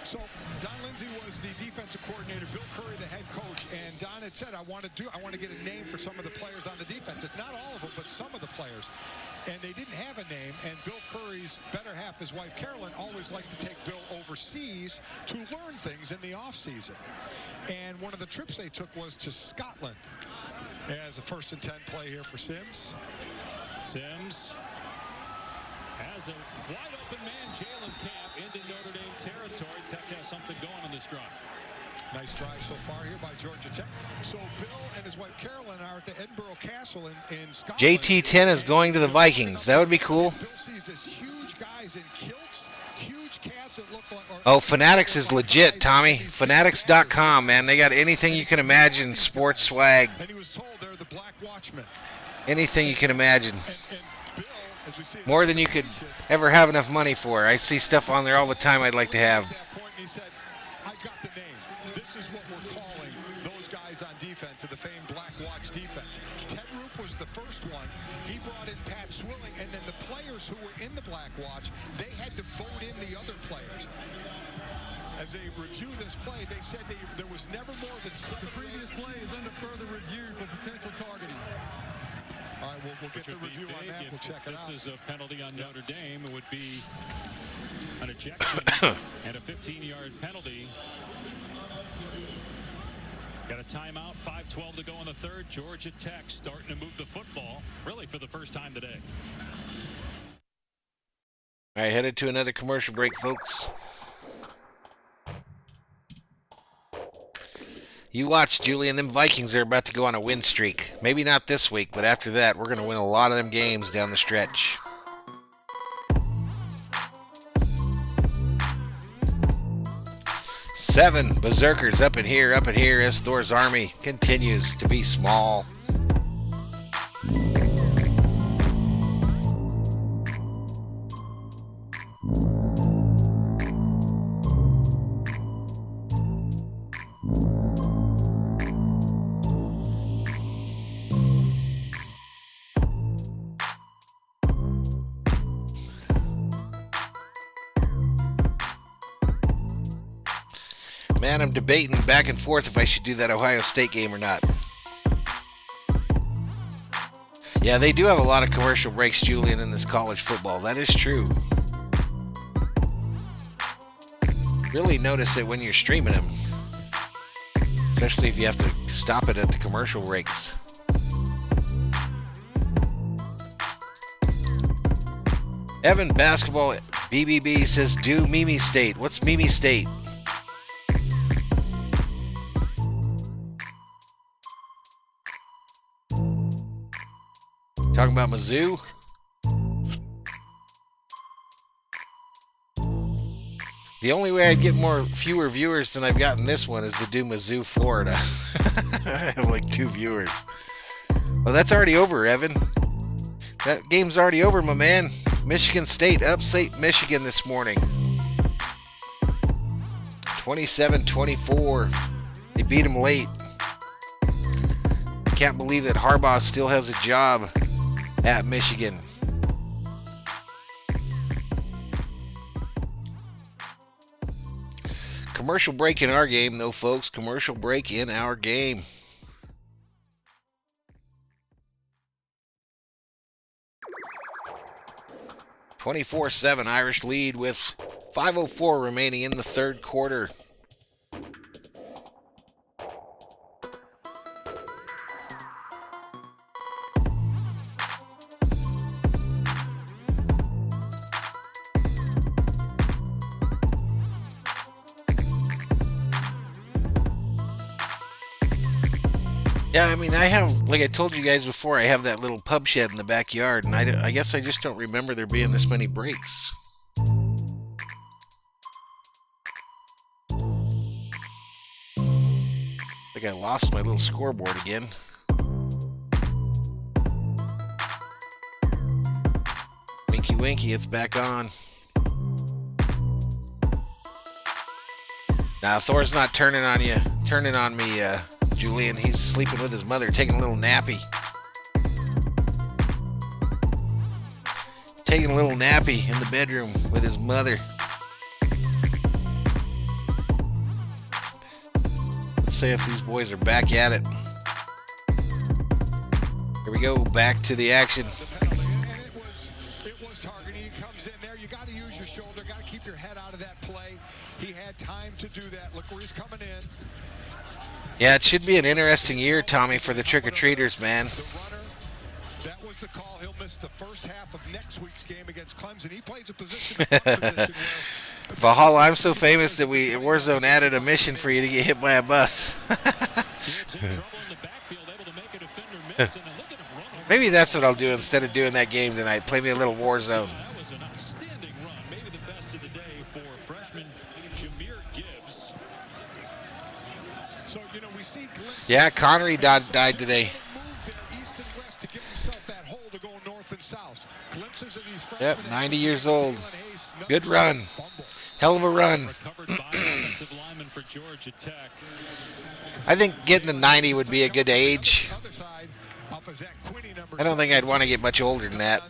So Don Lindsay was the defensive coordinator, Bill Curry the head coach, and Don had said, I want to get a name for some of the players on the defense. It's not all of them, but some of the players. And they didn't have a name, and Bill Curry's better half, his wife Carolyn, always liked to take Bill overseas to learn things in the offseason. And one of the trips they took was to Scotland as a 1st and 10 play here for Sims. Sims has a wide open man, Jalen Camp, into Notre Dame territory. Tech has something going in this drive. Nice drive so far here by Georgia Tech. So Bill and his wife Carolyn are at the Edinburgh Castle in Scotland. JT10 is going to the Vikings. That would be cool. Bill sees this huge guys in kilts, huge cats that look like... Oh, Fanatics is legit, Tommy. Fanatics.com, man. They got anything you can imagine, sports swag. And he was told they're the Black Watchmen. Anything you can imagine. And Bill, as we see... More than you could ever have enough money for. I see stuff on there all the time I'd like to have. At that point, he said, I got the name. This is what we're calling those guys on defense, the famed Black Watch defense. Ted Roof was the first one. He brought in Pat Swilling, and then the players who were in the Black Watch, they had to vote in the other players. As they review this play, they said there was never more than 7. The previous play is under further review for potential targeting. All right, we'll get the review on that. We'll check it out. This is a penalty on Notre Dame. It would be an ejection and a 15-yard penalty. Got a timeout, 5:12 to go in the third. Georgia Tech starting to move the football, really for the first time today. All right, headed to another commercial break, folks. You watch, Julian. Them Vikings are about to go on a win streak. Maybe not this week, but after that, we're going to win a lot of them games down the stretch. Seven Berserkers up in here as Thor's army continues to be small. Man, I'm debating back and forth if I should do that Ohio State game or not. Yeah, they do have a lot of commercial breaks, Julian, in this college football. That is true. Really notice it when you're streaming them. Especially if you have to stop it at the commercial breaks. Evan Basketball BBB says, do Mimi State. What's Mimi State? Talking about Mizzou? The only way I'd get fewer viewers than I've gotten this one is to do Mizzou, Florida. I have like 2 viewers. Well, that's already over, Evan. That game's already over, my man. Michigan State upstate Michigan this morning. 27-24. They beat them late. Can't believe that Harbaugh still has a job at Michigan. Commercial break in our game, though, folks. Commercial break in our game. (24-7) Irish lead with 5:04 remaining in the third quarter. Yeah, I mean, I have, like I told you guys before, I have that little pub shed in the backyard, and I guess I just don't remember there being this many breaks. I think I lost my little scoreboard again. Tinky Winky, it's back on. Now, Thor's not turning on me, Julian. He's sleeping with his mother, taking a little nappy. Taking a little nappy in the bedroom with his mother. Let's see if these boys are back at it. Here we go, back to the action. It was targeting. He comes in there. You got to use your shoulder. Got to keep your head out of that play. He had time to do that. Look where he's coming in. Yeah, it should be an interesting year, Tommy, for the trick-or-treaters, man. The runner, that was the call. He'll miss the first half of next week's game against Clemson. He plays a position. Valhalla, I'm so famous that Warzone added a mission for you to get hit by a bus. Maybe that's what I'll do instead of doing that game tonight. Play me a little Warzone. That was an outstanding run, maybe the best of the day for freshman Jameer Gibbs. So, we see Yeah, Connery died today. Yep, 90 years old. Good run. Hell of a run. I think getting to 90 would be a good age. I don't think I'd want to get much older than that.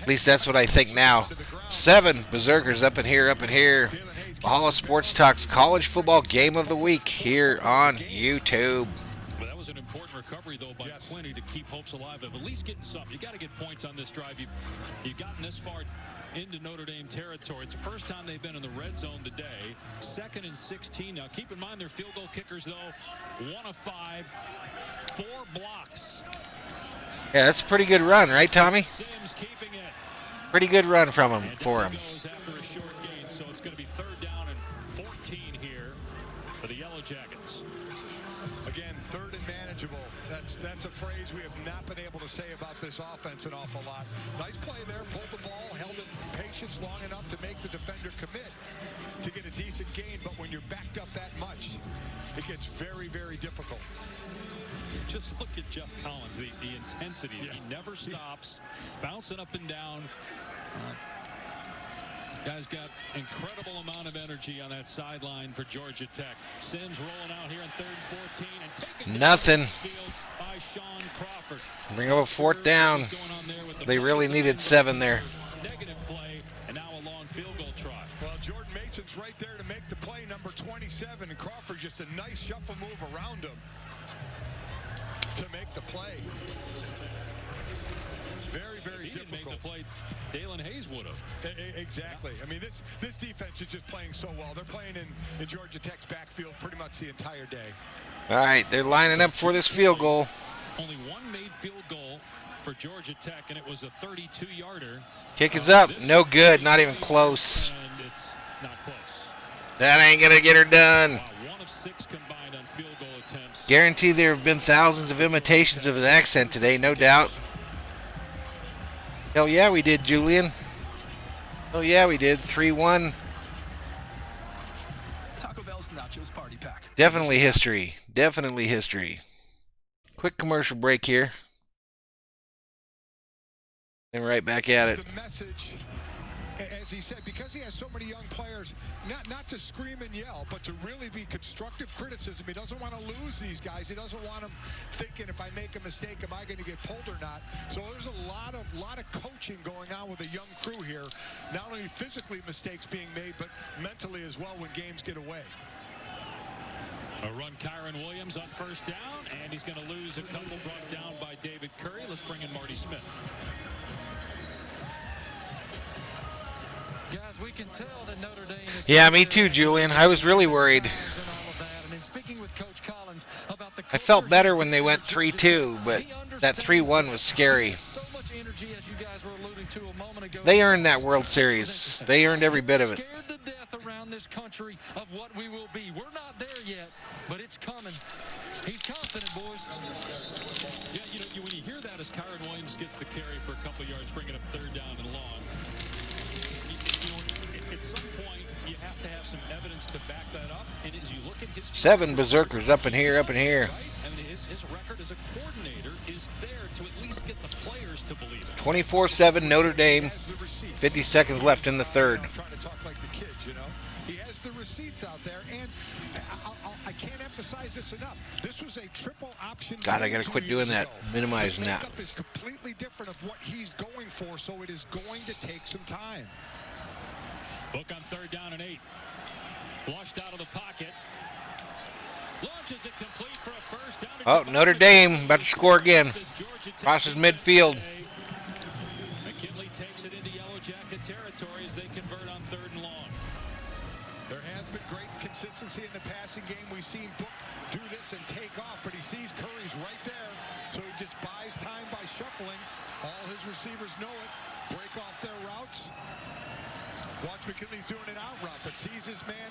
At least that's what I think now. 7 Berzerkers up in here. Valhalla Sports Talk's College Football Game of the Week here on YouTube. Well, that was an important recovery, though, by Quinny to keep hopes alive of at least getting something. You got to get points on this drive. You've gotten this far into Notre Dame territory. It's the first time they've been in the red zone today. 2nd and 16. Now, keep in mind their field goal kickers, though, 1 of 5, 4 blocks. Yeah, that's a pretty good run, right, Tommy? Sims keeping it. Pretty good run for him. After a short gain, so it's going to be 3rd down and 14 here for the Yellow Jackets. Again, 3rd and manageable. That's a phrase we have not been able to say about this offense an awful lot. Nice play there, pulled the ball, held it in patience long enough to make the defender commit to get a decent gain, but when you're backed up that much, it gets very, very difficult. Just look at Jeff Collins, the intensity. Yeah. He never stops, bouncing up and down. Guy's got incredible amount of energy on that sideline for Georgia Tech. Sims rolling out here in 3rd and 14 and taking nothing. By Sean Crawford. Bring up a 4th down. They really needed 7 there. Negative play and now a long field goal try. Well, Jordan Mason's right there to make the play, number 27, and Crawford just a nice shuffle move around him to make the play. Very, very difficult. He didn't make the play Dalen Hayes would have. Exactly. I mean, this defense is just playing so well. They're playing in Georgia Tech's backfield pretty much the entire day. All right, they're lining up for this field goal. Only one made field goal for Georgia Tech, and it was a 32-yarder. Kick is up. No good. Not even close. And it's not close. That ain't going to get her done. Wow, 1 of 6 combined on field goal attempts. Guarantee there have been thousands of imitations of his accent today, no doubt. Hell yeah, we did, Julian. Hell yeah, we did. 3-1. Taco Bell's Nachos Party Pack. Definitely history. Definitely history. Quick commercial break here. And right back at it. The message, as he said, because he has so many young players, not to scream and yell, but to really be constructive criticism. He doesn't want to lose these guys. He doesn't want them thinking, if I make a mistake, am I going to get pulled or not? So there's a lot of coaching going on with a young crew here. Not only physically mistakes being made, but mentally as well when games get away. A run, Kyron Williams on 1st down, and he's going to lose a couple brought down by David Curry. Let's bring in Marty Smith. Guys, we can tell that Notre Dame is... Yeah, me too, Julian. I was really worried. I felt better when they went 3-2, but that 3-1 was scary. They earned that World Series. They earned every bit of it. Scared to death around this country of what we will be. We're not there yet, but it's coming. He's confident, boys. Yeah, when you hear that as Kyron Williams gets the carry for a couple yards, bringing up 3rd down and long. At some point, you have to have some evidence to back that up. And as you look at his 7 Berzerkers up in here. I mean, his his record as a coordinator is there to at least get the players to believe it. 24-7 Notre Dame. 50 seconds left in the third. Trying to talk like the kids, you know. He has the receipts out there, and I can't emphasize this enough. This was a triple option. God, I got to quit doing that. Minimizing the that. makeup is completely different of what he's going for, so it is going to take some time. Book on 3rd down and 8. Flushed out of the pocket. Launches it complete for a first down. Oh, Notre Dame about to score again. Crosses midfield. McKinley takes it into Yellow Jacket territory as they convert on 3rd and long. There has been great consistency in the passing game. We've seen Book do this and take off, but he sees Curry's right there, so he just buys time by shuffling. All his receivers know it. Break off their routes. Watch McKinley's doing an out route, but sees his man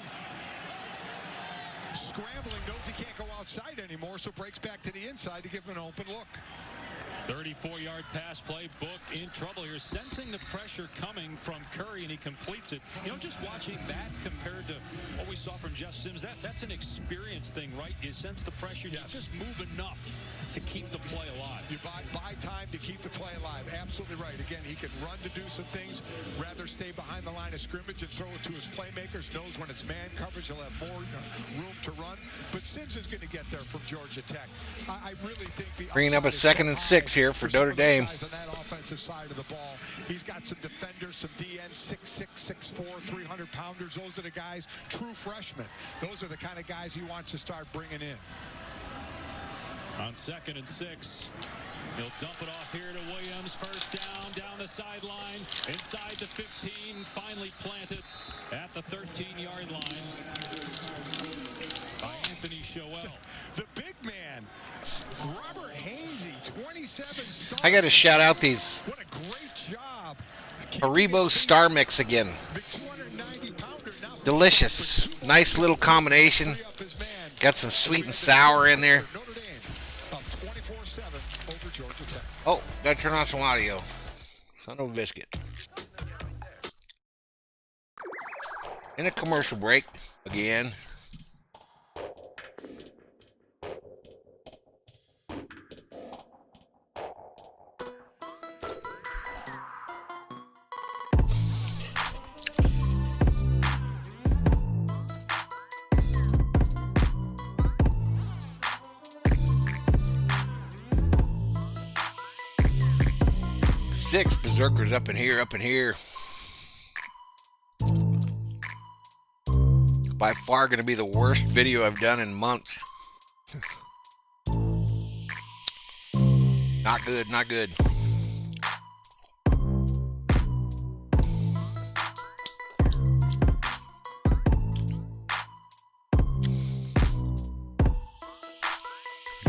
scrambling, knows he can't go outside anymore, so breaks back to the inside to give him an open look. 34-yard pass play. Book in trouble here, sensing the pressure coming from Curry, and he completes it. You know, just watching that compared to what we saw from Jeff Sims, that's an experience thing, right? You sense the pressure, you just move enough to keep the play alive. You buy time to keep the play alive. Absolutely right. Again, he can run to do some things, rather stay behind the line of scrimmage and throw it to his playmakers. Knows when it's man coverage, he'll have more room to run. But Sims is going to get there from Georgia Tech. I really think the Bringing up a 2nd and 6 here for Notre Dame. on that offensive side of the ball. He's got some defenders, some DN, 6'6", 6'4", 300-pounders. Those are the guys, true freshmen. Those are the kind of guys he wants to start bringing in. On 2nd and 6, he'll dump it off here to Williams. First down the sideline, inside the 15, finally planted at the 13-yard line by Anthony Shoel. The big man, Robert Hainsey, 27 starts. I got to shout out these What a great job. Haribo Star Mix again. Big 290-pounder now. Delicious. Nice little combination. Got some sweet and sour in there. Notre Dame up 24-7 over Georgia Tech. Oh, got to turn on some audio. Son of a biscuit. In a commercial break again. Six Berserkers up in here, By far going to be the worst video I've done in months. Not good, not good.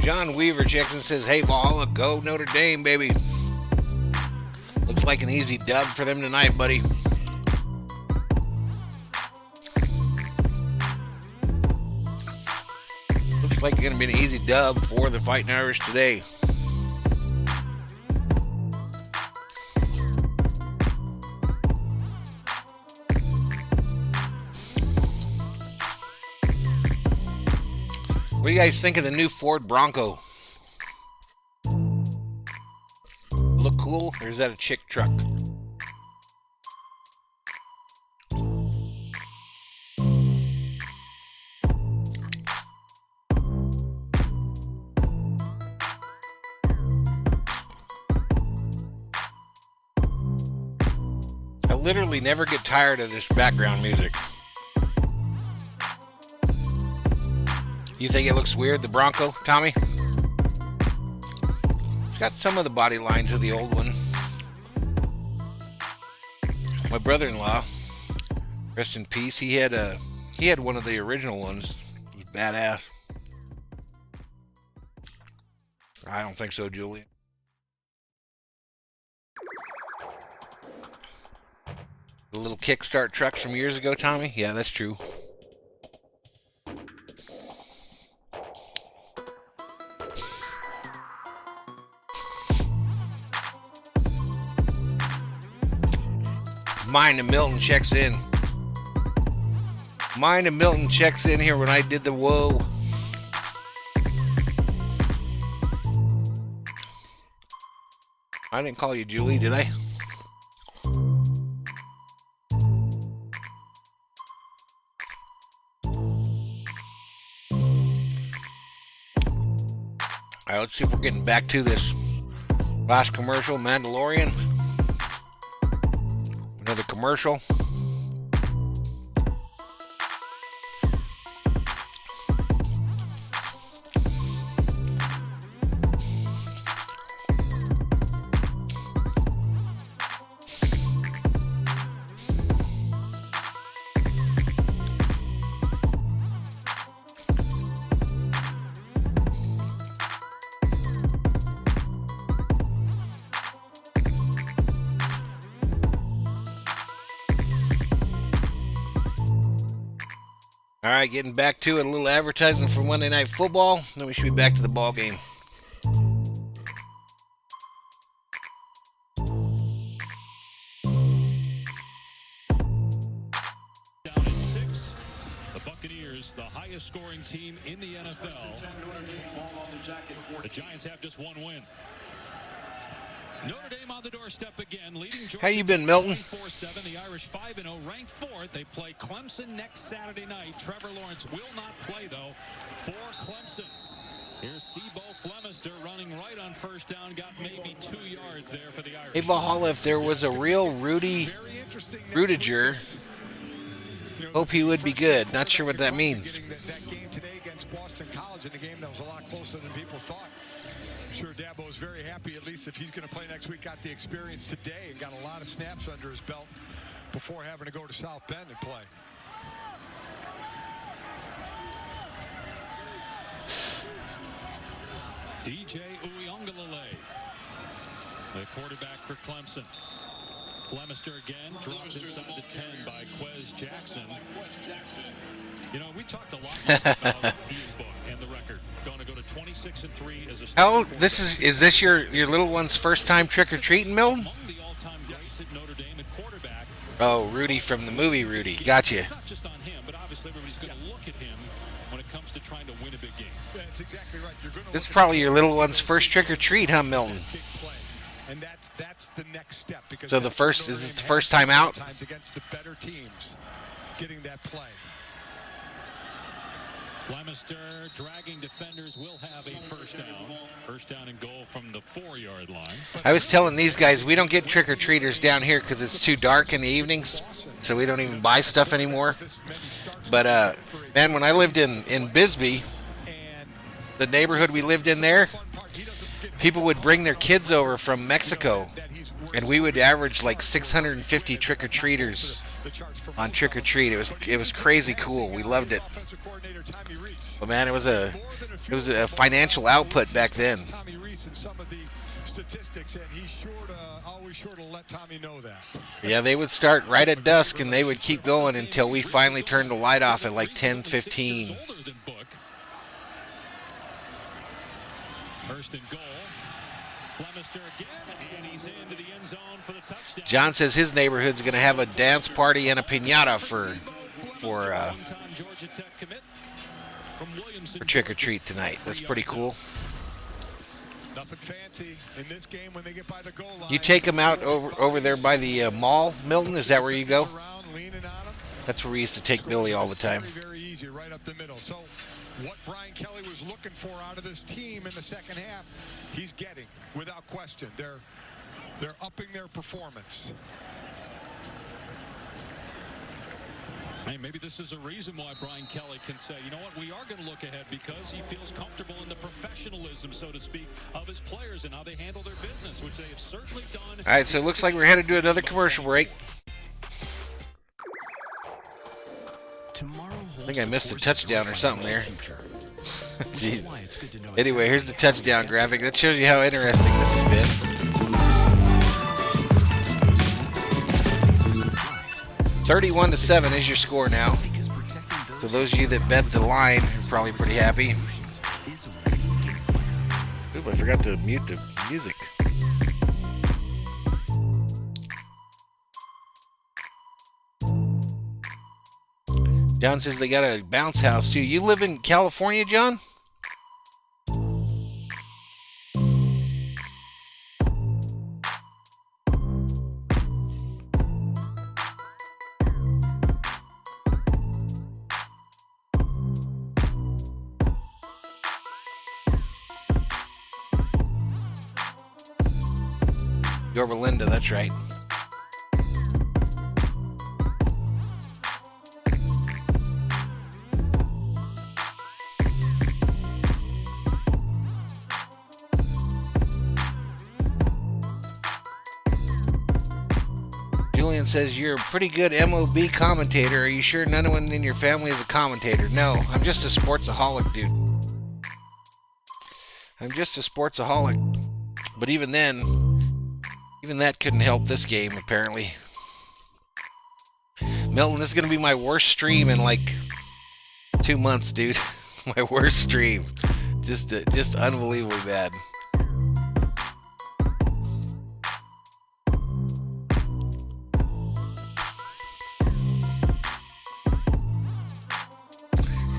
John Weaver checks and says, hey, Valhalla, go Notre Dame, baby. Looks like an easy dub for them tonight, buddy. Looks like it's going to be an easy dub for the Fighting Irish today. What do you guys think of the new Ford Bronco? Look cool, or is that a chick truck? I literally never get tired of this background music. You think it looks weird, the Bronco, Tommy? It's got some of the body lines of the old one. My brother-in-law, rest in peace, he had one of the original ones. It was badass. I don't think so, Julian. The little kickstart trucks from years ago, Tommy? Yeah, that's true. Mine and Milton checks in. Mine and Milton checks in here when I did the whoa. I didn't call you Julie, did I? All right, let's see if we're getting back to this last commercial, Mandalorian. Another commercial. All right, getting back to it. A little advertising for Monday Night Football. Then we should be back to the ball game. Down at 6, the Buccaneers, the highest scoring team in the NFL. The Giants have just one win. Notre Dame on the doorstep again, leading Georgia. How you been, Milton? 24-7. The Irish 5-0, ranked 4th. They play Clemson next Saturday night. Trevor Lawrence will not play, though, for Clemson. Here's Sebo Flemister running right on first down. Got maybe 2 yards there for the Irish. Hey, Valhalla, if there was a real Rudy Rudiger, hope he would be good. Not sure what that means. That game today against Boston College in a game that was a lot closer than people thought. I'm sure Dabo is very happy, at least if he's going to play next week, got the experience today and got a lot of snaps under his belt before having to go to South Bend and play. DJ Uyunglele, the quarterback for Clemson. Flemister again, dropped inside the 10 by Quez Jackson. You know, we talked a lot about his book and the record. Going to go to 26-3 as a How is this your little one's first time trick or treating, Milton? among the all-time greats at Notre Dame at quarterback. Oh, Rudy from the movie Rudy. Gotcha. It's not just on him, but obviously everybody's going to look at him when it comes to trying to win a big game. That's exactly right. You're going to This is probably your little one's first trick or treat, huh, Milton? big play. And that's the next step. Because So the that's what first Notre is Dame its has first time out? sometimes against the better teams, getting that play. Flemister dragging defenders will have a first down. First down and goal from the 4-yard line. I was telling these guys we don't get trick or treaters down here because it's too dark in the evenings, so we don't even buy stuff anymore. But man, when I lived in Bisbee, the neighborhood we lived in there, people would bring their kids over from Mexico, and we would average like 650 trick or treaters on trick or treat. It was crazy cool. We loved it. But man, it was a financial output back then. Tommy Reese and some of the statistics, and he's always sure to let Tommy know that. Yeah, they would start right at dusk, and they would keep going until we finally turned the light off at like 10:15. First and goal. Flemister again, and he's into the end zone for the touchdown. John says his neighborhood's going to have a dance party and a piñata for Georgia Tech commit from Williamson. trick or treat tonight. That's pretty cool. Nothing fancy in this game when they get by the goal line. You take them out over there by the mall, Milton? Is that where you go? Around, leaning on him. That's where we used to take Billy all the time. Very, very easy, right up the middle. So what Brian Kelly was looking for out of this team in the second half, he's getting, without question. They're upping their performance. Hey, maybe this is a reason why Brian Kelly can say, you know what, we are going to look ahead because he feels comfortable in the professionalism, so to speak, of his players and how they handle their business, which they have certainly done. All right, so it looks like we're headed to another commercial break. I think I missed a touchdown or something there. Jeez. Anyway, here's the touchdown graphic. That shows you how interesting this has been. 31-7 is your score now. So those of you that bet the line are probably pretty happy. Ooh, I forgot to mute the music. John says they got a bounce house too. You live in California, John? Yorba Linda, that's right. Julian says, you're a pretty good MOB commentator. Are you sure none one in your family is a commentator? No, I'm just a sportsaholic, dude. I'm just a sportsaholic. But even then, even that couldn't help this game, apparently. Milton, this is going to be my worst stream in like 2 months, dude. My worst stream. Just unbelievably bad.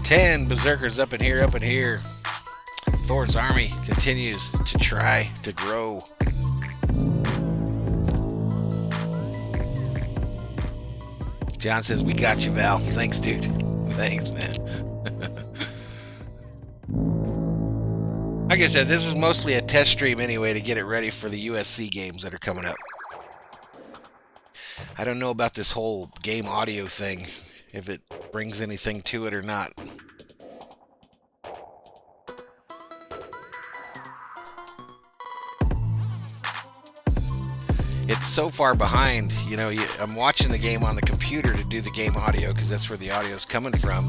Ten Berserkers up in here. Thor's army continues to try to grow. John says, we got you, Val. Thanks, dude. Thanks, man. Like I said, this is mostly a test stream anyway to get it ready for the USC games that are coming up. I don't know about this whole game audio thing, if it brings anything to it or not. It's so far behind, you know, I'm watching the game on the computer to do the game audio because that's where the audio is coming from.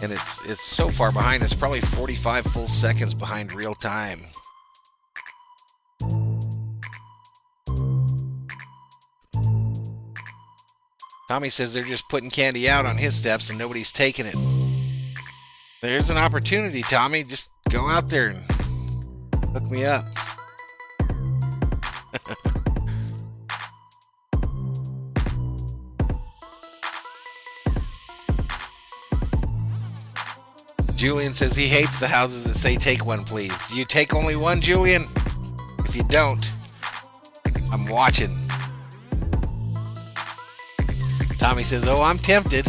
And it's so far behind, it's probably 45 full seconds behind real time. Tommy says they're just putting candy out on his steps and nobody's taking it. There's an opportunity, Tommy. Just go out there and hook me up. Julian says he hates the houses that say take one, please. Do you take only one, Julian? If you don't, I'm watching. Tommy says, oh, I'm tempted.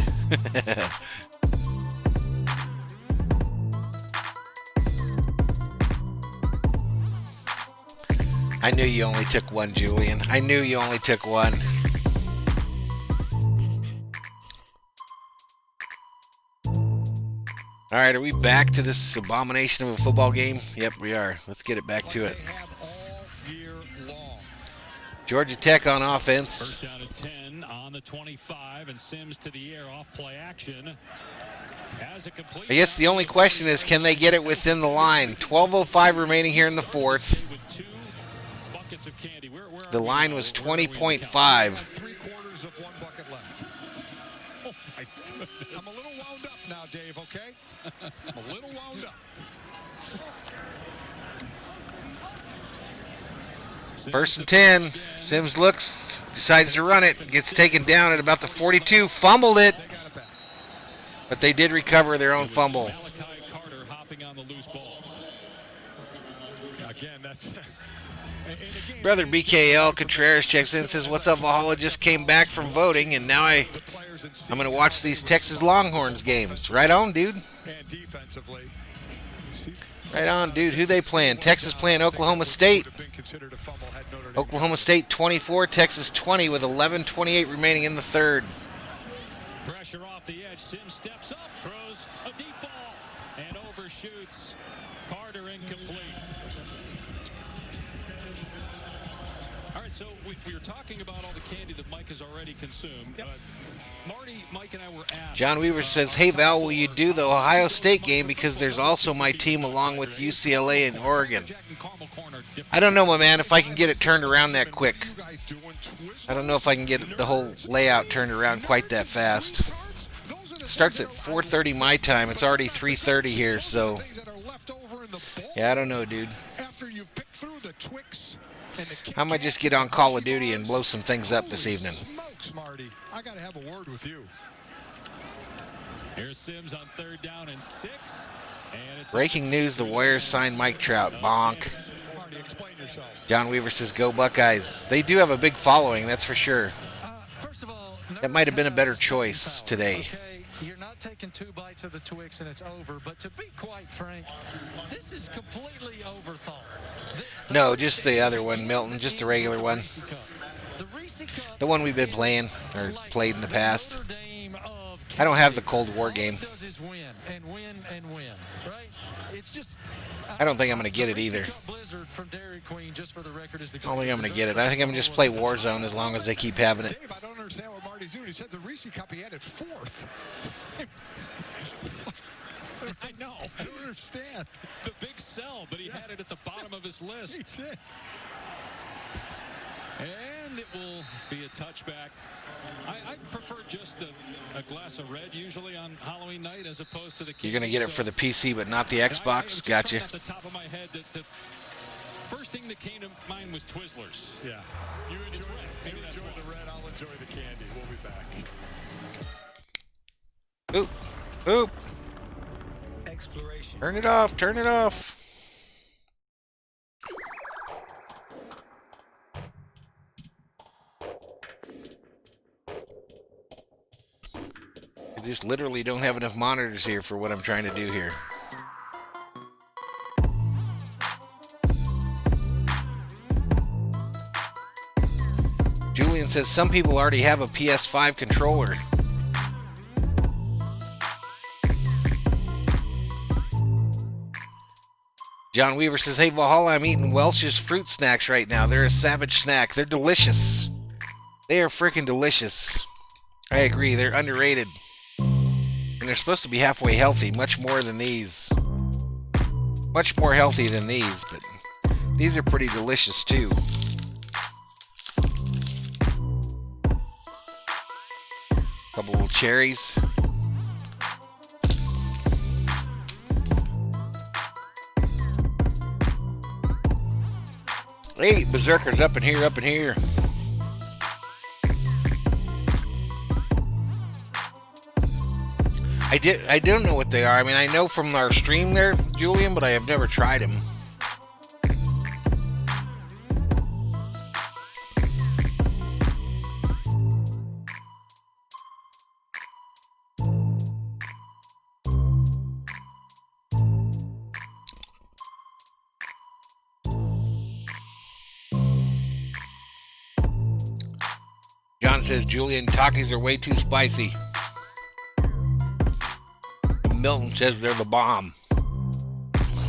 I knew you only took one, Julian. I knew you only took one. All right, are we back to this abomination of a football game? Yep, we are. Let's get it back to it. Georgia Tech on offense. First down at 10 on the 25, and Sims to the air off play action. I guess the only question is, can they get it within the line? 12:05 remaining here in the fourth. The line was 20.5. 3/4 of one bucket left. Oh my goodness. I'm a little wound up now, Dave, okay? I'm a little wound up. First and 10. Sims looks, decides to run it, gets taken down at about the 42, fumbled it. But they did recover their own fumble. Again, that's... Brother BKL Contreras checks in and says, what's up, Valhalla? Just came back from voting, and now I'm going to watch these Texas Longhorns games. Right on, dude. Right on, dude. Who they playing? Texas playing Oklahoma State. Oklahoma State 24, Texas 20 with 11:28 remaining in the third. Pressure off the edge. Sims steps up, throws a deep ball, and overshoots. Carter incomplete. All right, so we were talking about all the candy that Mike has already consumed. Yep. Marty, Mike, and I were asked. John Weaver says, hey, Val, will you do the Ohio State game? Because there's also my team along with UCLA and Oregon. I don't know, my man, if I can get it turned around that quick. I don't know if I can get the whole layout turned around quite that fast. It starts at 4:30 my time. It's already 3:30 here, so... Yeah, I don't know, dude. I might just get on Call of Duty and blow some things up this evening. I gotta have a word with you. Here's Sims on 3rd down and 6. And it's Breaking news, the Warriors signed Mike Trout. Bonk. John Weaver says, go Buckeyes. They do have a big following, that's for sure. First of all, That might have been a better choice today. Okay, you're not taking 2 bites of the Twix and it's over, but to be quite frank, this is completely overthought. No, just the other one, Milton, just the regular one. The one we've been playing, or played in the past. I don't have the Cold War game. I don't think I'm going to get it either. I don't think I'm going to get it. I think I'm going to just play Warzone as long as they keep having it. Dave, I don't understand what Marty's doing. He said the Reese Cup, he had it 4th. I know. I don't understand. The big sell, but he had it at the bottom of his list. He did. And it will be a touchback. I prefer just a glass of red usually on Halloween night as opposed to the You're going to get it for the PC, but not the Xbox? Gotcha. Off the top of my head, the first thing that came to mind was Twizzlers. Yeah. You enjoy the red. I'll enjoy the candy. We'll be back. Oop. Oop. Exploration. Turn it off. Turn it off. I just literally don't have enough monitors here for what I'm trying to do here. Julian says some people already have a PS5 controller. John Weaver says, hey, Valhalla, I'm eating Welch's fruit snacks right now. They're a savage snack. They're delicious. They are freaking delicious. I agree. They're underrated. And they're supposed to be halfway healthy, much more than these. Much more healthy than these, but these are pretty delicious too. Couple little cherries. Hey, Berzerkers, up in here, up in here. I don't know what they are. I mean, I know from our stream there, Julian, but I have never tried them. John says, Julian, Takis are way too spicy. Milton says they're the bomb.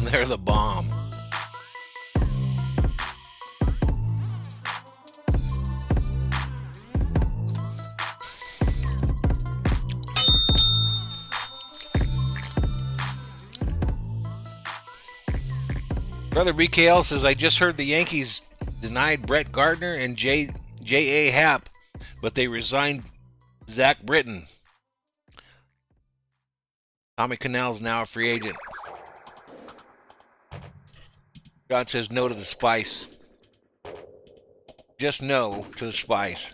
They're the bomb. Brother BKL says, I just heard the Yankees denied Brett Gardner and J.A. Happ, but they resigned Zach Britton. Tommy Cannell's now a free agent. John says no to the spice. Just no to the spice.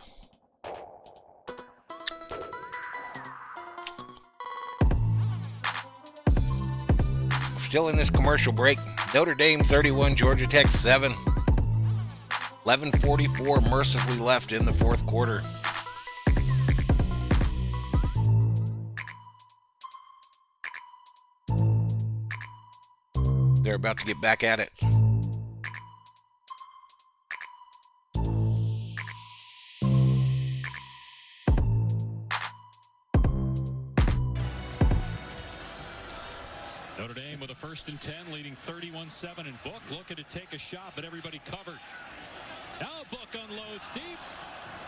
Still in this commercial break. Notre Dame 31, Georgia Tech 7. 11:44 mercifully left in the fourth quarter. They're about to get back at it. Notre Dame with a 1st and 10, leading 31-7, and Book looking to take a shot, but everybody covered. Now Book unloads deep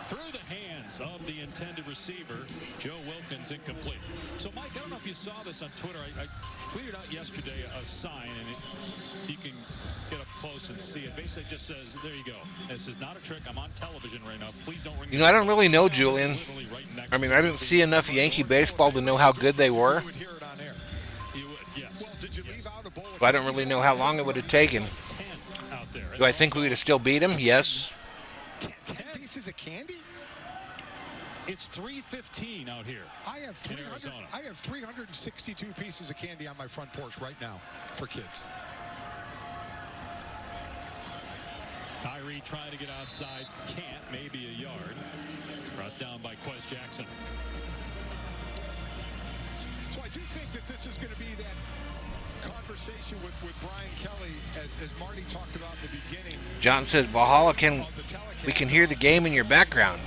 through the hands of the intended receiver. Joe Wilkins incomplete. So, Mike, I don't know if you saw this on Twitter. I tweeted out yesterday a sign, and you can get up close and see it. Basically just says, there you go. This is not a trick. I'm on television right now. Please don't ring. You know, I don't really know, Julian. I mean, I didn't see enough Yankee baseball to know how good they were. You would, yes. But I don't really know how long it would have taken. Do I think we would have still beat them? Yes. 10 pieces of candy? It's 3:15 out here. I have 362 pieces of candy on my front porch right now for kids. Tyree trying to get outside. Can't. Maybe a yard. Brought down by Quez Jackson. So I do think that this is going to be that conversation with Brian Kelly, as Marty talked about in the beginning, John says, Valhalla, we can hear the game in your background.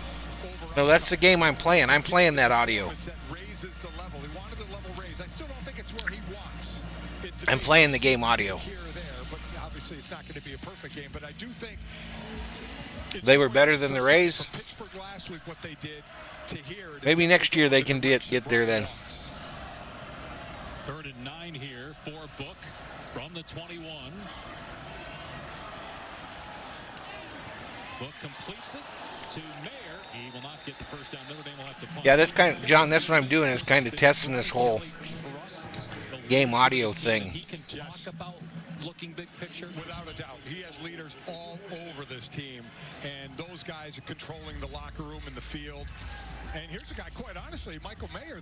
No, that's the game I'm playing. I'm playing that audio. I'm playing the game audio. Obviously, it's not going to be a perfect game, but I do think they were better than the Rays. Maybe next year they can get there then. 3rd and 9 here for Book from the 21. Book completes it to Mayer. He will not get the first down. Notre Dame will have to punt. Yeah, that's kind of, John, that's what I'm doing, is kind of testing this whole game audio thing. He can talk about looking big picture. Without a doubt. He has leaders all over this team, and those guys are controlling the locker room and the field. And here's a guy, quite honestly, Michael Mayer.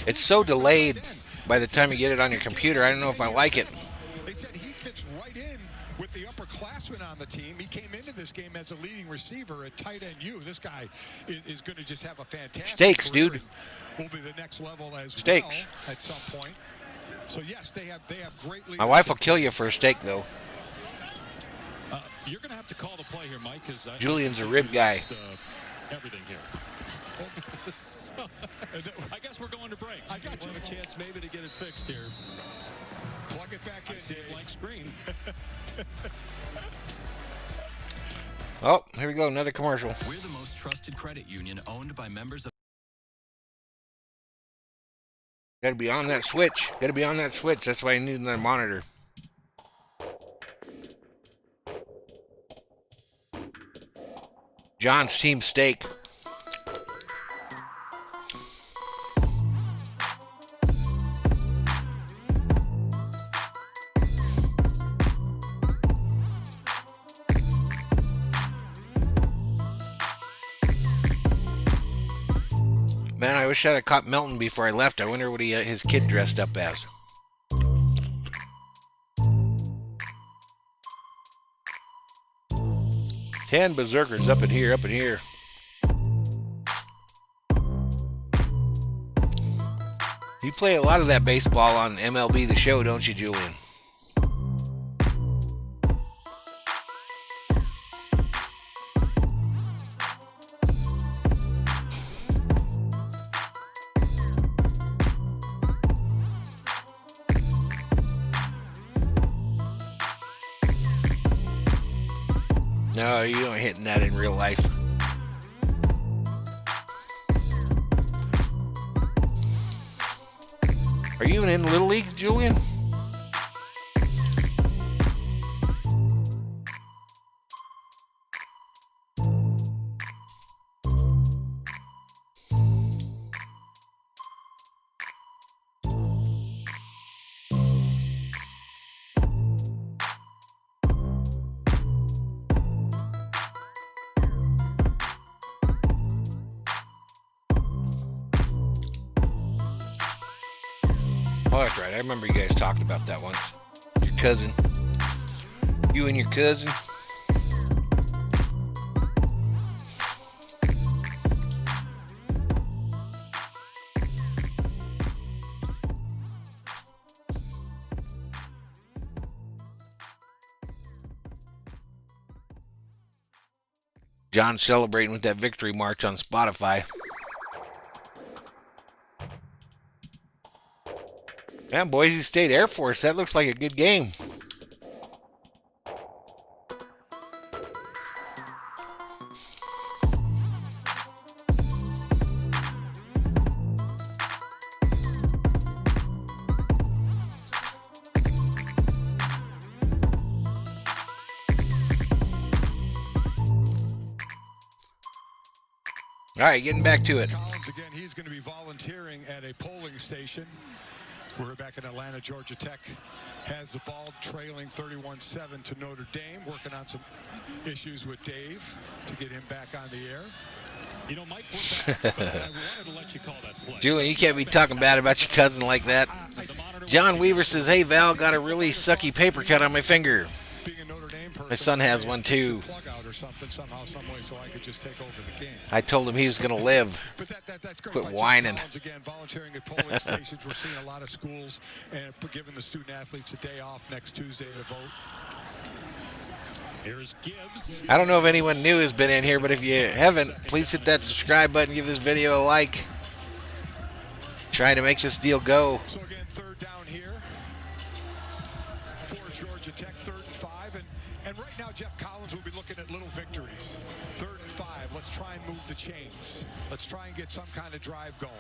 It's so delayed by the time you get it on your computer. I don't know if I like it. They said he fits right in with the upperclassmen on the team. He came into this game as a leading receiver at tight end U. This guy is going to just have a fantastic Stakes, career. dude. Will be the next level as Stakes. well at some point. So yes, they have great leaders. My wife will kill you for a steak, though. You're going to have to call the play here, Mike, because Julian's a rib guy. Everything here. I guess we're going to break. I got you. We'll have a chance maybe to get it fixed here. Plug it back in. I see a blank screen. Oh, here we go, another commercial. We're the most trusted credit union owned by members of... Got to be on that switch. Got to be on that switch. That's why I need another monitor. John's team steak. Man, I wish I'd have caught Melton before I left. I wonder what his kid dressed up as. Ten Berzerkers up in here, up in here. You play a lot of that baseball on MLB The Show, don't you, Julian? No, you aren't hitting that in real life. Are you even in Little League, Julian? Oh, that's right. I remember you guys talked about that once. Your cousin. You and your cousin. John's celebrating with that victory march on Spotify. Yeah, Boise State Air Force. That looks like a good game. All right, getting back to it. Collins again, he's going to be volunteering at a polling station. We're back in Atlanta. Georgia Tech has the ball, trailing 31-7 to Notre Dame, working on some issues with Dave to get him back on the air. You know, Mike, we're back, but I wanted to let you call that play. Julian, you can't be talking bad about your cousin like that. John Weaver says, hey, Val, got a really sucky paper cut on my finger. My son has one, too. I told him he was going to live. Quit whining. Again, volunteering at polling stations. We're seeing a lot of schools and giving the student athletes a day off next Tuesday to vote. Here's Gibbs. I don't know if anyone new has been in here, but if you haven't, please hit that subscribe button, give this video a like. Trying to make this deal go. So again, third down here for Georgia Tech, 3rd and 5. And right now, Jeff Collins will be looking at little victories. 3rd and 5. Let's try and move the chains. Let's try and get some kind of drive going.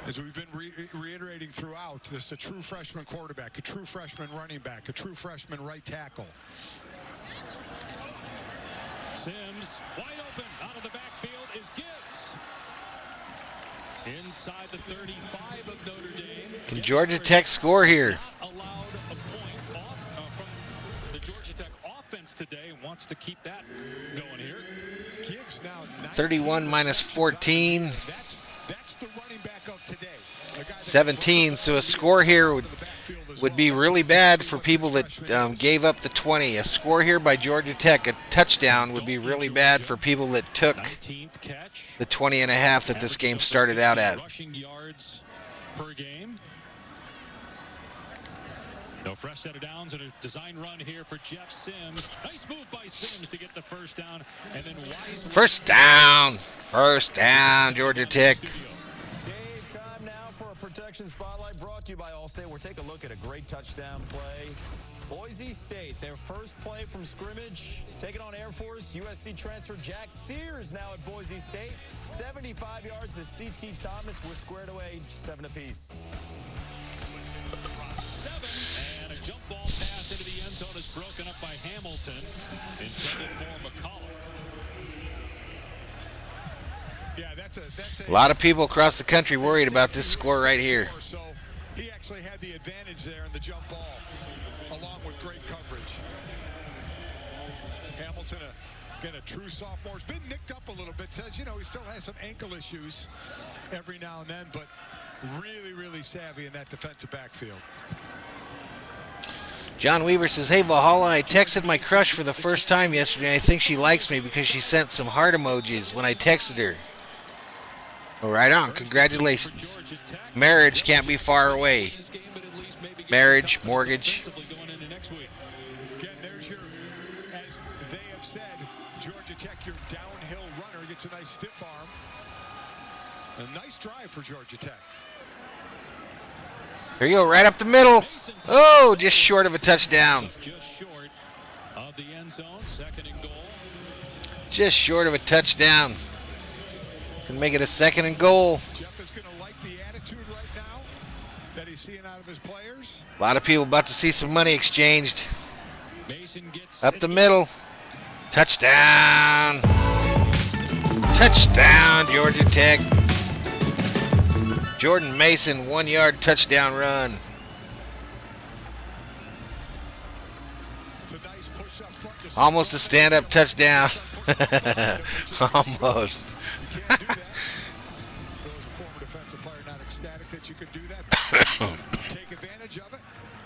As we've been reiterating throughout, this is a true freshman quarterback, a true freshman running back, a true freshman right tackle. Sims, wide open, out of the backfield is Gibbs. Inside the 35 of Notre Dame. Can Georgia Tech score here? Allowed a point off from the Georgia Tech offense today and wants to keep that going here. Gibbs now 31 minus 14. That's the running back of today. 17, so a score here would be really bad for people that gave up the 20. A score here by Georgia Tech, a touchdown, would be really bad for people that took the 20 and a half that this game started out at. Rushing yards per game. No fresh set of downs and a design run here for Jeff Sims. Nice move by Sims to get the first down. And then First down, Georgia Tech. Time now for a protection spotlight brought to you by Allstate. We'll take a look at a great touchdown play. Boise State, their first play from scrimmage, taking on Air Force. USC transfer Jack Sears now at Boise State. 75 yards to C.T. Thomas. We're squared away, 7 apiece. 7, and a jump ball pass into the end zone is broken up by Hamilton, intended for McCollum. Yeah, that's A lot of people across the country worried about this score right here. So he actually had the advantage there in the jump ball, along with great coverage. Hamilton, again, a true sophomore, has been nicked up a little bit. Says, he still has some ankle issues every now and then, but really, really savvy in that defensive backfield. John Weaver says, hey, Valhalla, I texted my crush for the first time yesterday. I think she likes me because she sent some heart emojis when I texted her. Well, right on. Congratulations. Marriage can't be far away. Marriage, mortgage. Again, there's your, as they have said, Georgia Tech, your downhill runner, gets a nice stiff arm. A nice drive for Georgia Tech. Here you go, right up the middle. Oh, just short of a touchdown. Just short of the end zone, 2nd and goal. Just short of a touchdown. Can make it a 2nd and goal. Jeff is going to like the attitude right now that he's seeing out of his players. A lot of people about to see some money exchanged. Mason gets Up the middle. Touchdown. Touchdown, Georgia Tech. Jordan Mason, 1-yard touchdown run. Almost a stand-up touchdown. Almost. Former defensive player, not ecstatic that you could do that. Take advantage of it,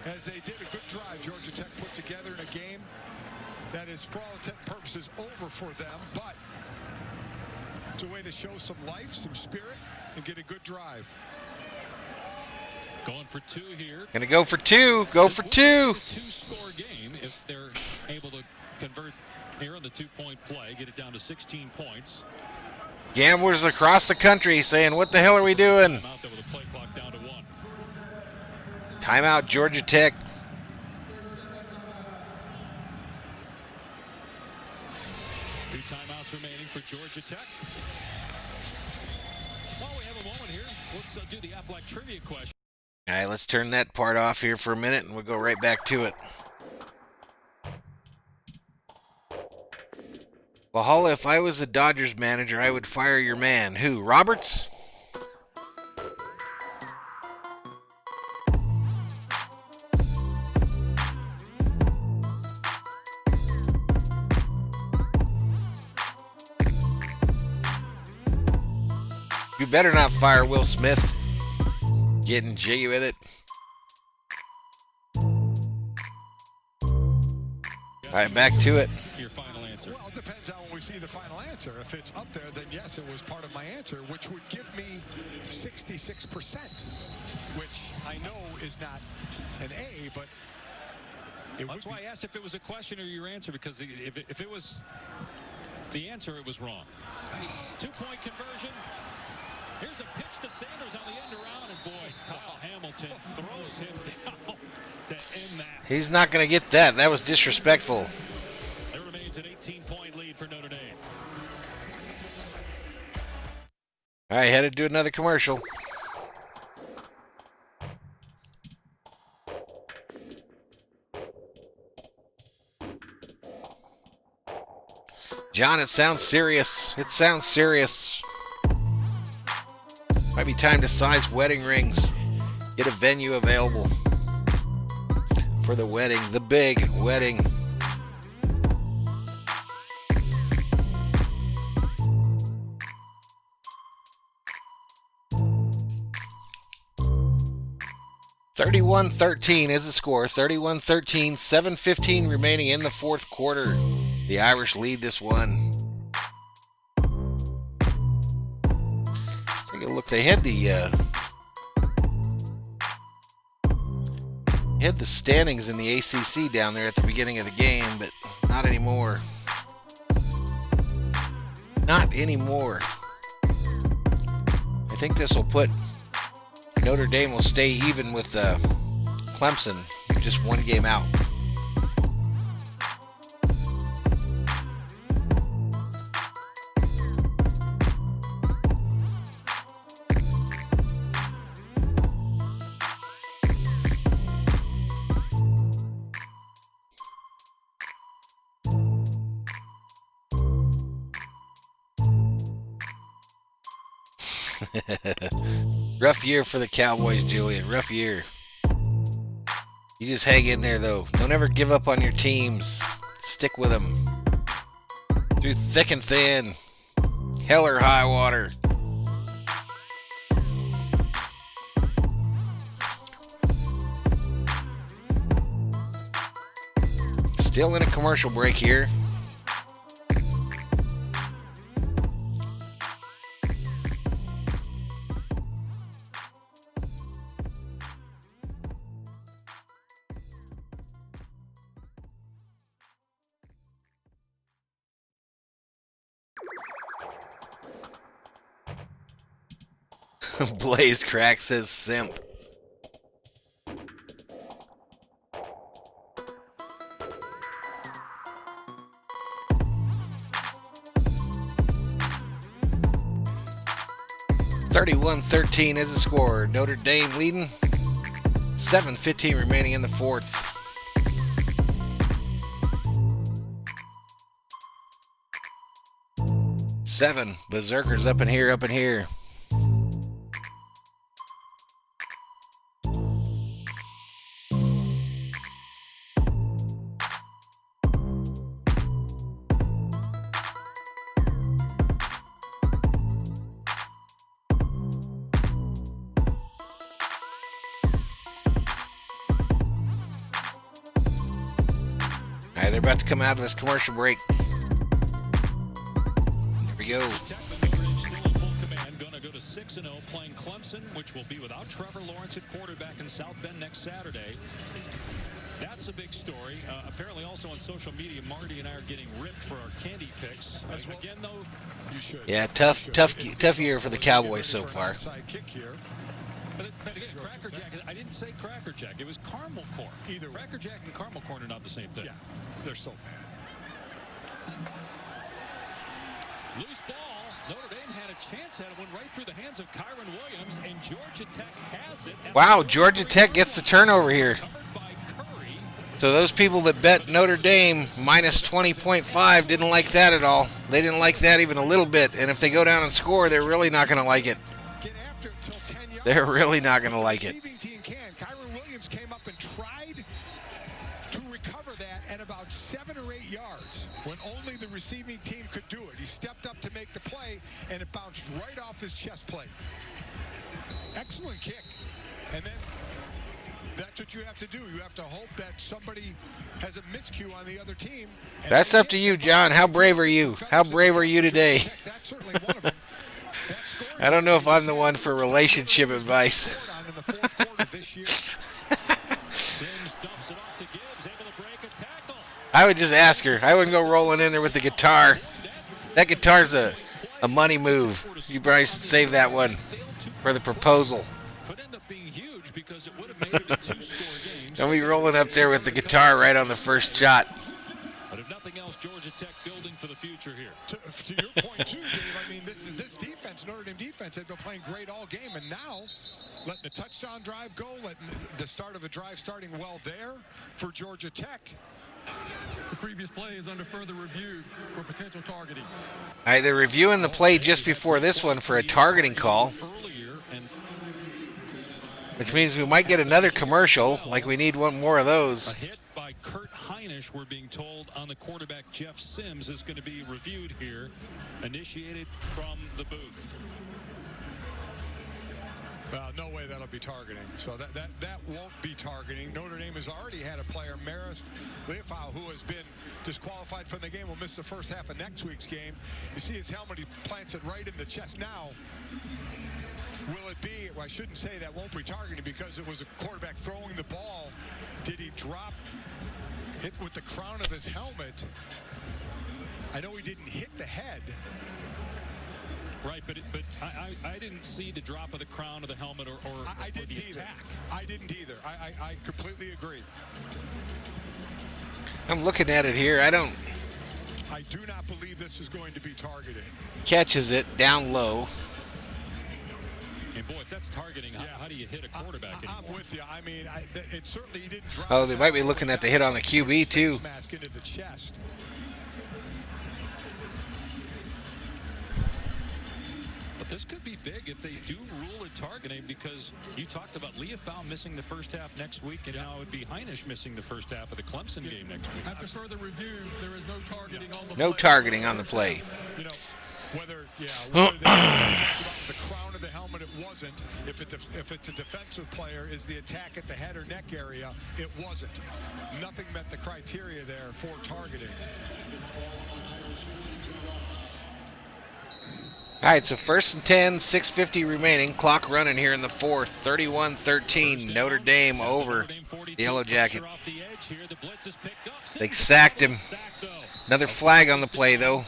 as they did a good drive Georgia Tech put together in a game that is, for all intent and purposes, over for them, but it's a way to show some life, some spirit, and get a good drive. Going for 2 here. Gonna go for 2. Go for 2. 2-score game if they're able to convert here on the 2-point play, get it down to 16 points. Gamblers across the country saying, what the hell are we doing? Out there with a play clock down to 1. Timeout, Georgia Tech. Two timeouts remaining for Georgia Tech. While we have a moment here, let's do the Aflac trivia question. All right, let's turn that part off here for a minute, and we'll go right back to it. Valhalla, if I was a Dodgers manager, I would fire your man. Who, Roberts? You better not fire Will Smith. Getting jiggy with it. All right, back to it. Your final answer. Well, it depends on when we see the final answer. If it's up there, then yes, it was part of my answer, which would give me 66%, which I know is not an A, but That's why I asked if it was a question or your answer, because if it was the answer, it was wrong. 2-point conversion. Here's a pitch to Sanders on the end around, and boy, Kyle Hamilton throws him down to end that. He's not going to get that. That was disrespectful. There remains an 18-point lead for Notre Dame. All right, headed to another commercial. John, it sounds serious. It sounds serious. Might be time to size wedding rings. Get a venue available for the wedding, the big wedding. (31-13) is the score. 31-13, 7:15 remaining in the fourth quarter. The Irish lead this one. Take a look. They had the standings in the ACC down there at the beginning of the game, but not anymore. Not anymore. I think this will put Notre Dame will stay even with Clemson, just one game out. Rough year for the Cowboys, Julian. Rough year. You just hang in there, though. Don't ever give up on your teams. Stick with them. Through thick and thin. Hell or high water. Still in a commercial break here. Blaze Crack says simp. (31-13) is the score. Notre Dame leading. 7:15 remaining in the fourth. Seven Berserkers up in here, up in here. They're about to come out of this commercial break. Here we go. Still in full command, going to go to 6-0, playing Clemson, which will be without Trevor Lawrence at quarterback in South Bend next Saturday. That's a big story. Apparently, also on social media, Marty and I are getting ripped for our candy picks. Again, though, You should. Yeah, tough year for the Cowboys so far. But again, Cracker Jack, I didn't say Cracker Jack. It was caramel corn. Either way. Cracker Jack and caramel corn are not the same thing. Yeah, they're so bad. Loose ball. Notre Dame had a chance at it, went right through the hands of Kyron Williams, and Georgia Tech has it. Wow, Georgia Tech gets the turnover here. So those people that bet Notre Dame minus 20.5 didn't like that at all. They didn't like that even a little bit. And if they go down and score, they're really not going to like it. They're really not going to like it. Kyron Williams came up and tried to recover that at about 7 or 8 yards when only the receiving team could do it. He stepped up to make the play, and it bounced right off his chest plate. Excellent kick. And then that's what you have to do. You have to hope that somebody has a miscue on the other team. That's up to you, John. How brave are you? How brave are you today? That's certainly one of them. I don't know if I'm the one for relationship advice. Sims dumps it off to Gibbs, able to break I would just ask her. I wouldn't go rolling in there with the guitar. That guitar's a money move. You probably should save that one for the proposal. Could end up being huge because it would have made it a two-score game. Don't be rolling up there with the guitar right on the first shot. But if nothing else, Georgia Tech building for the future here. To your point, too, Dave, I mean, this defense, Notre Dame defense, had been playing great all game, and now letting the touchdown drive go, letting the start of a drive starting well there for Georgia Tech. The previous play is under further review for potential targeting. All right, they're reviewing the play just before this one for a targeting call, which means we might get another commercial, like we need one more of those. A hit by Kurt Heinisch, we're being told, on the quarterback Jeff Sims is going to be reviewed here, initiated from the booth. No way that'll be targeting. So that won't be targeting. Notre Dame has already had a player, Maris Leofau, who has been disqualified from the game, will miss the first half of next week's game. You see his helmet, he plants it right in the chest. Now, will it be, well, I shouldn't say that won't be targeting because it was a quarterback throwing the ball. Did he drop, hit with the crown of his helmet? I know he didn't hit the head. Right, but I didn't see the drop of the crown of the helmet or I didn't the either. attack. I didn't either. I completely agree. I'm looking at it here. I do not believe this is going to be targeted. Catches it down low. And boy, if that's targeting, how do you hit a quarterback anymore? I'm with you. I mean, it certainly didn't drop. Oh, they might be looking at the hit on the QB too. Mask into the chest. But this could be big if they do rule it targeting, because you talked about Leofau missing the first half next week, and now it would be Heinisch missing the first half of the Clemson game next week. After further review, there is no targeting on the play. No targeting on the play. You know, whether they talked about the crown of the helmet, it wasn't. If it's a defensive player, is the attack at the head or neck area? It wasn't. Nothing met the criteria there for targeting. All right, so 1st and 10, 6:50 remaining. Clock running here in the fourth. 31-13, Notre Dame over the Yellow Jackets. They sacked him. Another flag on the play, though.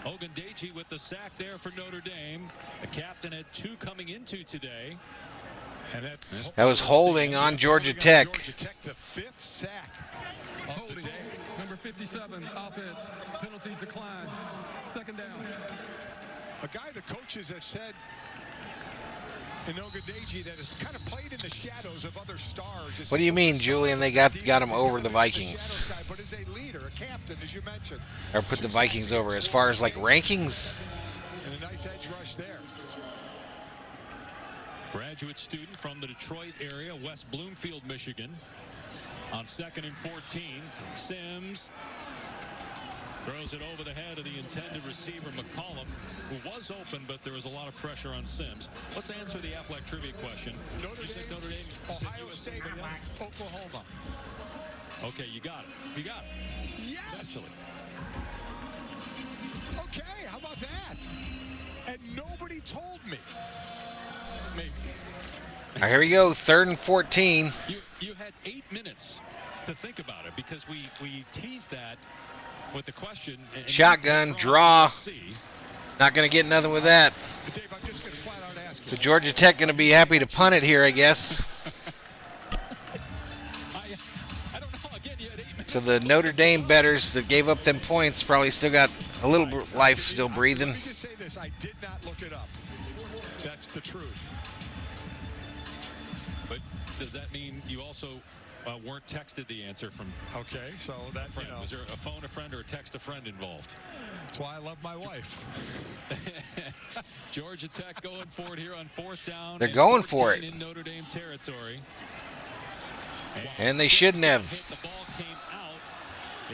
Ogundeji with the sack there for Notre Dame. The captain had 2 coming into today. And that was holding on Georgia Tech. Georgia Tech, the 5th sack of the day. Number 57, offense. Penalties decline. 2nd down. A guy the coaches have said in Ogundeji that has kind of played in the shadows of other stars. What do you mean, Julian? They got him over the Vikings. But as a leader, a captain, as you mentioned. Or put the Vikings over as far as like rankings? And a nice edge rush there. Graduate student from the Detroit area, West Bloomfield, Michigan. On 2nd and 14, Sims throws it over the head of the intended receiver, McCollum, who was open, but there was a lot of pressure on Sims. Let's answer the Aflac trivia question. Notre Dame, Ohio State, Oklahoma. Okay, you got it. You got it. Yes. Eventually. Okay, how about that? And nobody told me. Maybe. All right, here we go, 3rd and 14. You had 8 minutes to think about it, because we teased that with the question. Shotgun, draw. Not going to get nothing with that. So Georgia Tech going to be happy to punt it here, I guess. I don't know. Again, you had 8 minutes. So the Notre Dame bettors that gave up them points probably still got a little life still breathing. Let me just say this. I did not look it up. That's the truth. But does that mean you also weren't texted the answer from? Okay, so that, friend? Was there a phone a friend or a text a friend involved? That's why I love my wife. Georgia Tech going for it here on 4th down. They're going for it. In Notre Dame territory. And they shouldn't have. The ball came out.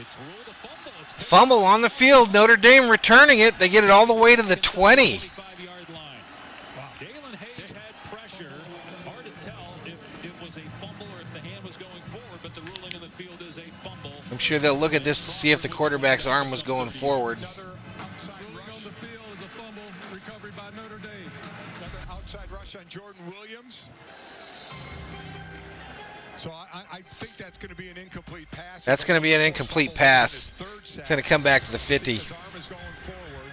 It's ruled a fumble. Fumble on the field. Notre Dame returning it. They get it all the way to the 20. 25-yard line. Wow. Dalen Hayes had pressure. Hard to tell if it was a fumble or if the hand was going forward, but the ruling in the field is a fumble. I'm sure they'll look at this to see if the quarterback's arm was going forward. Ruling on the field is a fumble recovery by Notre Dame. Another outside rush on Jordan Williams. So I think that's going to be an incomplete pass. That's going to be an incomplete pass. It's going to come back to the 50. His arm is going forward.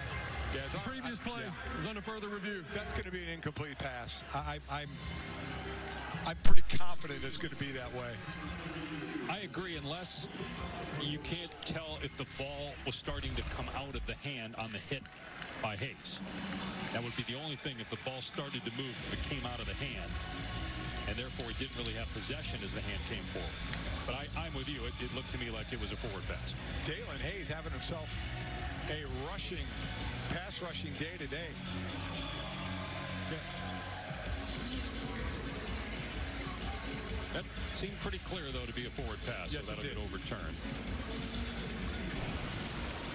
Yeah, The previous play is under further review. That's going to be an incomplete pass. I'm pretty confident it's going to be that way. I agree, unless you can't tell if the ball was starting to come out of the hand on the hit by Hayes. That would be the only thing if the ball started to move if it came out of the hand, and therefore it didn't really have possession as the hand came forward. But I'm with you. It looked to me like it was a forward pass. Dalen Hayes having himself a pass rushing day today. That seemed pretty clear, though, to be a forward pass, yes, so that'll get overturned.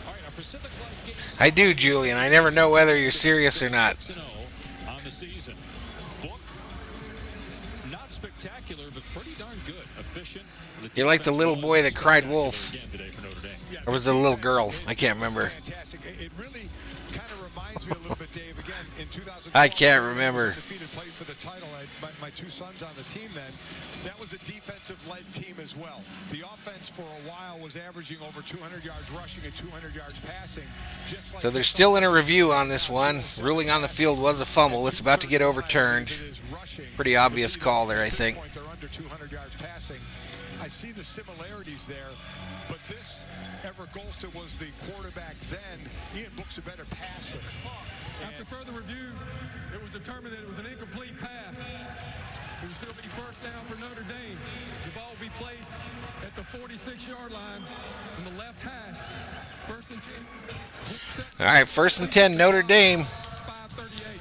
All right, our Pacific Life game. I do, Julian. I never know whether you're serious or not. 6-0 on the season. Book, not spectacular, but pretty darn good. Efficient. You're like the little boy that cried wolf. Or was it a little girl? I can't remember. Fantastic. It really kind of reminds me a little bit, Dave. Again, in 2012, I can't remember. Defeated, played for the title. I had my two sons on the team then. That was a defensive-led team as well. The offense for a while was averaging over 200 yards rushing and 200 yards passing. Just like So they're still in a review on this one. Ruling on the field was a fumble. It's about to get overturned. Pretty obvious call there, I think. They're under 200 yards passing. I see the similarities there, but this Everett Golston was the quarterback then. Ian Book's a better passer. After further review, it was determined that it was an incomplete pass. It will still be first down for Notre Dame. The ball will be placed at the 46-yard line on the left hash. First and 10. All right, 1st and 10, Notre Dame.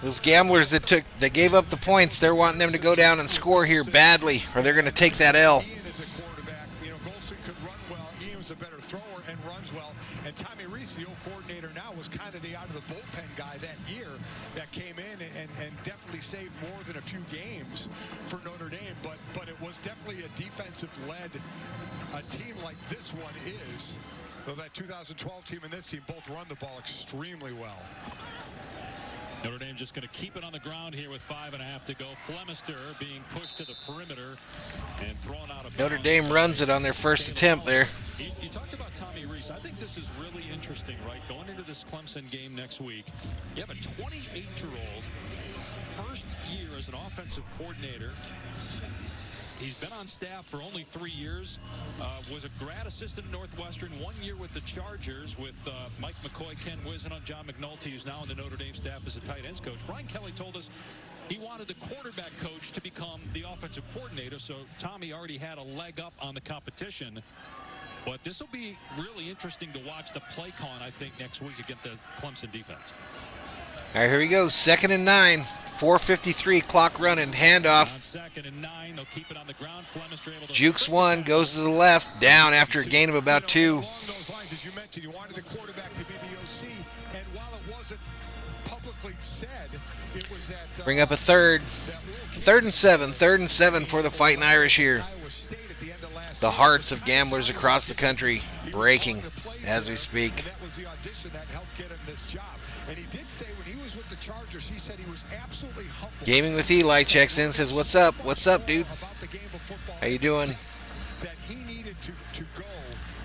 Those gamblers that gave up the points, they're wanting them to go down and score here badly, or they're going to take that L. Ian is a quarterback. Golston could run well. Ian was a better thrower and runs well. And Tommy Reese, the old coordinator now, was kind of the out of the bullpen guy that year that came in and definitely saved more than a few games for Notre Dame. But it was definitely a defensive-led team like this one is. Though that 2012 team and this team both run the ball extremely well. Notre Dame just going to keep it on the ground here with 5.5 to go. Flemister being pushed to the perimeter and thrown out of bounds. Notre Dame runs it on their first attempt there. You talked about Tommy Reese. I think this is really interesting, right? Going into this Clemson game next week, you have a 28-year-old, first year as an offensive coordinator. He's been on staff for only 3 years, was a grad assistant at Northwestern, 1 year with the Chargers with Mike McCoy, Ken Whisen, and John McNulty, who's now on the Notre Dame staff as a tight ends coach. Brian Kelly told us he wanted the quarterback coach to become the offensive coordinator, so Tommy already had a leg up on the competition. But this will be really interesting to watch the play calling, I think, next week against the Clemson defense. All right, here we go. 2nd and 9. 4:53 clock running. Handoff. On 2nd and 9, they'll keep it on the ground. Flemister able to Jukes one, goes to the left, down after a gain of about 2. Along those lines, as you mentioned, you wanted the quarterback to be the OC, and while it wasn't publicly said, it was that Bring up a third. 3rd and 7. 3rd and 7 for the Fighting Irish here. The hearts of gamblers across the country breaking as we speak. And that was the audition that helped get him this job. And he did say when he was with the Chargers, he said he was absolutely humbled. Gaming with Eli checks in, says, "What's up? What's up, dude? About the game of football. How you doing?" That he needed to go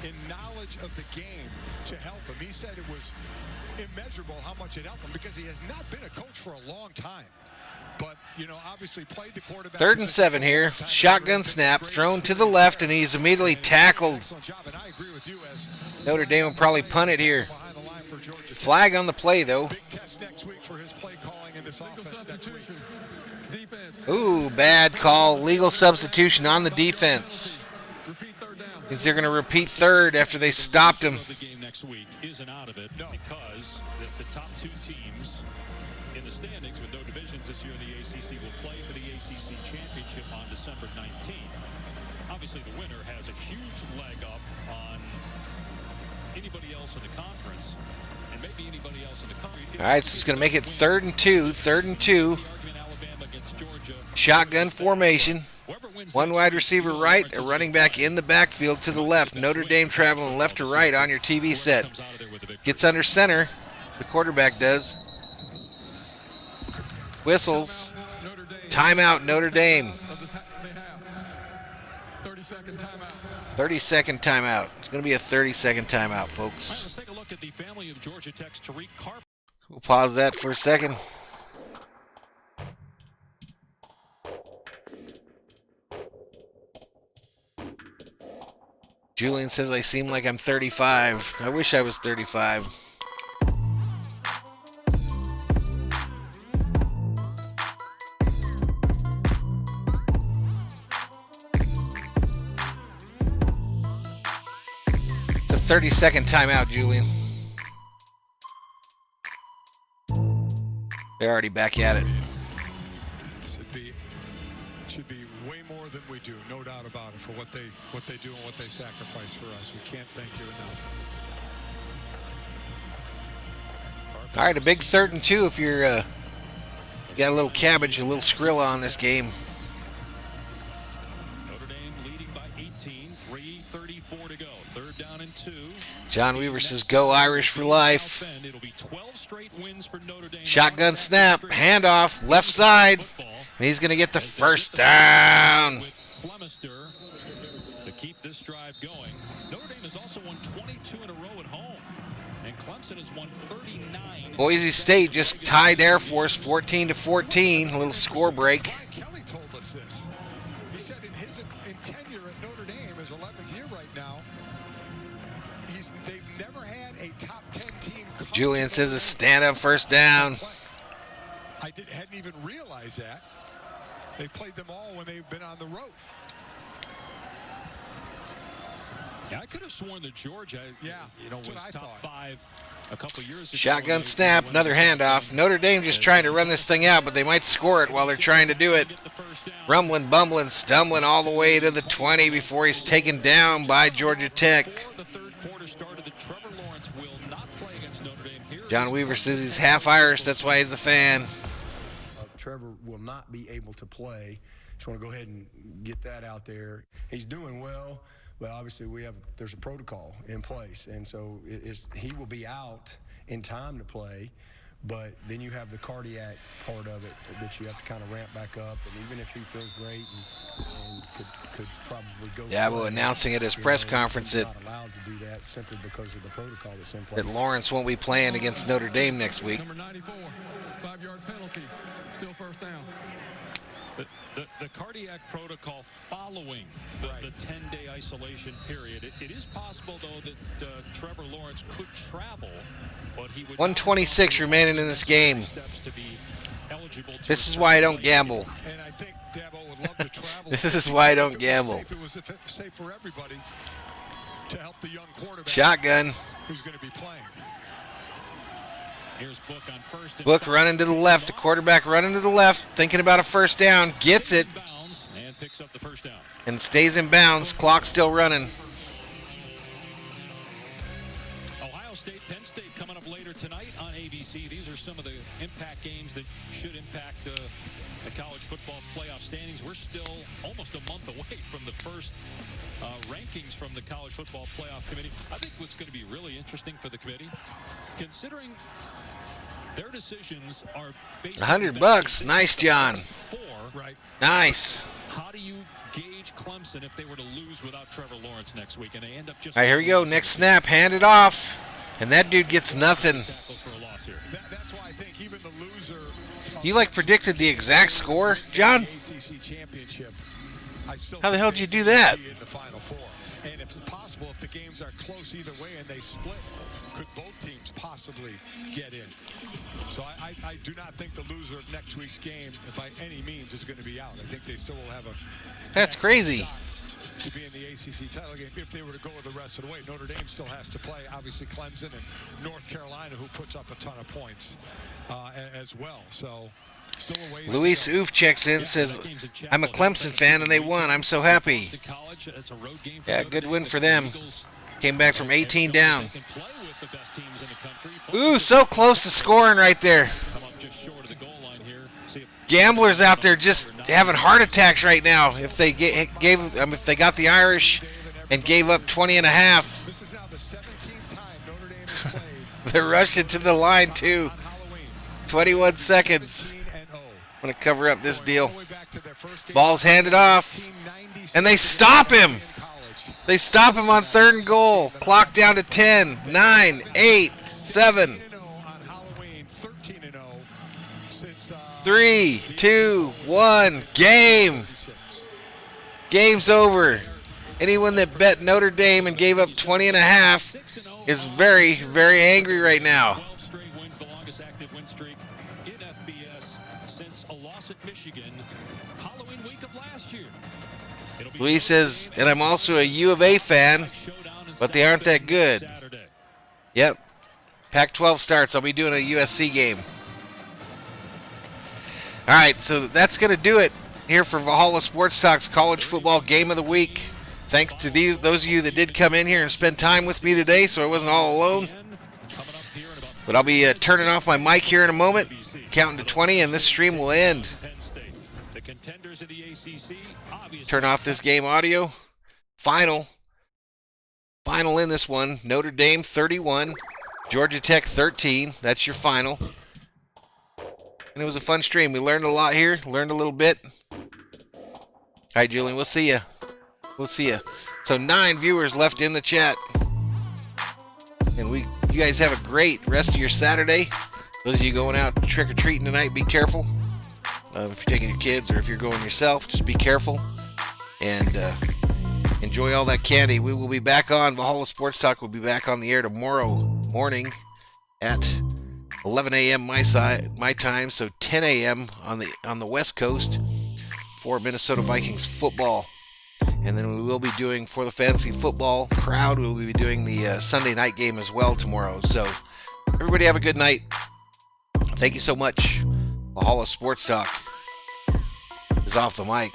in knowledge of the game to help him. He said it was immeasurable how much it helped him because he has not been a coach for a long time. But, obviously played the quarterback. 3rd and 7 here. Shotgun snap, thrown to the left, and he's immediately tackled. Notre Dame will probably punt it here. Flag on the play, though. Big test next week for his play calling in this offense next week. Ooh, bad call. Legal substitution on the defense. Is they're going to repeat third after they stopped him. The game next week isn't out of it because the top 2 teams in the standings with no divisions this year in the ACC will play for the ACC championship on December 19th. Obviously, the winner has a huge leg up on anybody else in the conference, and maybe anybody else in the country. All right, so it's going to make it 3rd and 2. 3rd and 2. Shotgun formation. One wide receiver right, a running back in the backfield to the left. Notre Dame traveling left to right on your TV set. Gets under center. The quarterback does. Whistles. Timeout, Notre Dame. 30-second timeout. It's going to be a 30-second timeout, folks. Let's take a look at the family of Georgia Tech's Tariq Carpenter. We'll pause that for a second. Julian says I seem like I'm 35. I wish I was 35. It's a 30-second timeout, Julian. They're already back at it. Should be way more than we do, no doubt about it, for what they do and what they sacrifice for us. We can't thank you enough. All right, a big 3rd and 2 if you're you got a little cabbage, a little Skrilla on this game. Notre Dame leading by 18, 3:34 to go. 3rd down and 2. John Weaver says, "Go Irish for life." It'll be 12 straight wins for Notre Dame. Shotgun snap, handoff, left side. And he's going to get the first down. Flemister to keep this drive going. Notre Dame has also won 22 in a row at home, and Clemson has won 39. Boise State just tied Air Force 14-14. A little score break. Kelly told us this. He said in his tenure at Notre Dame, his 11th year right now, they've never had a top 10 team. Julian says a stand-up first down. I hadn't even realized that. They've played them all when they've been on the road. Yeah, I could have sworn that Georgia, was top 5 a couple years ago. Shotgun snap, another handoff. Notre Dame just trying to run this thing out, but they might score it while they're trying to do it. Rumbling, bumbling, stumbling all the way to the 20 before he's taken down by Georgia Tech. John Weaver says he's half Irish, that's why he's a fan. Trevor will not be able to play. Just want to go ahead and get that out there. He's doing well, but obviously there's a protocol in place, and so he will be out in time to play. But then you have the cardiac part of it that you have to kind of ramp back up. And even if he feels great and could probably go. Dabo announcing at his press conference that not allowed to do that simply because of the protocol that's in place. That Lawrence won't be playing against Notre Dame next week. Number 94, 5-yard penalty, still first down. The cardiac protocol following the 10-day isolation period. It is possible, though, that Trevor Lawrence could travel, but he would 126 remaining in this game. This is why I don't gamble. And I think Dabo would love to travel. This is why I don't gamble. It was safe for everybody to help the young quarterback. Shotgun. Who's going to be playing. Here's Book on first. Book running to the left. The quarterback running to the left, thinking about a first down. Gets it. And picks up the first down. And stays in bounds. Clock still running. Ohio State, Penn State coming up later tonight on ABC. These are some of the impact games that should impact the college football playoff standings. We're still almost a month away from the first rankings from the College Football Playoff Committee. I think what's going to be really interesting for the committee, considering their decisions are based $100. Nice, John. Nice. How do you gauge Clemson if they were to lose without Trevor Lawrence next week and they end up just... All right, here we go. Next snap, hand it off. And that dude gets nothing. That's why I think even the loser... You, predicted the exact score, John? How the hell did you do that? In the Final Four. And if it's possible, if the games are close either way and they split, could both teams possibly get in? So I do not think the loser of next week's game, by any means, is going to be out. I think they still will have a... That's crazy. To be in the ACC title game if they were to go the rest of the way. Notre Dame still has to play, obviously, Clemson and North Carolina, who puts up a ton of points as well. So still a ways. Luis Oof checks in, says, I'm a Clemson fan and they won. I'm so happy. Yeah, good win for them. Came back from 18 down. Ooh, so close to scoring right there. Gamblers out there just having heart attacks right now. If they if they got the Irish and gave up 20 and a half, they're rushing to the line too. 21 seconds. I'm gonna cover up this deal. Ball's handed off, and they stop him. They stop him on 3rd and goal. Clock down to 10, 9, 8, 7. On Halloween, 13-0 since 3, 2, 1. Game. Game's over. Anyone that bet Notre Dame and gave up 20.5 is very, very angry right now. 12 straight wins, the longest active win streak in FBS since a loss at Michigan Halloween week of last year. Luis says, and I'm also a U of A fan, but they aren't that good. Yep. Pac-12 starts. I'll be doing a USC game. All right, so that's going to do it here for Valhalla Sports Talk's College Football Game of the Week. Thanks to those of you that did come in here and spend time with me today, so I wasn't all alone. But I'll be turning off my mic here in a moment, counting to 20, and this stream will end. Turn off this game audio. Final in this one, Notre Dame 31, Georgia Tech 13. That's your final. And it was a fun stream. We learned a lot here, learned a little bit. All right, Julian, we'll see you. We'll see you. So 9 viewers left in the chat. And you guys have a great rest of your Saturday. Those of you going out trick-or-treating tonight, be careful. If you're taking your kids or if you're going yourself, just be careful. And enjoy all that candy. We will be back on Valhalla Sports Talk. We'll be back on the air tomorrow morning at 11 a.m. my time, so 10 a.m. on the West Coast for Minnesota Vikings football. And then we will be doing, for the fantasy football crowd, we'll be doing the Sunday night game as well tomorrow. So everybody have a good night. Thank you so much. Valhalla Sports Talk is off the mic.